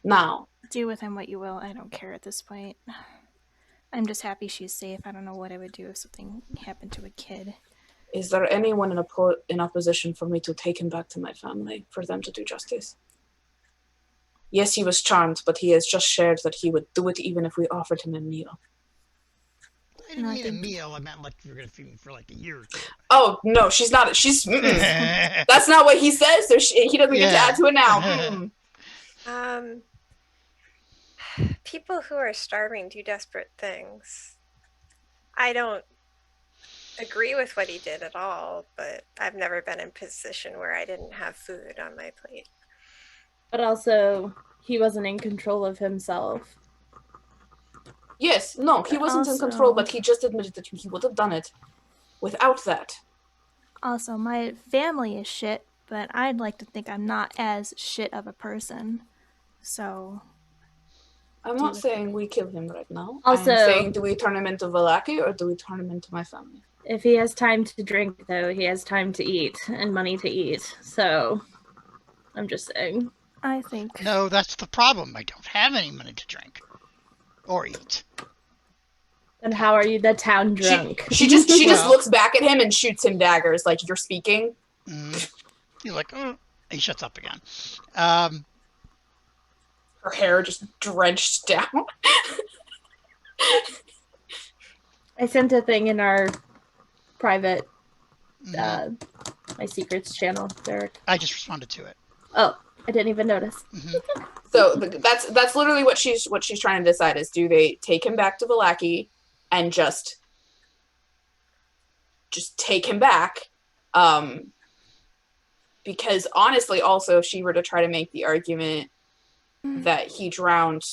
Now... Do with him what you will. I don't care at this point. I'm just happy she's safe. I don't know what I would do if something happened to a kid. Is there anyone in opposition for me to take him back to my family, for them to do justice? Yes, he was charmed, but he has just shared that he would do it even if we offered him a meal. I didn't mean a meal. I meant like you were going to feed me for like a year or two. Oh, no, she's not. That's not what he says. So he doesn't get to add to it now. People who are starving do desperate things. I don't agree with what he did at all, but I've never been in a position where I didn't have food on my plate. But also, he wasn't in control of himself. Yes, no, he wasn't in control, but he just admitted that he would have done it without that. Also, my family is shit, but I'd like to think I'm not as shit of a person. So... I'm not saying we kill him right now. Also, I'm saying, do we turn him into Vallaki or do we turn him into my family? If he has time to drink, though, he has time to eat and money to eat. So, I'm just saying. I think... No, that's the problem. I don't have any money to drink. Or eat. And how are you the town drunk? She just looks back at him and shoots him daggers like, you're speaking? He's like, oh. He shuts up again. Her hair just drenched down. I sent a thing in our private, my secrets channel, Derek. I just responded to it. Oh, I didn't even notice. So that's literally what she's trying to decide is, do they take him back to Vallaki and just take him back? Because honestly, also, if she were to try to make the argument that he drowned,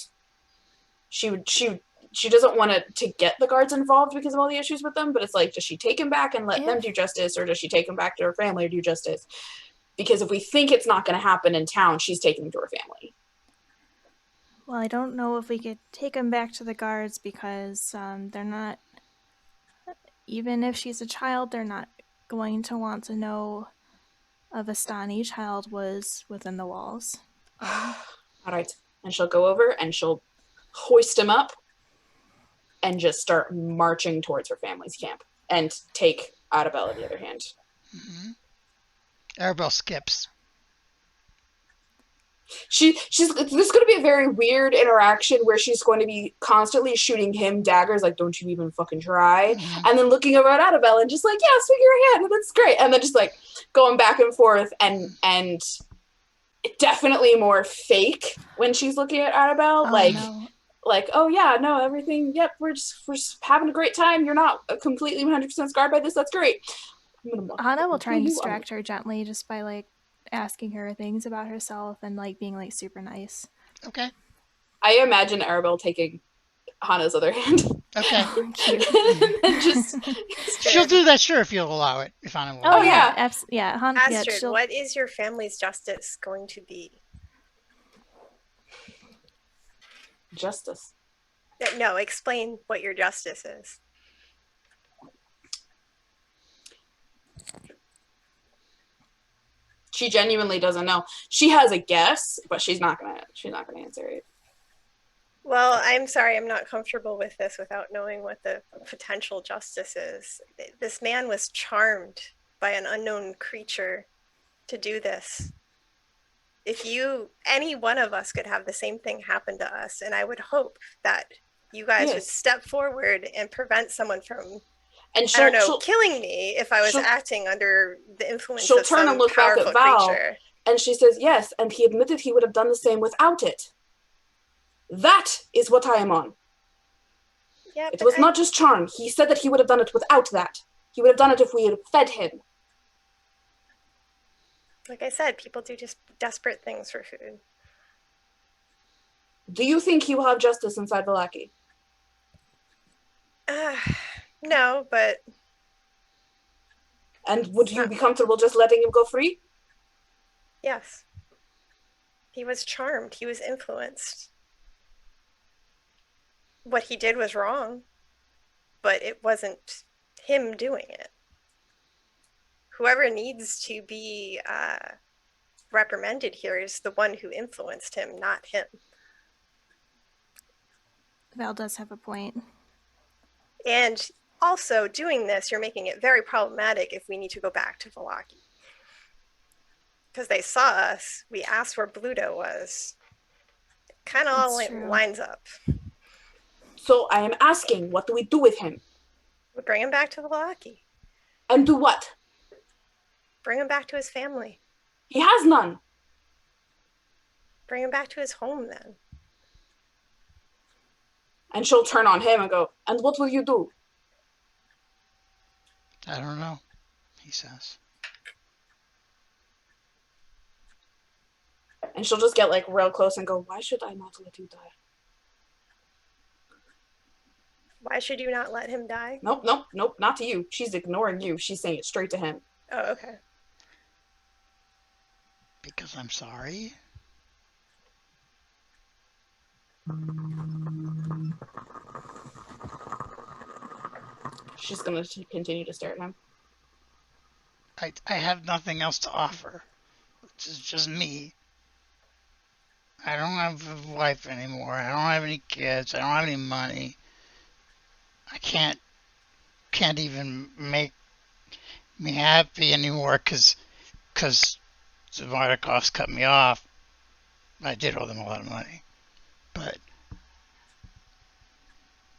she doesn't want to get the guards involved because of all the issues with them, but it's like, does she take him back and let them do justice, or does she take him back to her family or do justice? Because if we think it's not going to happen in town, she's taking him to her family. Well, I don't know if we could take him back to the guards because they're not, even if she's a child, they're not going to want to know a Vistani child was within the walls. All right. And she'll go over and she'll hoist him up and just start marching towards her family's camp and take Arabelle on the other hand. Arabelle skips. This is going to be a very weird interaction where she's going to be constantly shooting him daggers, like, don't you even fucking try, and then looking over at Arabelle and just like, yeah, stick your hand, that's great, and then just like going back and forth and definitely more fake when she's looking at Arabelle, like, oh yeah, no, everything, yep, we're just having a great time, you're not completely 100% scarred by this, that's great. Hana will try and distract her gently just by like asking her things about herself and like being like super nice. Okay. I imagine Arabelle taking Hana's other hand. Okay. And just she'll do that, sure, if you'll allow it. If Hana will. Oh yeah. Hana, Astrid, what is your family's justice going to be? Justice. No, explain what your justice is. She genuinely doesn't know. She has a guess, but she's not gonna answer it. Well, I'm sorry, I'm not comfortable with this without knowing what the potential justice is. This man was charmed by an unknown creature to do this. If any one of us could have the same thing happen to us, and I would hope that you guys would step forward and prevent someone from, killing me if I was acting under the influence of some turn and look back at Val, creature. And she says, yes, and he admitted he would have done the same without it. That is what I am on. Yeah, it was not just charm. He said that he would have done it without that. He would have done it if we had fed him. Like I said, people do just desperate things for food. Do you think he will have justice inside Vallaki? No, but... And would you be comfortable just letting him go free? Yes. He was charmed. He was influenced. What he did was wrong, but it wasn't him doing it. Whoever needs to be reprimanded here is the one who influenced him, not him. Val does have a point. And also, doing this, you're making it very problematic if we need to go back to Vallaki. Because they saw us, we asked where Bluto was. It kind of all lines up. So I am asking, what do we do with him? We bring him back to Vallaki. And do what? Bring him back to his family. He has none. Bring him back to his home, then. And she'll turn on him and go, and what will you do? I don't know, he says. And she'll just get like real close and go, why should I not let you die? Why should you not let him die? Nope, not to you. She's ignoring you. She's saying it straight to him. Oh, okay. Because I'm sorry? She's going to continue to stare at him. I have nothing else to offer. It's just me. I don't have a wife anymore. I don't have any kids. I don't have any money. I can't even make me happy anymore because Zavardakov's cut me off. I did owe them a lot of money. But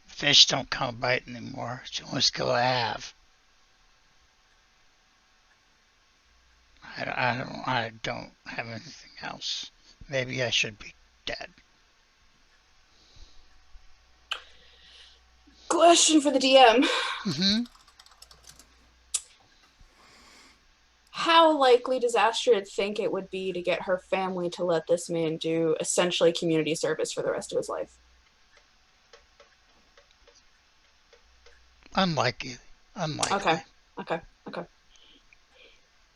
fish don't come bite anymore. It's the only skill I have. I don't have anything else. Maybe I should be dead. Question for the DM. Mm-hmm. How likely does Astrid think it would be to get her family to let this man do essentially community service for the rest of his life? Unlikely. Okay.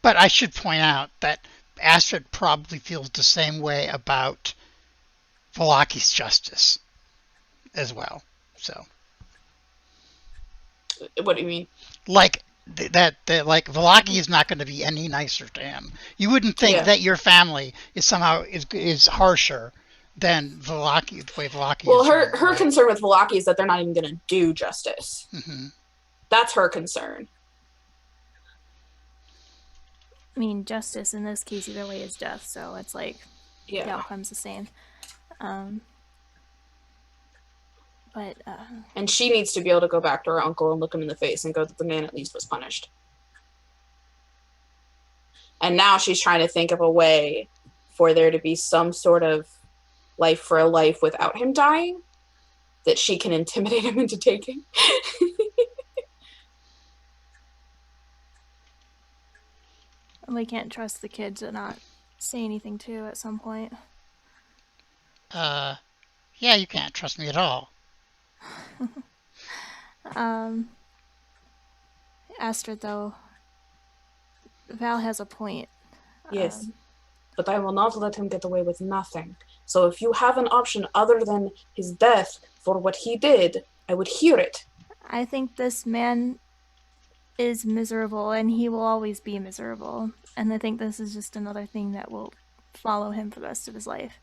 But I should point out that Astrid probably feels the same way about Vallaki's justice as well. So, what do you mean? like like Vallaki is not going to be any nicer to him. You wouldn't think that your family is somehow is harsher than Vallaki, the way Vallaki is. Well, her concern with Vallaki is that they're not even going to do justice. Mm-hmm. That's her concern. I mean, justice in this case either way is death, so it's like the outcome's the same. And she needs to be able to go back to her uncle and look him in the face and go that the man at least was punished. And now she's trying to think of a way for there to be some sort of life for a life without him dying that she can intimidate him into taking. We can't trust the kid to not say anything too at some point. Yeah, you can't trust me at all. Astrid, though, Val has a point. Yes, but I will not let him get away with nothing. So if you have an option other than his death for what he did, I would hear it. I think this man is miserable, and he will always be miserable. And I think this is just another thing that will follow him for the rest of his life.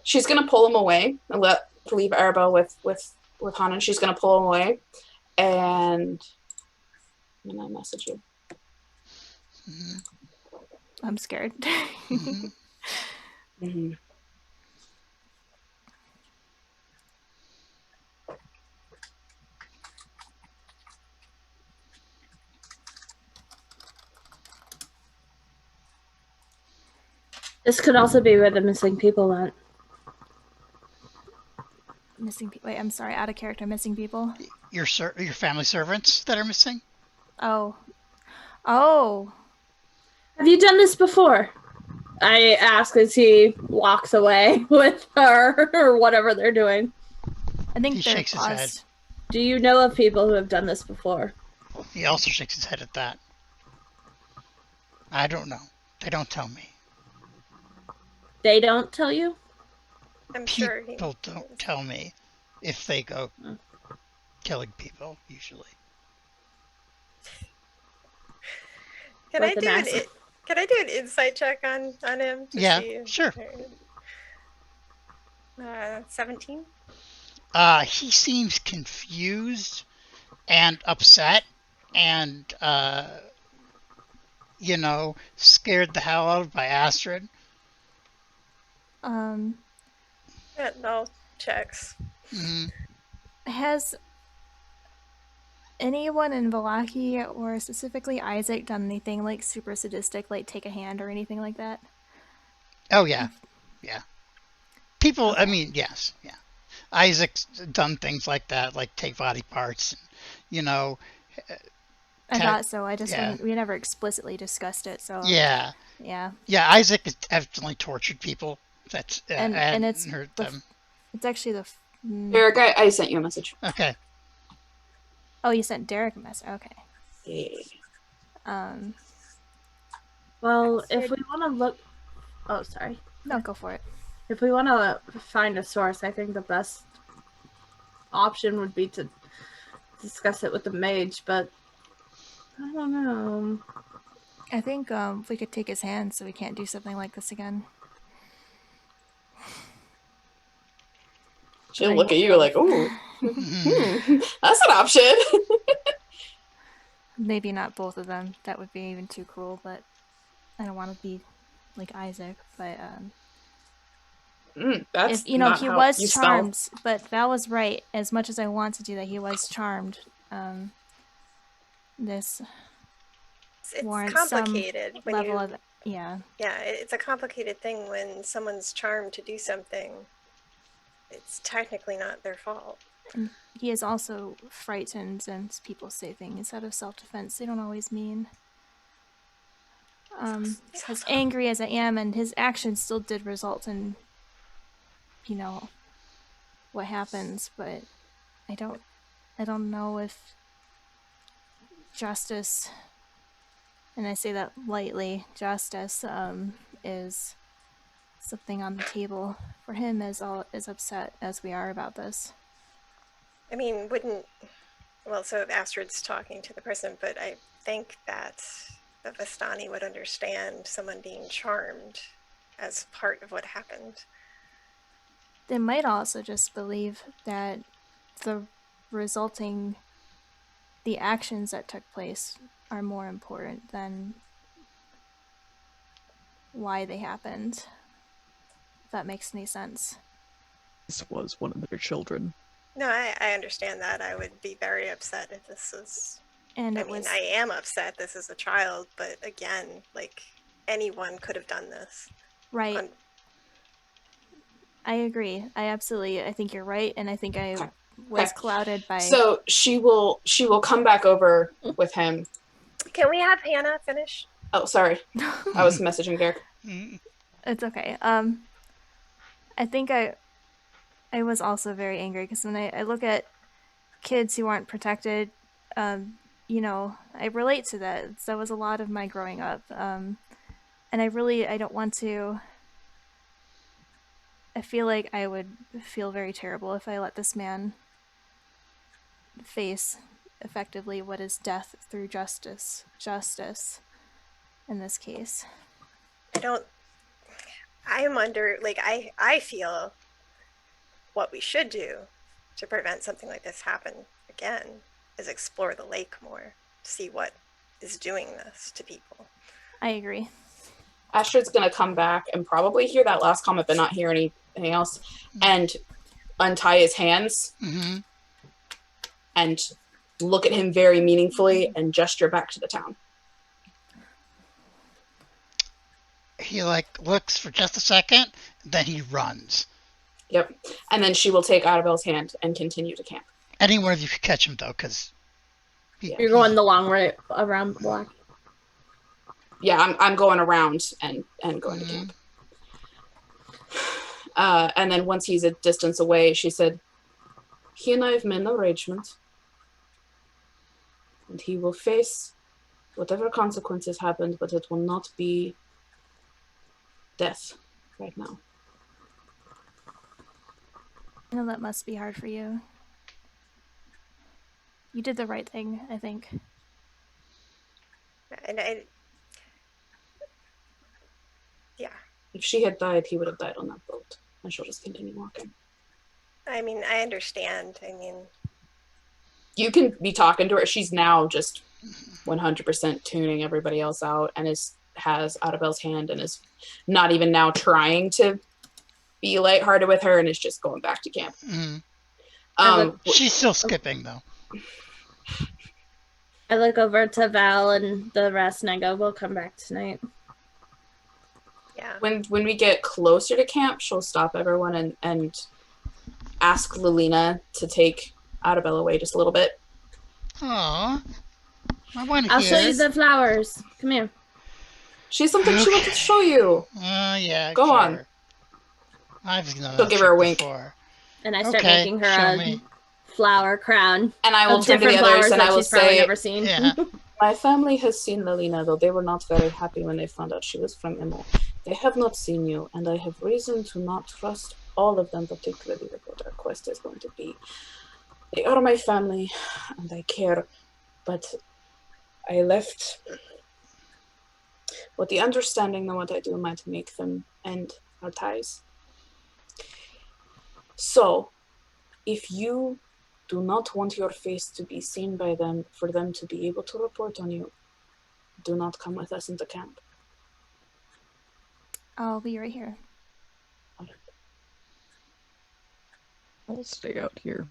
She's going to pull him away and leave Arabelle with Hanan. She's going to pull him away. And I'm going to message you. Mm-hmm. I'm scared. Mm-hmm. Mm-hmm. This could also be where the missing people went. Missing people. Wait, I'm sorry. Out of character. Missing people. Your family servants that are missing. Oh. Have you done this before? I ask as he walks away with her or whatever they're doing. I think He they're shakes his head. paused. Do you know of people who have done this before? He also shakes his head at that. I don't know. They don't tell me. They don't tell you? I'm sure he. People don't tell me if they go killing people, usually. Can I do an insight check on him? To Yeah, see? sure. 17. He seems confused and upset and, scared the hell out of by Astrid. Yeah, no checks. Mm-hmm. Has anyone in Valaki, or specifically Izek, done anything like super sadistic, like take a hand or anything like that? Oh, yeah. Yeah. People, Okay. I mean, yes, yeah. Isaac's done things like that, like take body parts, and, I thought so. I just yeah. we never explicitly discussed it, so Yeah. yeah. Yeah, Izek has definitely tortured people. That's And it's hurt the them. it's actually the Eric, I sent you a message. Okay. Oh, you sent Derek a message. Okay. Yeah. Well, if we want to look... Oh, sorry. No, go for it. If we want to find a source, I think the best option would be to discuss it with the mage, but I don't know. I think we could take his hand so we can't do something like this again. She'll look at you like, ooh, that's an option. Maybe not both of them. That would be even too cruel, but I don't want to be like Izek. But That's if, he was charmed, but Val was right. As much as I want to do that, he was charmed. This It's complicated some when level of Yeah, it's a complicated thing when someone's charmed to do something. It's technically not their fault. And he is also frightened, and people say things out of self-defense they don't always mean. As angry as I am, and his actions still did result in, what happens, but I don't know if justice, and I say that lightly, justice is something on the table for him, as upset as we are about this. I mean, so Astrid's talking to the person, but I think that the Vistani would understand someone being charmed as part of what happened. They might also just believe that the actions that took place are more important than why they happened. If that makes any sense. This was one of their children. No, I understand that. I would be very upset if this was... I am upset this is a child, but again, like, anyone could have done this. Right. I agree. I think you're right, and I think I was clouded by... So she will come back over with him. Can we have Hannah finish? Oh, sorry. I was messaging Derek. It's okay. I think I was also very angry, because when I look at kids who aren't protected, I relate to that. That was a lot of my growing up. And I don't want to... I feel like I would feel very terrible if I let this man face effectively what is death through justice in this case. I feel what we should do to prevent something like this happen again is explore the lake more, see what is doing this to people. I agree. Astrid's gonna come back and probably hear that last comment but not hear anything else, and untie his hands and look at him very meaningfully and gesture back to the town. He looks for just a second, then he runs. Yep. And then she will take Arabelle's hand and continue to camp. Any one of you could catch him though, because you're going the long way around the block. Yeah, I'm going around and going to camp. And then once he's a distance away, she said, he and I have made an arrangement. And he will face whatever consequences happened, but it will not be death right now. I know that must be hard for you. You did the right thing, I think. And yeah. If she had died, he would have died on that boat. And she'll just continue walking. I mean, I understand. I mean, you can be talking to her. She's now just 100% tuning everybody else out and has Arabelle's hand and is not even now trying to be lighthearted with her and is just going back to camp. She's still skipping, though. I look over to Val and the rest and I go, we'll come back tonight. yeah. When we get closer to camp, she'll stop everyone and ask Lilina to take Arabelle away just a little bit. Aww. I want to I'll hear. show you the flowers. Come here. She has something she wants to show you. Yeah. Go sure. on. I've done She'll give her a wink. before. And I start Okay, making show her a me. flower crown. And I will of turn to the different others flowers and that I will she's probably say, never seen. Yeah. my family has seen Lilina, though they were not very happy when they found out she was from Imo. They have not seen you, and I have reason to not trust all of them, particularly with what our quest is going to be. They are my family, and I care, but I left with the understanding that what I do might make them end our ties. So, if you do not want your face to be seen by them, for them to be able to report on you, do not come with us into camp. I'll be right here. I'll stay out here.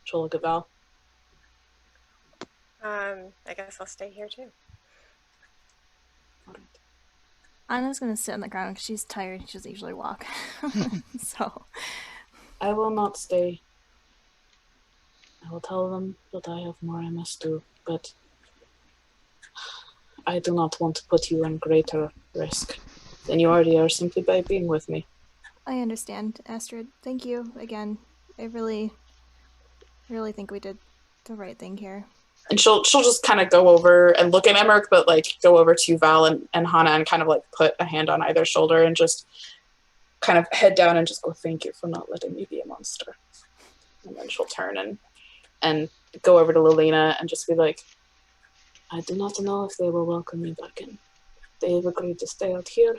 She'll look at Val. I guess I'll stay here too. Anna's gonna sit on the ground because she's tired. She doesn't usually walk. So. I will not stay. I will tell them that I have more I must do, but I do not want to put you in greater risk than you already are simply by being with me. I understand, Astrid. Thank you again. I really think we did the right thing here. And she'll just kind of go over and look at Emerich, but like go over to Val and Hannah and kind of like put a hand on either shoulder and just kind of head down and just go, thank you for not letting me be a monster. And then she'll turn and go over to Lilina and just be like, I do not know if they will welcome me back in. They have agreed to stay out here.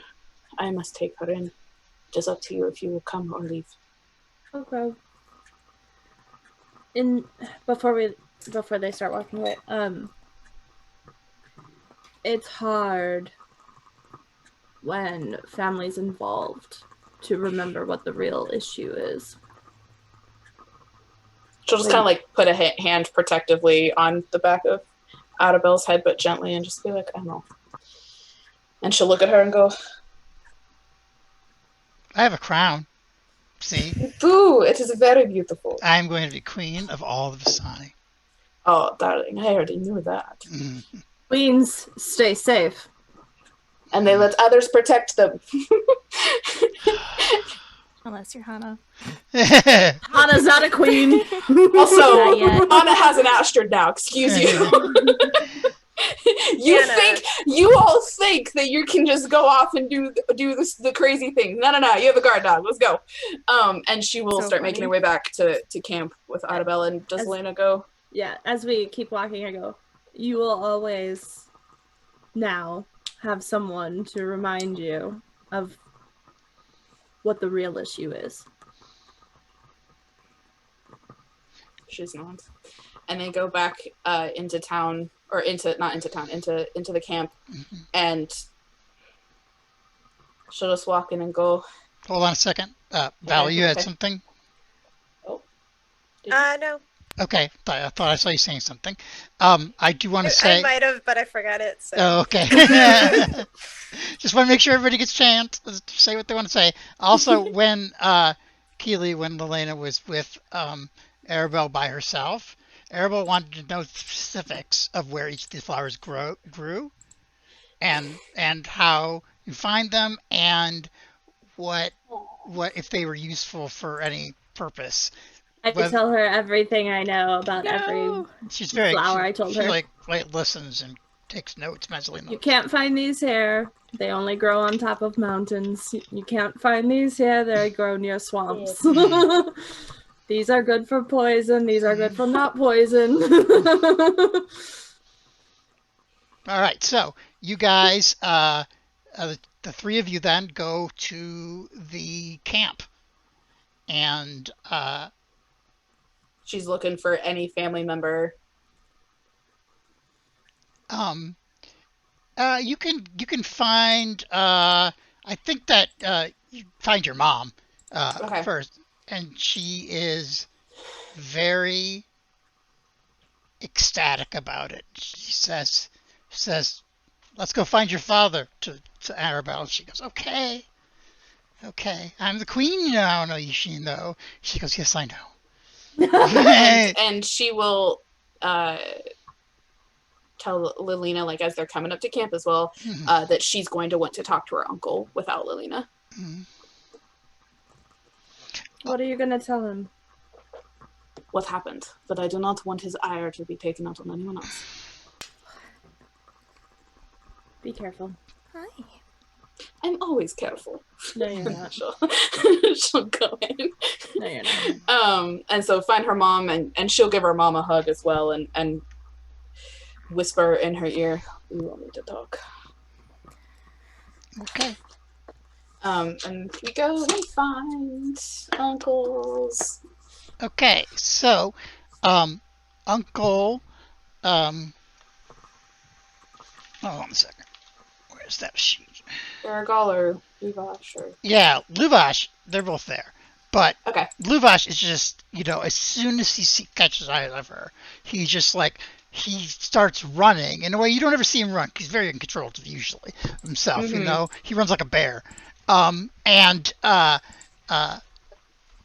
I must take her in. It is up to you if you will come or leave. Okay. Before they start walking away, it's hard when family's involved to remember what the real issue is. She'll just kind of like put a hand protectively on the back of Arabelle's head, but gently, and just be like, I know. And she'll look at her and go, I have a crown. See? Boo, it is very beautiful. I'm going to be queen of all of Visani. Oh, darling, I already knew that. Queens, stay safe. And they let others protect them. Unless you're Hannah. Hannah's not a queen. Also, Not yet. Hannah has an Astrid now, excuse you. You all think that you can just go off and do the crazy things. No, you have a guard dog, let's go. And she will start making her way back to camp with Arabelle. And does Lena go? Yeah, as we keep walking, I go, you will always now have someone to remind you of what the real issue is. She's not. And they go back into town, or not into town, into the camp, and she'll just walk in and go. Hold on a second. Val, you had something? Oh. No. Okay, I thought I saw you saying something. I do want to say... I might have, but I forgot it. So. Oh, okay. Just want to make sure everybody gets a chance to say what they want to say. Also, when Lilena was with Arabelle by herself, Arabelle wanted to know the specifics of where each of these flowers grew and how you find them and what if they were useful for any purpose. I could tell her everything I know about every She's very flower I told her. She like listens and takes notes, mentally notes. You can't find these here. They only grow on top of mountains. You can't find these here. They grow near swamps. These are good for poison. These are good for not poison. All right, so you guys, the three of you then go to the camp, and she's looking for any family member. You can find. I think that you find your mom first, and she is very ecstatic about it. She says, "Let's go find your father." To Arabelle, she goes, "Okay, I'm the queen now." No, she know. She goes, "Yes, I know." and she will tell Lilina, like as they're coming up to camp as well, that she's going to want to talk to her uncle without Lilina. What are you gonna tell him? What happened? That I do not want his ire to be taken out on anyone else. Be careful. Hi. I'm always careful. No, you're not. She'll go in. No, you're not. And so find her mom, and she'll give her mom a hug as well, and whisper in her ear, "We will need to talk." Okay. And we go and find uncles. Okay, so, Uncle, hold on a second. Where's that sheet? Arabelle or Luvash or... Yeah, Luvash, they're both there. But okay. Luvash is just, as soon as he catches eyes of her, he just he starts running in a way you don't ever see him run. He's very uncontrolled usually himself, He runs like a bear. And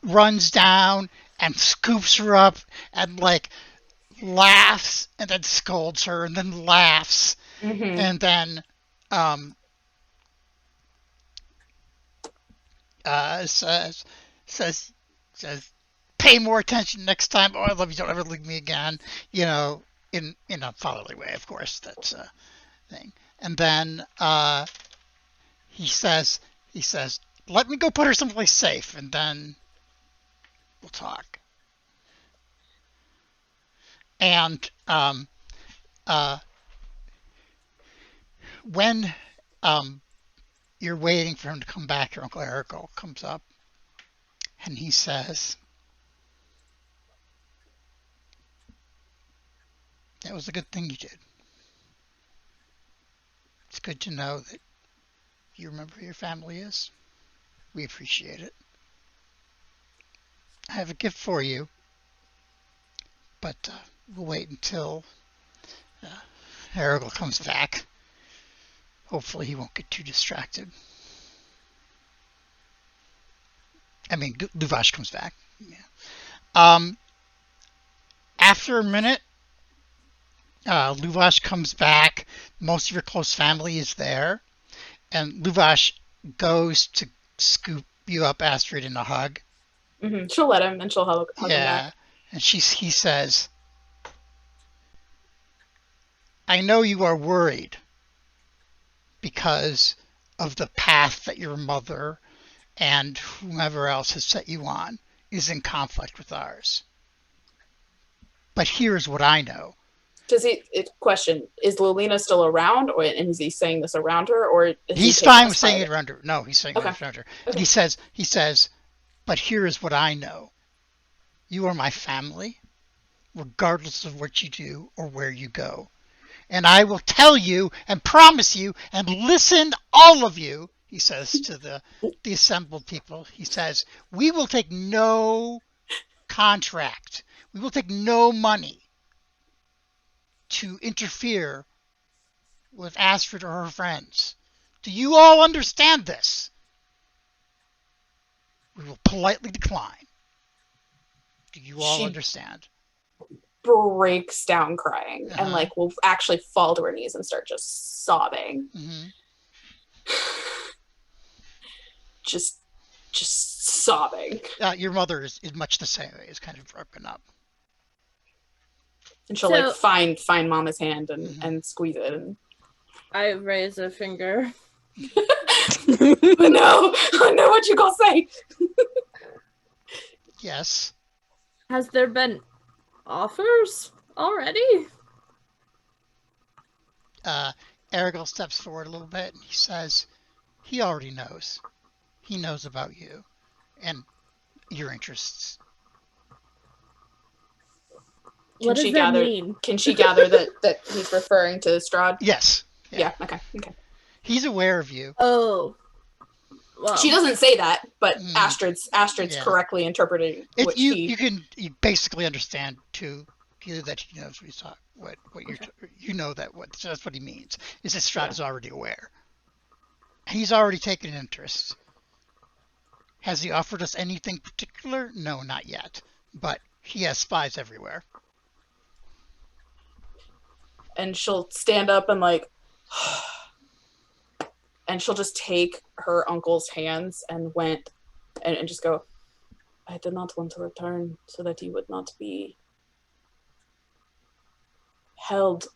runs down and scoops her up and laughs and then scolds her and then laughs and then says pay more attention next time. Oh, I love you. Don't ever leave me again. In a fatherly way, of course. That's a thing. And then he says, let me go put her someplace safe, and then we'll talk. And when you're waiting for him to come back, your Uncle Emerich comes up, and he says, "That was a good thing you did. It's good to know that you remember who your family is. We appreciate it. I have a gift for you, but we'll wait until Arabelle comes back. Hopefully he won't get too distracted. I mean, Luvash comes back. Yeah. After a minute, Luvash comes back. Most of your close family is there. And Luvash goes to scoop you up, Astrid, in a hug. She'll let him, and she'll hug him back. And he says, I know you are worried because of the path that your mother and whomever else has set you on is in conflict with ours. But here's what I know. Question, is Lilina still around, and is he saying this around her, or he's fine with saying it around her? No, he's saying it around her. Okay. He says, but here is what I know. You are my family, regardless of what you do or where you go. And I will tell you and promise you and listen, all of you, he says to the assembled people, he says, we will take no contract. We will take no money to interfere with Astrid or her friends. Do you all understand this? We will politely decline. Do you all understand? Breaks down crying and will actually fall to her knees and start just sobbing. just sobbing. Your mother is much the same way. Is kind of broken up. And she'll like find Mama's hand and squeeze it. And... I raise a finger. No, I know what you gonna say. Yes. Has there been offers already? Arabelle steps forward a little bit and he says, he already knows. He knows about you and your interests. What does that mean? Can she gather that he's referring to Strahd? Yes. Yeah. Okay. He's aware of you. Oh. Well. She doesn't say that, but Astrid's correctly interpreting what you basically understand too that he knows what you know that's what he means. Is that Strahd is already aware. He's already taken an interest. Has he offered us anything particular? No, not yet. But he has spies everywhere. And she'll stand up and like, and she'll just take her uncle's hands and just go, I did not want to return so that you would not be held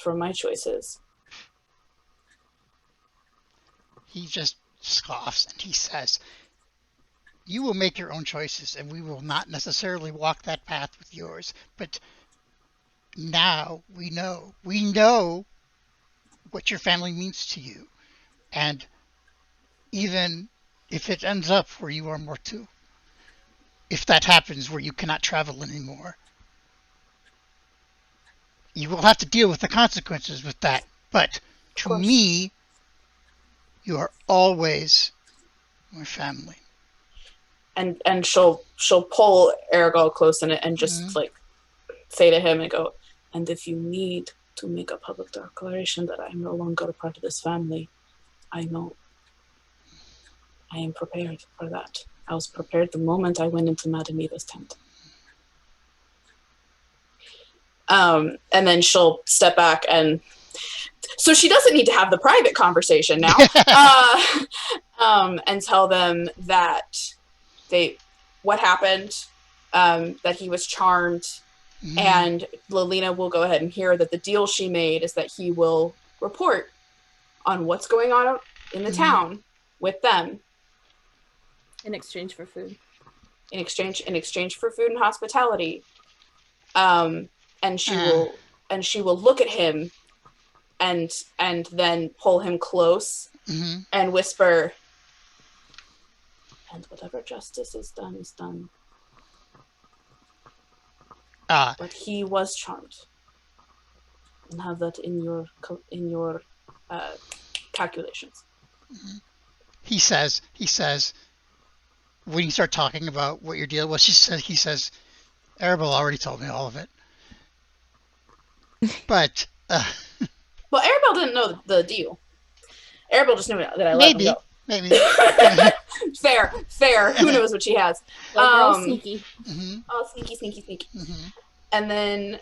from my choices. He just scoffs and he says, you will make your own choices and we will not necessarily walk that path with yours. But now we know what your family means to you. And even if it ends up where you are Mortu, if that happens where you cannot travel anymore, you will have to deal with the consequences with that. But to me, you are always my family. And she'll pull Arabelle close in it and just like say to him and go, and if you need to make a public declaration that I am no longer a part of this family, I know. I am prepared for that. I was prepared the moment I went into Madame Eva's tent. And then she'll step back and so she doesn't need to have the private conversation now. And tell them that what happened, that he was charmed, and Lilina will go ahead and hear that the deal she made is that he will report on what's going on in the town with them. In exchange for food. In exchange for food and hospitality. And she will look at him and then pull him close and whisper, and whatever justice is done. But he was charmed. And have that in your calculations. He says, when you start talking about what your deal was, he says, Arabelle already told me all of it. But well, Arabelle didn't know the deal. Arabelle just knew that I let him go. Maybe. Fair. Who knows what she has? Sneaky. Oh, sneaky. And then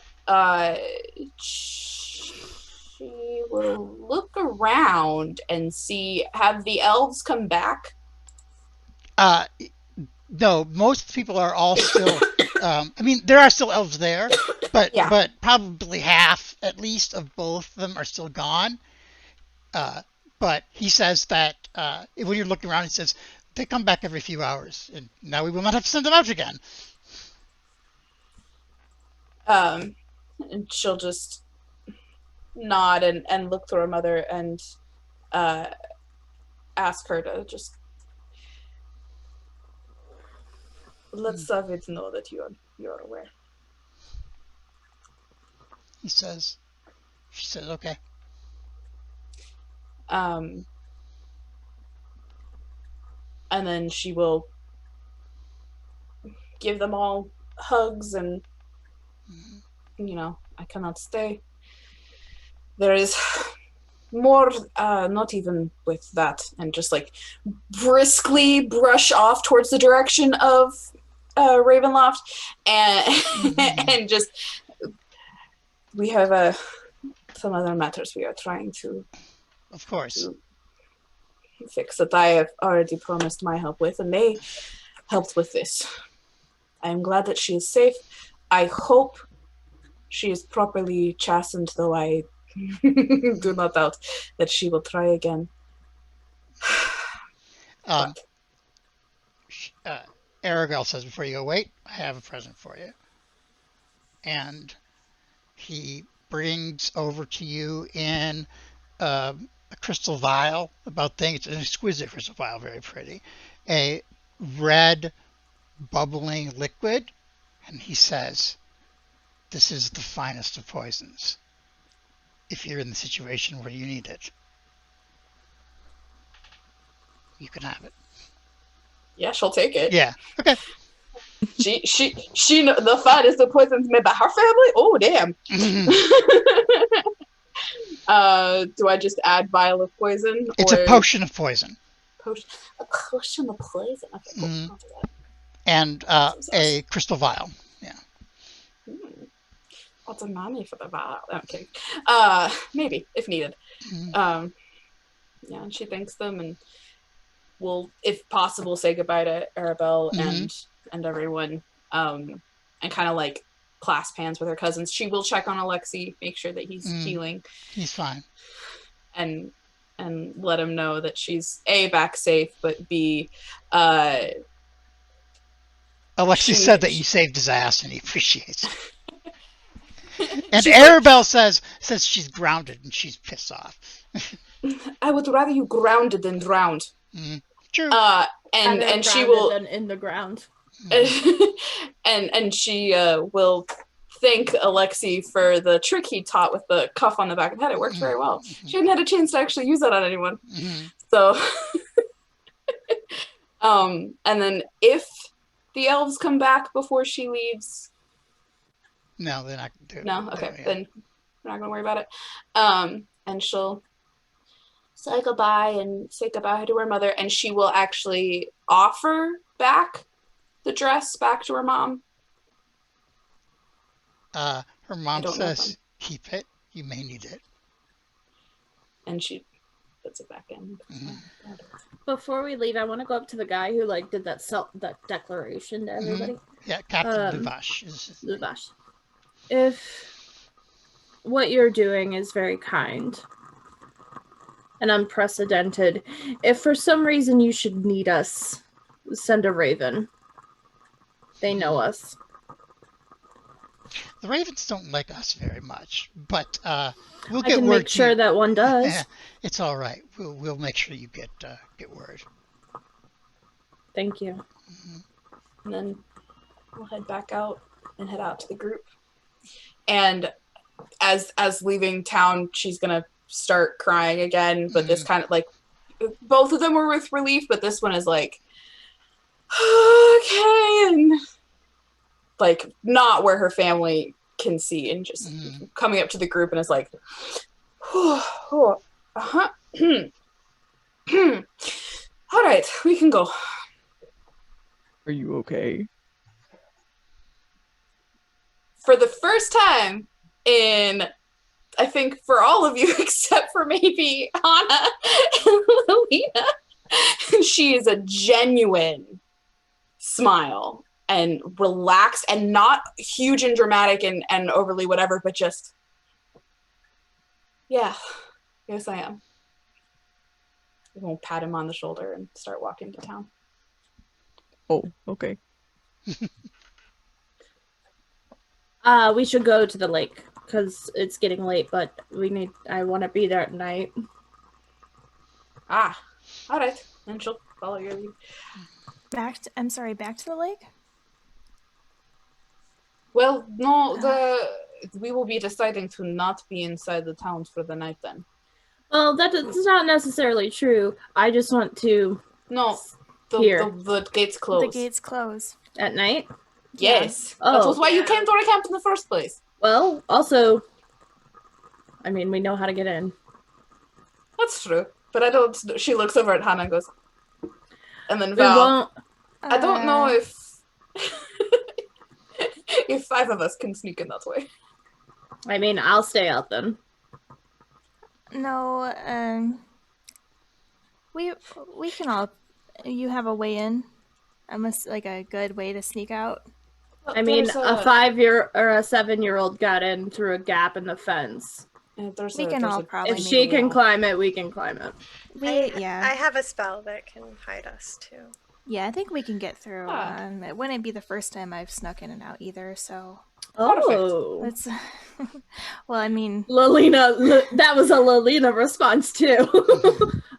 she will look around and see, have the elves come back? No, most people are all still, there are still elves there, but probably half, at least, of both of them are still gone. But he says that when you're looking around, he says, they come back every few hours, and now we will not have to send them out again. And she'll just nod and look to her mother and ask her to just let Savid know that you are aware. She says, okay. And then she will give them all hugs and, I cannot stay. There is more, not even with that, and just like briskly brush off towards the direction of Ravenloft, and just, we have some other matters we are trying to. Of course. fix that I have already promised my help with, and they helped with this. I am glad that she is safe. I hope she is properly chastened, though I do not doubt that she will try again. Arabelle says before you go, wait, I have a present for you. And he brings over to you in a crystal vial, about things, it's an exquisite crystal vial, very pretty, a red bubbling liquid, and he says, this is the finest of poisons, if you're in the situation where you need it. You can have it. Yeah, she'll take it. Yeah. Okay. She the finest of poisons made by her family? Oh, damn. Do I just add vial of poison? It's a potion of poison. A potion of poison? Okay, cool. I'll do that. And a crystal vial. Yeah. What's a money for the vial? Okay. Maybe, if needed. Yeah, and she thanks them and will, if possible, say goodbye to Arabelle and everyone, and kind of like clasp hands with her cousins. She will check on Alexei, make sure that he's healing. He's fine. And let him know that she's A, back safe, but B, Alexei said that you saved his ass and he appreciates it. And Arabelle says she's grounded and she's pissed off. I would rather you grounded than drowned. True. And she will than in the ground. and she will thank Alexei for the trick he taught with the cuff on the back of the head. It worked very well. She hadn't had a chance to actually use that on anyone. So, and then if the elves come back before she leaves, no, they're not. No, okay, then we're not gonna worry about it. And she'll say goodbye and say goodbye to her mother, and she will actually offer back the dress back to her mom. Her mom says, keep it. You may need it. And she puts it back in. Before we leave, I want to go up to the guy who did that declaration to everybody. Yeah, Captain Luvash. Luvash. If what you're doing is very kind and unprecedented, if for some reason you should need us, send a raven. They know us. The ravens don't like us very much, but we'll I get can word. Make sure that one does. It's all right. We'll make sure you get word. Thank you. And then we'll head back out and head out to the group. And as leaving town, she's gonna start crying again. But this kind of both of them were with relief, but this one is okay, and not where her family can see, and just coming up to the group and is like, all right, we can go. Are you okay? For the first time in, I think, for all of you except for maybe Anna and Lilina, she is a genuine smile and relaxed and not huge and dramatic and overly whatever, but just, yeah, yes I am. We won't pat him on the shoulder and start walking to town. Oh, okay. We should go to the lake because it's getting late, but I want to be there at night. All right. And she'll follow your lead. Back to the lake? Well, no, we will be deciding to not be inside the town for the night then. Well, that's not necessarily true. I just want to... No, the gates close. The gates close. At night? Yes. Yeah. That was why you came to our camp in the first place. Well, also, I mean, we know how to get in. That's true. But I don't... She looks over at Hannah and goes... And then We Val... won't... I don't know if... if 5 of us can sneak in that way. I mean, I'll stay out then. No, We can all. You have a way in. Almost like a good way to sneak out. I mean, a 5-year or a 7-year-old got in through a gap in the fence. We can all probably. If she can climb it, we can climb it. I have a spell that can hide us too. Yeah, I think we can get through. It wouldn't be the first time I've snuck in and out either, so. Oh. That's. Well, I mean. Lelina, that was a Lelina response too.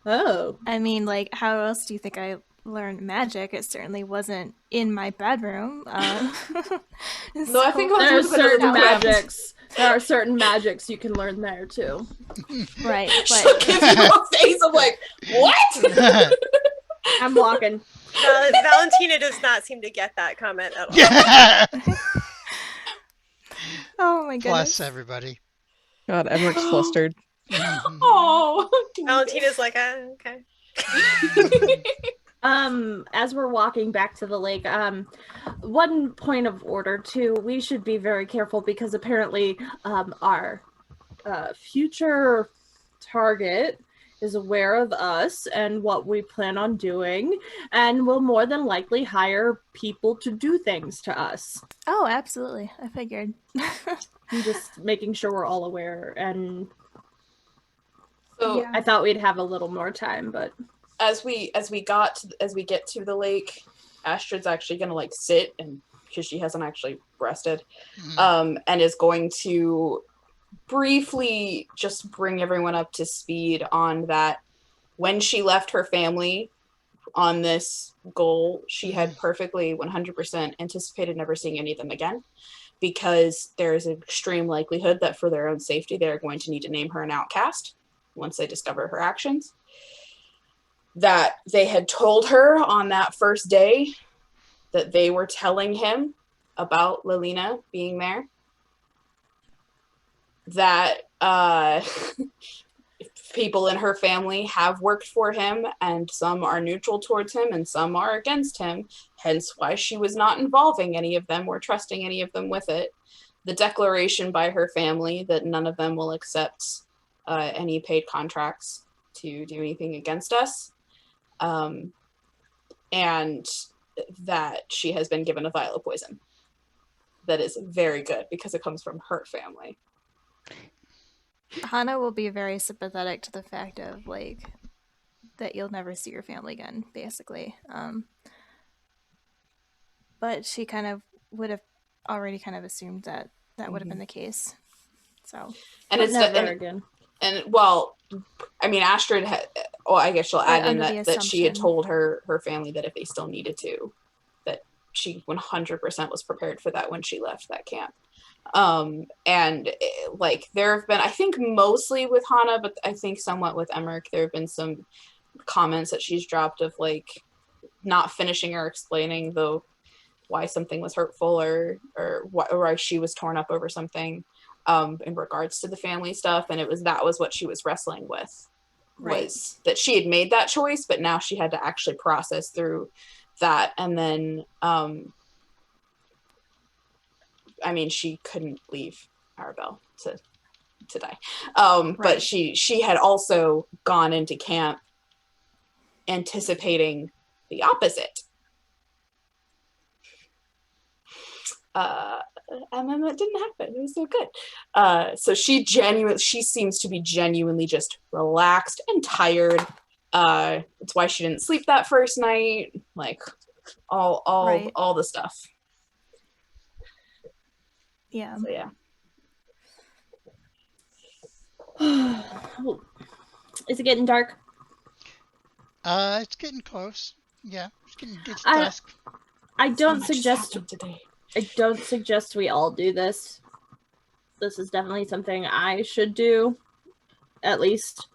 Oh. I mean, like, how else do you think I learned magic? It certainly wasn't in my bedroom. No, I think there are certain magics. There are certain magics you can learn there too. Right, but she'll give you a face of like, what? I'm walking. Valentina does not seem to get that comment at all. Oh my goodness. Plus everybody. God, Emerich's flustered. Oh. Valentina's like, okay. As we're walking back to the lake, one point of order too, we should be very careful because apparently our future target is aware of us and what we plan on doing and will more than likely hire people to do things to us. Oh, absolutely. I figured. I'm just making sure we're all aware, and So I thought we'd have a little more time, but as we get to the lake, Astrid's actually gonna like sit, and because she hasn't actually rested, and is going to briefly just bring everyone up to speed on that. When she left her family on this goal, she had perfectly 100% anticipated never seeing any of them again, because there is an extreme likelihood that for their own safety, they're going to need to name her an outcast once they discover her actions. That they had told her on that first day that they were telling him about Lelina being there. That people in her family have worked for him, and some are neutral towards him and some are against him, hence why she was not involving any of them or trusting any of them with it. The declaration by her family that none of them will accept any paid contracts to do anything against us, and that she has been given a vial of poison that is very good because it comes from her family. Hana will be very sympathetic to the fact of, like, that you'll never see your family again, basically. But she kind of would have already kind of assumed that that would have been the case. So, and it's never again. And well, I mean, Astrid had, well, I guess she'll add in that she had told her family that if they still needed to, that she 100% was prepared for that when she left that camp. And like there have been, I think mostly with Hana, but I think somewhat with Emerich, there have been some comments that she's dropped of like not finishing or explaining though why something was hurtful or why she was torn up over something in regards to the family stuff. And that was what she was wrestling with, was that she had made that choice, but now she had to actually process through that. And then I mean, she couldn't leave Arabelle to die. But she had also gone into camp anticipating the opposite. And then that didn't happen. It was so good. So she seems to be genuinely just relaxed and tired. It's why she didn't sleep that first night. Like all the stuff. Yeah. So, yeah. Is it getting dark? It's getting close. Yeah, it's getting dusk. I don't suggest we all do this. This is definitely something I should do. At least,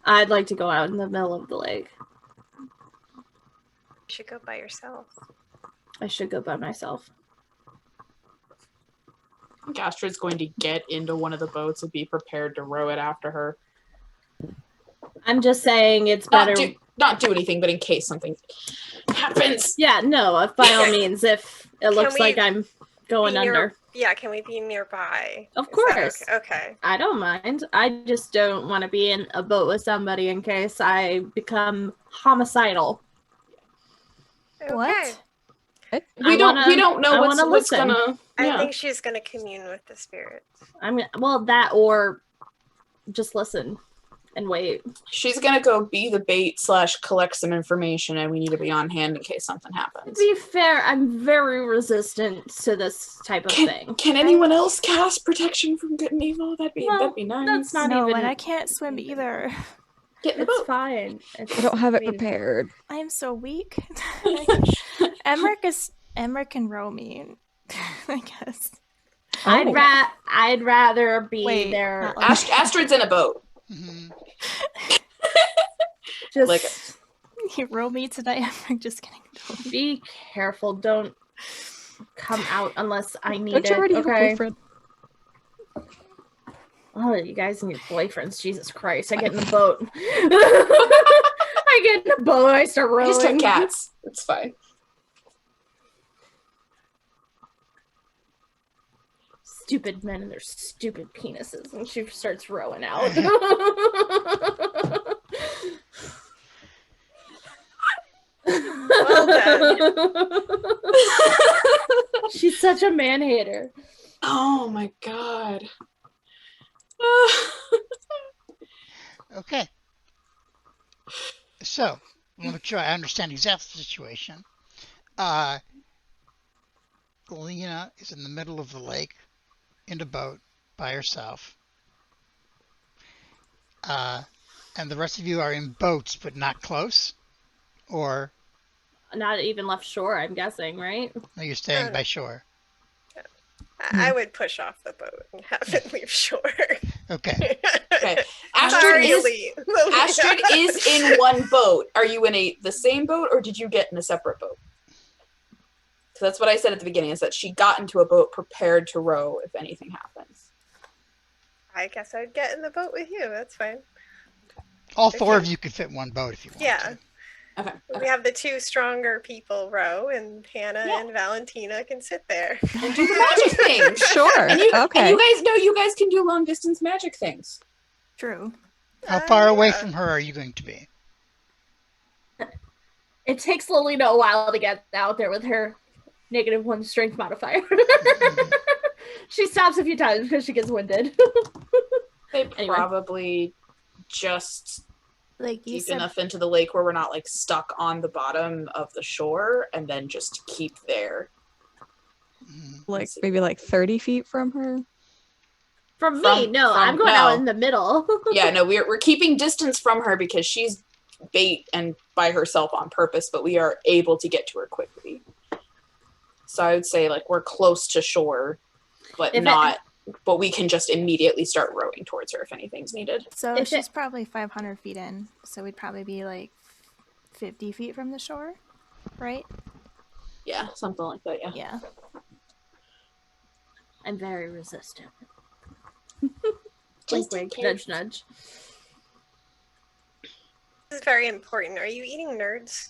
I'd like to go out in the middle of the lake. You should go by yourself. I should go by myself. I think Astrid's going to get into one of the boats and be prepared to row it after her. I'm just saying it's better. Not do anything, but in case something happens. Yeah, no, by all means, if it looks like I'm going under. Yeah, can we be nearby? Of Is that course. Okay. I don't mind. I just don't want to be in a boat with somebody in case I become homicidal. Okay. What? We don't know what's gonna. I think she's gonna commune with the spirits. That or just listen and wait. She's gonna go be the bait / collect some information, and we need to be on hand in case something happens. To be fair, I'm very resistant to this type of thing. Can anyone else cast protection from good and evil? That'd be nice. That's not No, even. and I can't swim either. Get in the It's boat. fine. I don't have it prepared. I am so weak. Emerich can row me, I guess. I'd rather be there. Astrid's in a boat. Mhm. Just Like You row me tonight. I'm just kidding. be careful. Don't come out unless I need Don't you already have a okay. boyfriend? Oh, you guys and your boyfriends. Jesus Christ. I get in the boat. I get in the boat. I start rowing. I just took cats. It's fine. Stupid men and their stupid penises. And she starts rowing out. Well done. She's such a man hater. Oh my god. Okay. So, let me make sure I understand exactly the situation. Lena is in the middle of the lake in a boat by herself. And the rest of you are in boats but not close? Or Not even left shore, I'm guessing, right? are you staying by shore? I would push off the boat and have it leave shore. Okay. Okay. Sorry, Astrid is in one boat. Are you in the same boat, or did you get in a separate boat? So that's what I said at the beginning, is that she got into a boat prepared to row if anything happens. I guess I'd get in the boat with you. That's fine. All four of you could fit in one boat if you want Yeah. to. Okay. We have the two stronger people row, and Hannah and Valentina can sit there. And do the magic things. Sure. And you guys can do long distance magic things. True. How far away from her are you going to be? It takes Lolita a while to get out there with her -1 strength modifier. She stops a few times because she gets winded. They probably just Like you deep said, enough into the lake where we're not like stuck on the bottom of the shore, and then just keep there. Like maybe like 30 feet from her. From me, I'm going out in the middle. Yeah, no, we're keeping distance from her because she's bait and by herself on purpose, but we are able to get to her quickly. So I would say like we're close to shore, but but we can just immediately start rowing towards her if anything's needed. so she's probably 500 feet in, so we'd probably be like 50 feet from the shore, right? Yeah, something like that, yeah. Yeah. I'm very resistant. Just wink, in wink, case. nudge, nudge. This is very important. Are you eating nerds?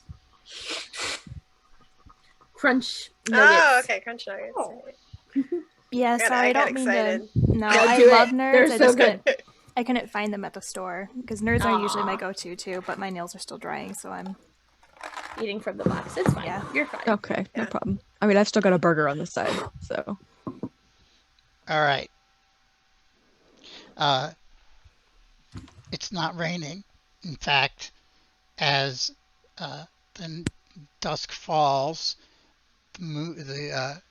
Crunch nuggets. Oh, okay, crunch nuggets. Oh. Yeah, God, sorry, I got don't mean excited. to. No, No, I do love it. nerds. They're I so just good. I couldn't find them at the store because nerds are usually my Aw. go-to too. But my nails are still drying, so I'm. Eating from the box. It's fine. Yeah. You're fine. Okay, no Yeah. problem. I mean, I've still got a burger on the side, so. All right. It's not raining. In fact, as the dusk falls, the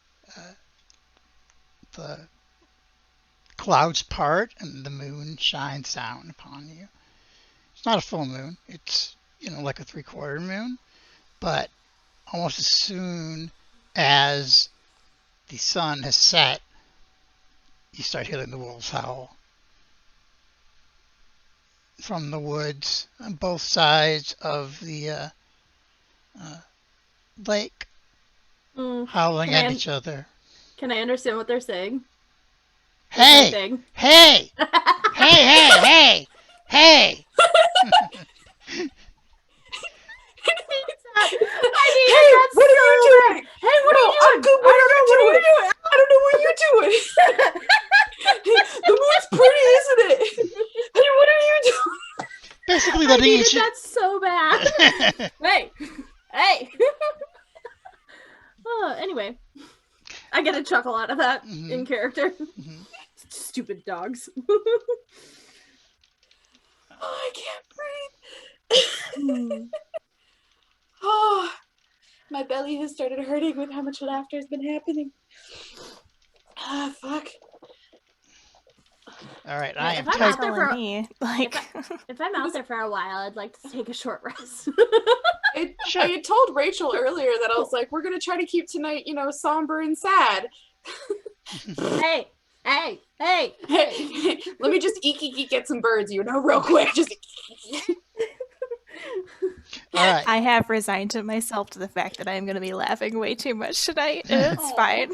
clouds part and the moon shines down upon you. It's not a full moon. It's like a 3/4 moon, but almost as soon as the sun has set, you start hearing the wolves howl from the woods on both sides of the lake, howling Can at I- each other. Can I understand what they're saying? Hey! Thing. Hey! Hey! Hey! Hey! Hey! Hey, what are you doing? Hey, what are you doing? I'm good. What are you doing? I don't know what you're doing. getting needed that so bad. Hey. Anyway, I get a chuckle out of that in character. Mhm. Stupid dogs. I can't breathe. Oh, my belly has started hurting with how much laughter has been happening. Ah, fuck. All right, Yeah, I am if I'm typing. out there for me, like, if I'm out there for a while, I'd like to take a short rest. I Sure. had told Rachel earlier that I was like, we're gonna try to keep tonight, somber and sad. Hey. Let me just eek get some birds, real quick. Just. All right. I have resigned to myself to the fact that I'm going to be laughing way too much tonight, and it's fine.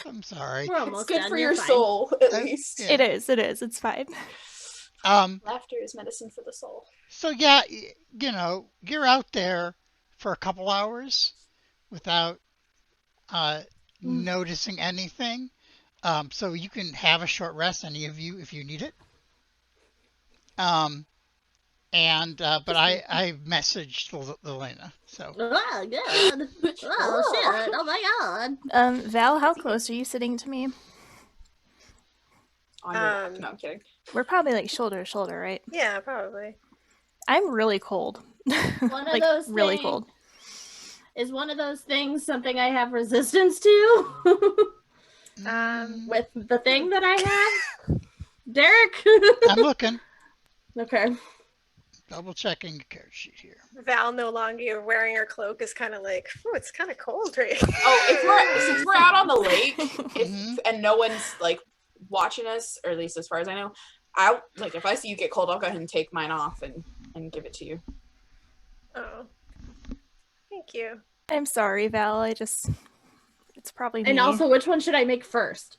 I'm sorry. We're It's almost good done. for You're your fine. soul, at least. Yeah. It is. It's fine. Laughter is medicine for the soul. So yeah, you're out there for a couple hours without noticing anything. So you can have a short rest, any of you, if you need it. But I messaged Elena, so. Oh, good. Oh, shit. Oh, my God. Val, how close are you sitting to me? On your left. No, I'm kidding. We're probably like shoulder to shoulder, right? Yeah, probably. I'm really cold. One of like, those really things- cold. Is one of those things something I have resistance to? With the thing that I have? Derek? I'm looking, Okay. double checking the character sheet here. Val no longer wearing her cloak is kind of like, oh, it's kind of cold right Oh, since we're out on the lake, Mhm. and no one's like watching us, or at least as far as I know, if I see you get cold, I'll go ahead and take mine off and give it to you. Oh, thank you. I'm sorry, Val. It's probably me. And also, which one should I make first?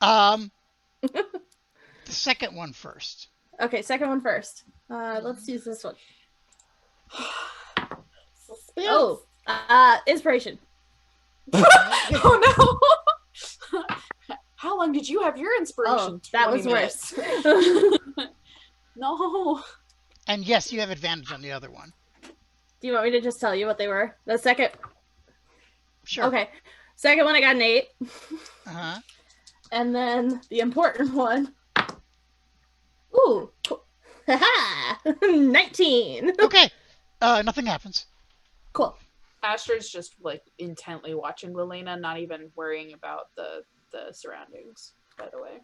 The second one first. Okay, second one first. Let's use this one. Oh, inspiration. Oh no! How long did you have your inspiration? Oh, that 20 was minutes. worse. No. And yes, you have advantage on the other one. Do you want me to just tell you what they were? The second. Sure. Okay. Second one, I got an 8. Uh-huh. And then the important one. Ooh. Cool. Haha! 19. Okay. Nothing happens. Cool. Astrid's just like intently watching Lelena, not even worrying about the surroundings, by the way.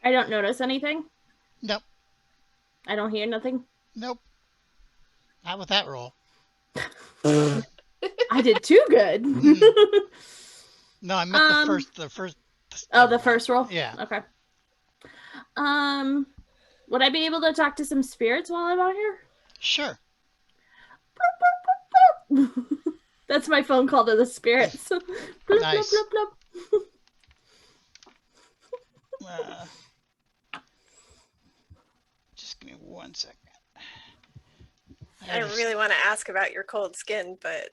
I don't notice anything. Nope. I don't hear nothing. Nope. Not with that roll. I did too good. No, I meant the first. Oh, the first roll? Yeah. Okay. Would I be able to talk to some spirits while I'm out here? Sure. That's my phone call to the spirits. Bloop, Nice. bloop, bloop, bloop. Just give me 1 second. I really want to ask about your cold skin, but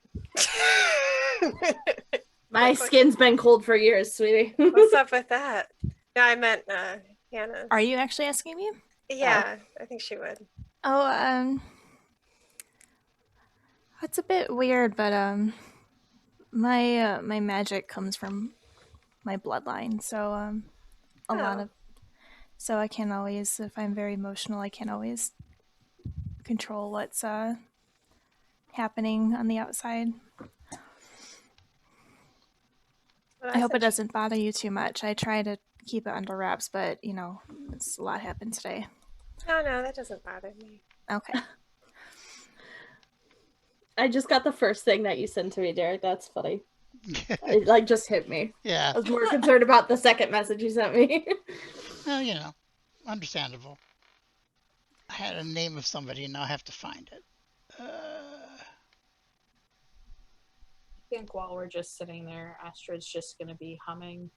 My skin's been cold for years, sweetie. what's up with that? No, I meant Hannah. Are you actually asking me? Yeah, I think she would. Oh, it's a bit weird, but my magic comes from my bloodline, so a lot of, so I can't always, if I'm very emotional, I can't always control what's happening on the outside. Well, I hope it that's doesn't bother you too much. I try to keep it under wraps, but it's a lot happened today. No, that doesn't bother me. Okay. I just got the first thing that you sent to me, Derek. That's funny. It just hit me. Yeah. I was more concerned about the second message you sent me. Well, understandable. I had a name of somebody and now I have to find it. I think while we're just sitting there, Astrid's just gonna be humming.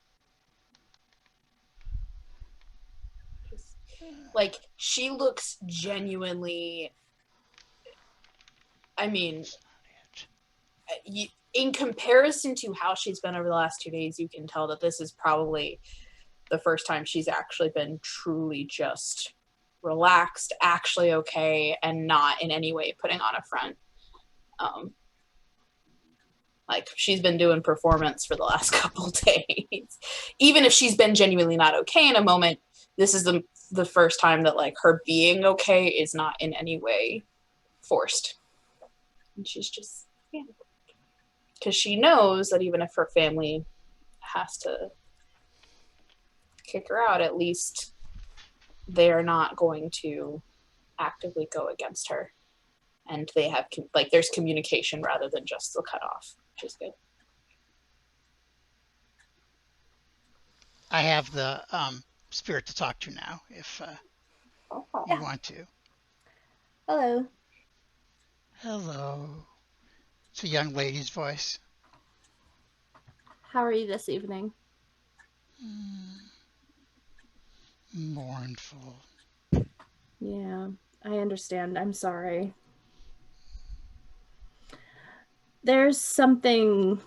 Like, she looks genuinely, I mean, in comparison to how she's been over the last 2 days, you can tell that this is probably the first time she's actually been truly just relaxed, actually okay, and not in any way putting on a front. Like, she's been doing performance for the last couple days. Even if she's been genuinely not okay in a moment, this is the first time that, like, her being okay is not in any way forced. And she's just, yeah. Because she knows that even if her family has to kick her out, at least they're not going to actively go against her. And they have, like, there's communication rather than just the cutoff, which is good. I have the spirit to talk to now, if you want to. Hello. Hello. It's a young lady's voice. How are you this evening? Mournful. Yeah, I understand. I'm sorry. There's something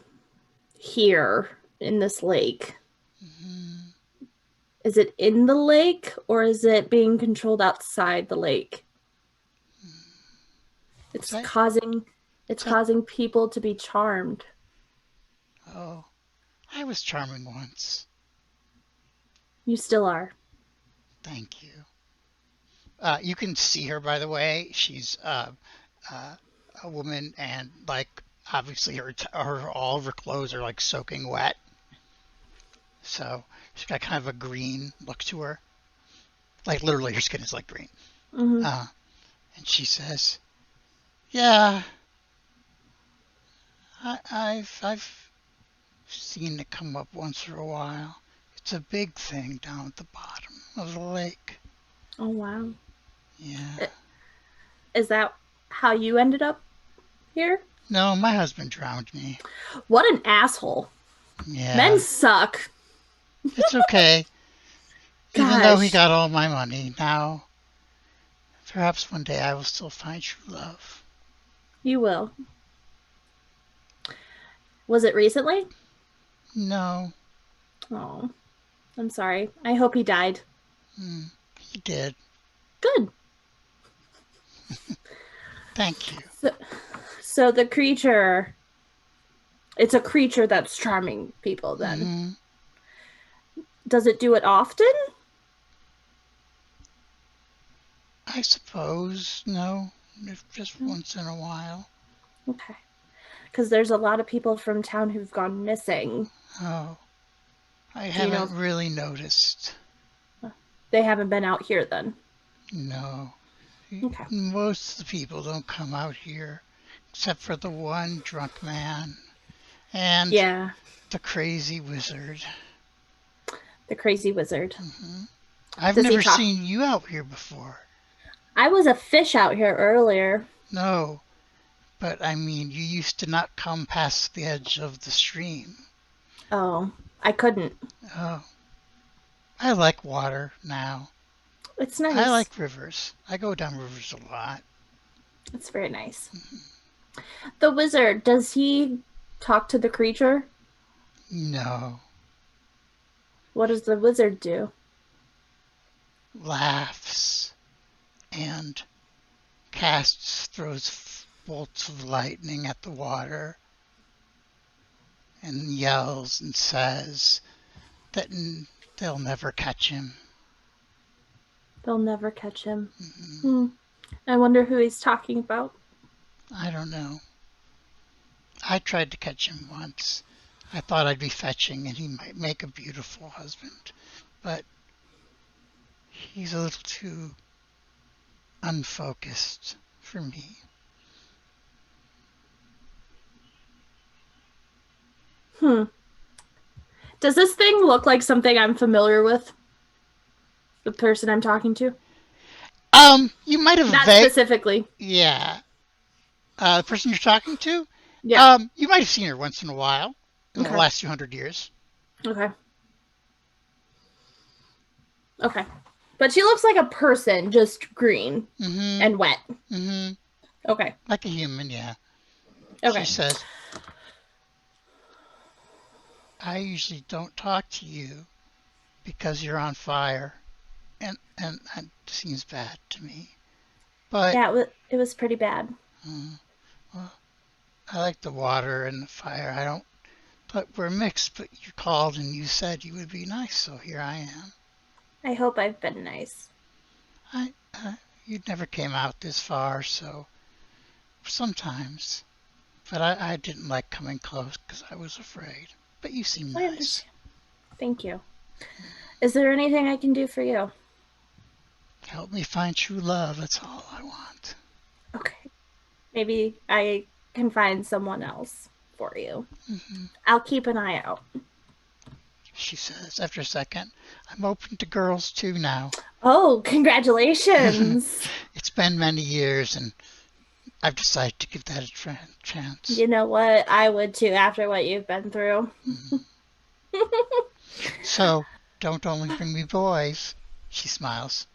here in this lake. Is it in the lake, or is it being controlled outside the lake? It's causing people to be charmed. Oh, I was charming once. You still are. Thank you. You can see her, by the way. She's a woman, and, like, obviously all of her clothes are, like, soaking wet. So she's got kind of a green look to her. Like, literally, her skin is, like, green. Mm-hmm. And she says, yeah, I've seen it come up once in a while. It's a big thing down at the bottom of the lake. Oh, wow. Yeah. Is that how you ended up here? No, my husband drowned me. What an asshole. Yeah. Men suck. It's okay. Even though he got all my money, now perhaps one day I will still find true love. You will. Was it recently? No. Oh, I'm sorry. I hope he died. He did. Good. Thank you. So the creature, it's a creature that's charming people then. Mm-hmm. Does it do it often? I suppose, no. Just once in a while. Okay. Because there's a lot of people from town who've gone missing. Oh. I haven't really noticed. They haven't been out here then? No. Okay. Most of the people don't come out here, except for the one drunk man and the crazy wizard. The crazy wizard. Mm-hmm. I've never seen you out here before. I was a fish out here earlier. No, but I mean, you used to not come past the edge of the stream. Oh, I couldn't. Oh. I like water now. It's nice. I like rivers. I go down rivers a lot. It's very nice. Mm-hmm. The wizard, does he talk to the creature? No. What does the wizard do? Laughs and throws bolts of lightning at the water and yells and says that they'll never catch him. They'll never catch him. Mm-hmm. I wonder who he's talking about. I don't know. I tried to catch him once. I thought I'd be fetching and he might make a beautiful husband, but he's a little too unfocused for me. Does this thing look like something I'm familiar with? The person I'm talking to? You might have... Not specifically. Yeah. The person you're talking to? Yeah. You might have seen her once in a while in the last 200 years. Okay. Okay. But she looks like a person, just green and wet. Mm-hmm. Okay. Like a human, yeah. Okay. She says, I usually don't talk to you because you're on fire. and it seems bad to me. But Yeah, it was pretty bad. Well, I like the water and the fire. I don't. But we're mixed. But you called and you said you would be nice, so here I am. I hope I've been nice. You never came out this far, so sometimes. But I didn't like coming close because I was afraid. But you seem I nice. understand. Thank you. Is there anything I can do for you? Help me find true love. That's all I want. Okay. Maybe I can find someone else for you. Mm-hmm. I'll keep an eye out. She says after a second, I'm open to girls too now. Oh, congratulations. It's been many years and I've decided to give that a chance. You know what? I would too after what you've been through. So, don't only bring me boys. She smiles.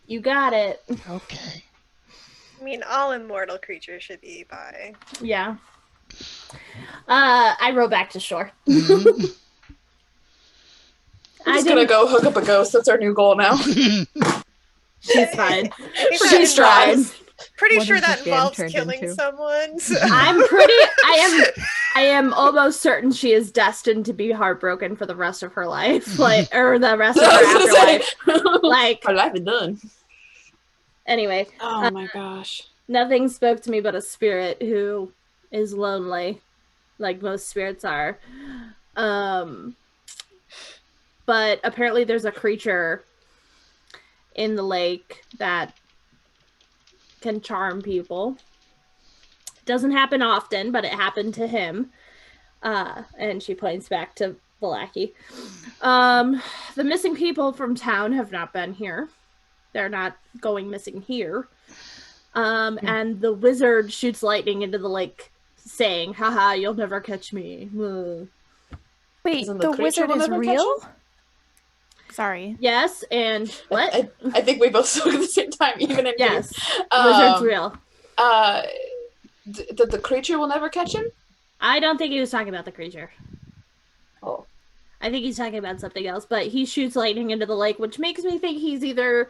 You got it. Okay. I mean, all immortal creatures should be bi. Yeah. I row back to shore. Mm-hmm. I'm just gonna go hook up a ghost. That's our new goal now. She's fine. She's trying. Pretty What sure has that this game involves turned killing into? someone. So. I am almost certain she is destined to be heartbroken for the rest of her life. Or the rest of her afterlife. Her life is done. Anyway. Oh my gosh. Nothing spoke to me but a spirit who is lonely, like most spirits are. But apparently there's a creature in the lake that can charm people. Doesn't happen often, but it happened to him. And she points back to Valaki. The missing people from town have not been here. They're not going missing here. And the wizard shoots lightning into the lake, saying, haha, you'll never catch me. Wait, Isn't the the creature wizard will is never catch real? him? Sorry. Yes, and what? I think we both spoke at the same time, even in Yes, game. wizard's real. The creature will never catch him? I don't think he was talking about the creature. Oh. I think he's talking about something else, but he shoots lightning into the lake, which makes me think he's either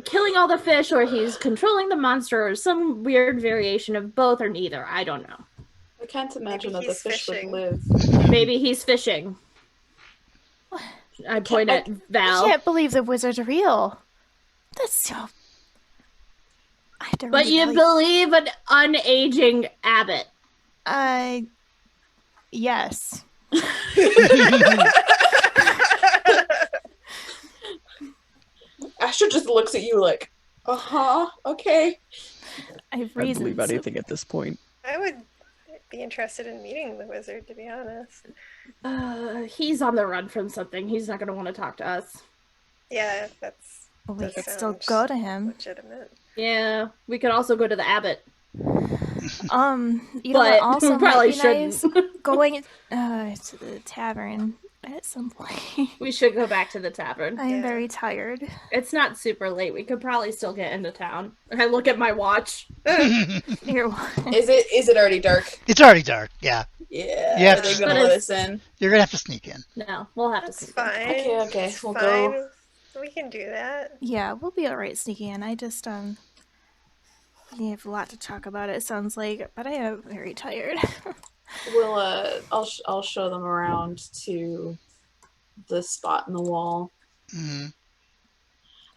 killing all the fish or he's controlling the monster or some weird variation of both or neither. I don't know. I can't imagine Maybe that the he's fish would fishing. live. Maybe he's fishing. I point at I Val. can't believe the wizard's real. That's so... I have to But really you tell believe an unaging abbot. Yes. Astrid just looks at you like, okay. I have I reasons. believe anything at this point. I would be interested in meeting the wizard, to be honest. He's on the run from something. He's not going to want to talk to us. Yeah, that's Well, we That could still sounds go to him. legitimate. Yeah, we could also go to the abbot. You know But what also we probably might be nice? shouldn't. Going to the tavern at some point. We should go back to the tavern. I am Yeah. very tired. It's not super late. We could probably still get into town. I look at my watch. Here, Is it already dark? It's already dark, yeah. Yeah. Yeah. Are they But gonna let it's- us in? You're gonna have to sneak in. No, we'll have That's to see. fine. Okay, It's we'll fine. go. We can do that. yeah, we'll be alright sneaking in. I just we have a lot to talk about. It sounds like, but I am very tired. We'll I'll show them around to the spot in the wall. Hmm.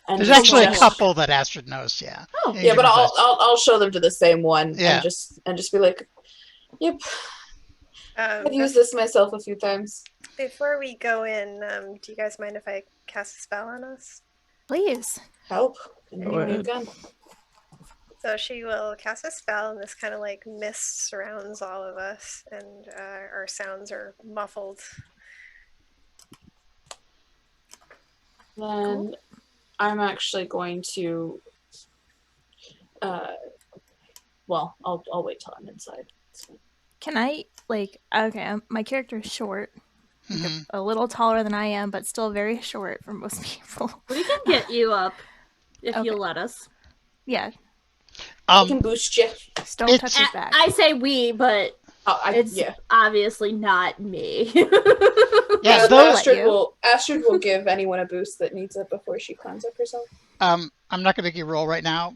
And There's just actually a watch- couple that Astrid knows, yeah. Oh, Yeah, but I'll show them to the same one Yeah. and just be like, yep, I've used this myself a few times. Before we go in, do you guys mind if I cast a spell on us? Please. Help. And Go you need a ahead. gun. So she will cast a spell, and this kind of like mist surrounds all of us, and our sounds are muffled. Then I'm actually going to well, I'll wait till I'm inside. It's fine. Can I, okay, my character is short, Mhm. a little taller than I am, but still very short for most people. we can get you up if Okay. you'll let us. Yeah, I can boost you. just don't It's- touch his back. I say we, but It's obviously not me. Yeah, Astrid will give anyone a boost that needs it before she climbs up herself. I'm not gonna make you roll right now.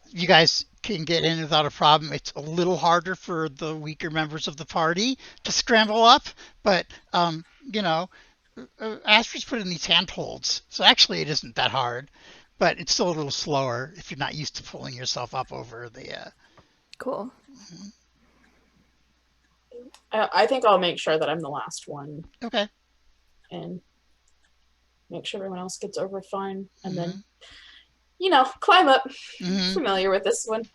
You guys can get in without a problem. It's a little harder for the weaker members of the party to scramble up, but you know, Astrid's put in these handholds, so actually it isn't that hard, but it's still a little slower if you're not used to pulling yourself up over the. Cool. I think I'll make sure that I'm the last one. Okay. And make sure everyone else gets over fine, and then, you know, climb up. Familiar with this one.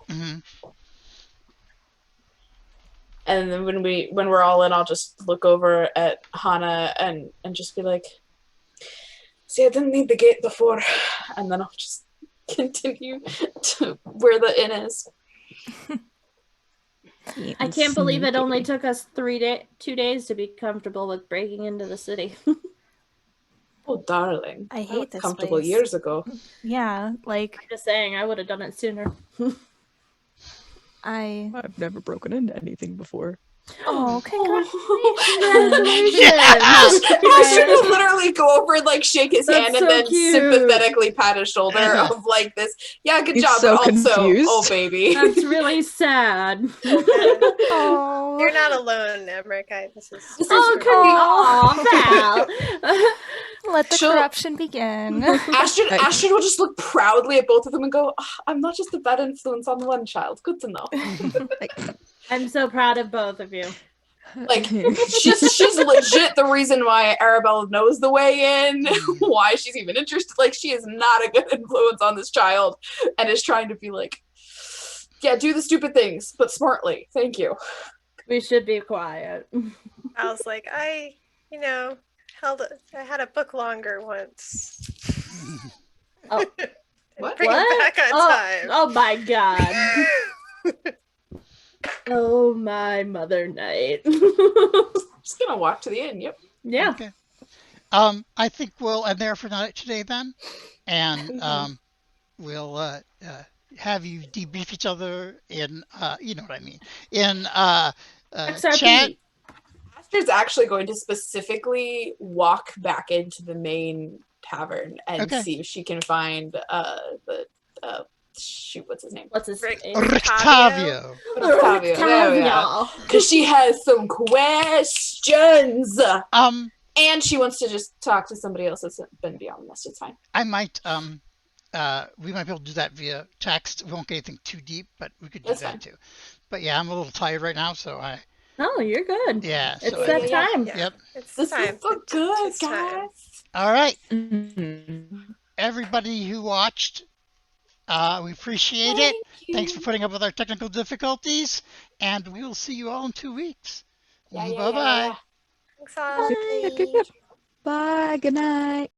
And then when we're all in, I'll just look over at Hana and just be like, "See, I didn't need the gate before," and then I'll just continue to where the inn is. I can't believe it only took us 2 days to be comfortable with breaking into the city. Oh, darling. I hate this comfortable place. years ago. Yeah, like... I'm just saying, I would have done it sooner. I've never broken into anything before. Oh, congratulations! Astrid will literally go over and like shake his hand and then sympathetically pat his shoulder of like this. Yeah, good job. So but also, confused. oh baby, that's really sad. Oh, you're not alone, Emerich. This is Val. Let the corruption begin. Astrid will just look proudly at both of them and go, oh, "I'm not just a bad influence on one child. Good to know." I'm so proud of both of you. Like she's legit the reason why Arabelle knows the way in, why she's even interested. Like she is not a good influence on this child and is trying to be like, yeah, do the stupid things, but smartly. Thank you. We should be quiet. I was like, I had a book longer once. Oh, what? Bring it back on time. Oh my god. Oh my mother night. Just gonna walk to the inn. Yep. Yeah. Okay. I think we'll end there for today then, and we'll have you debrief each other in you know what I mean, in chat. Astrid's actually going to specifically walk back into the main tavern and see if she can find what's his name? What's his name? Rictavio. Because she has some questions. And she wants to just talk to somebody else that's been beyond this. It's fine. I might we might be able to do that via text. We won't get anything too deep, but we could do that too. But yeah, I'm a little tired right now, so I. Oh, you're good. Yeah. It's that time. Yep. It's time. So good, guys. All right. Everybody who watched. We appreciate it. Thanks for putting up with our technical difficulties, and we will see you all in 2 weeks. Bye-bye. Thanks all. Bye. Good night.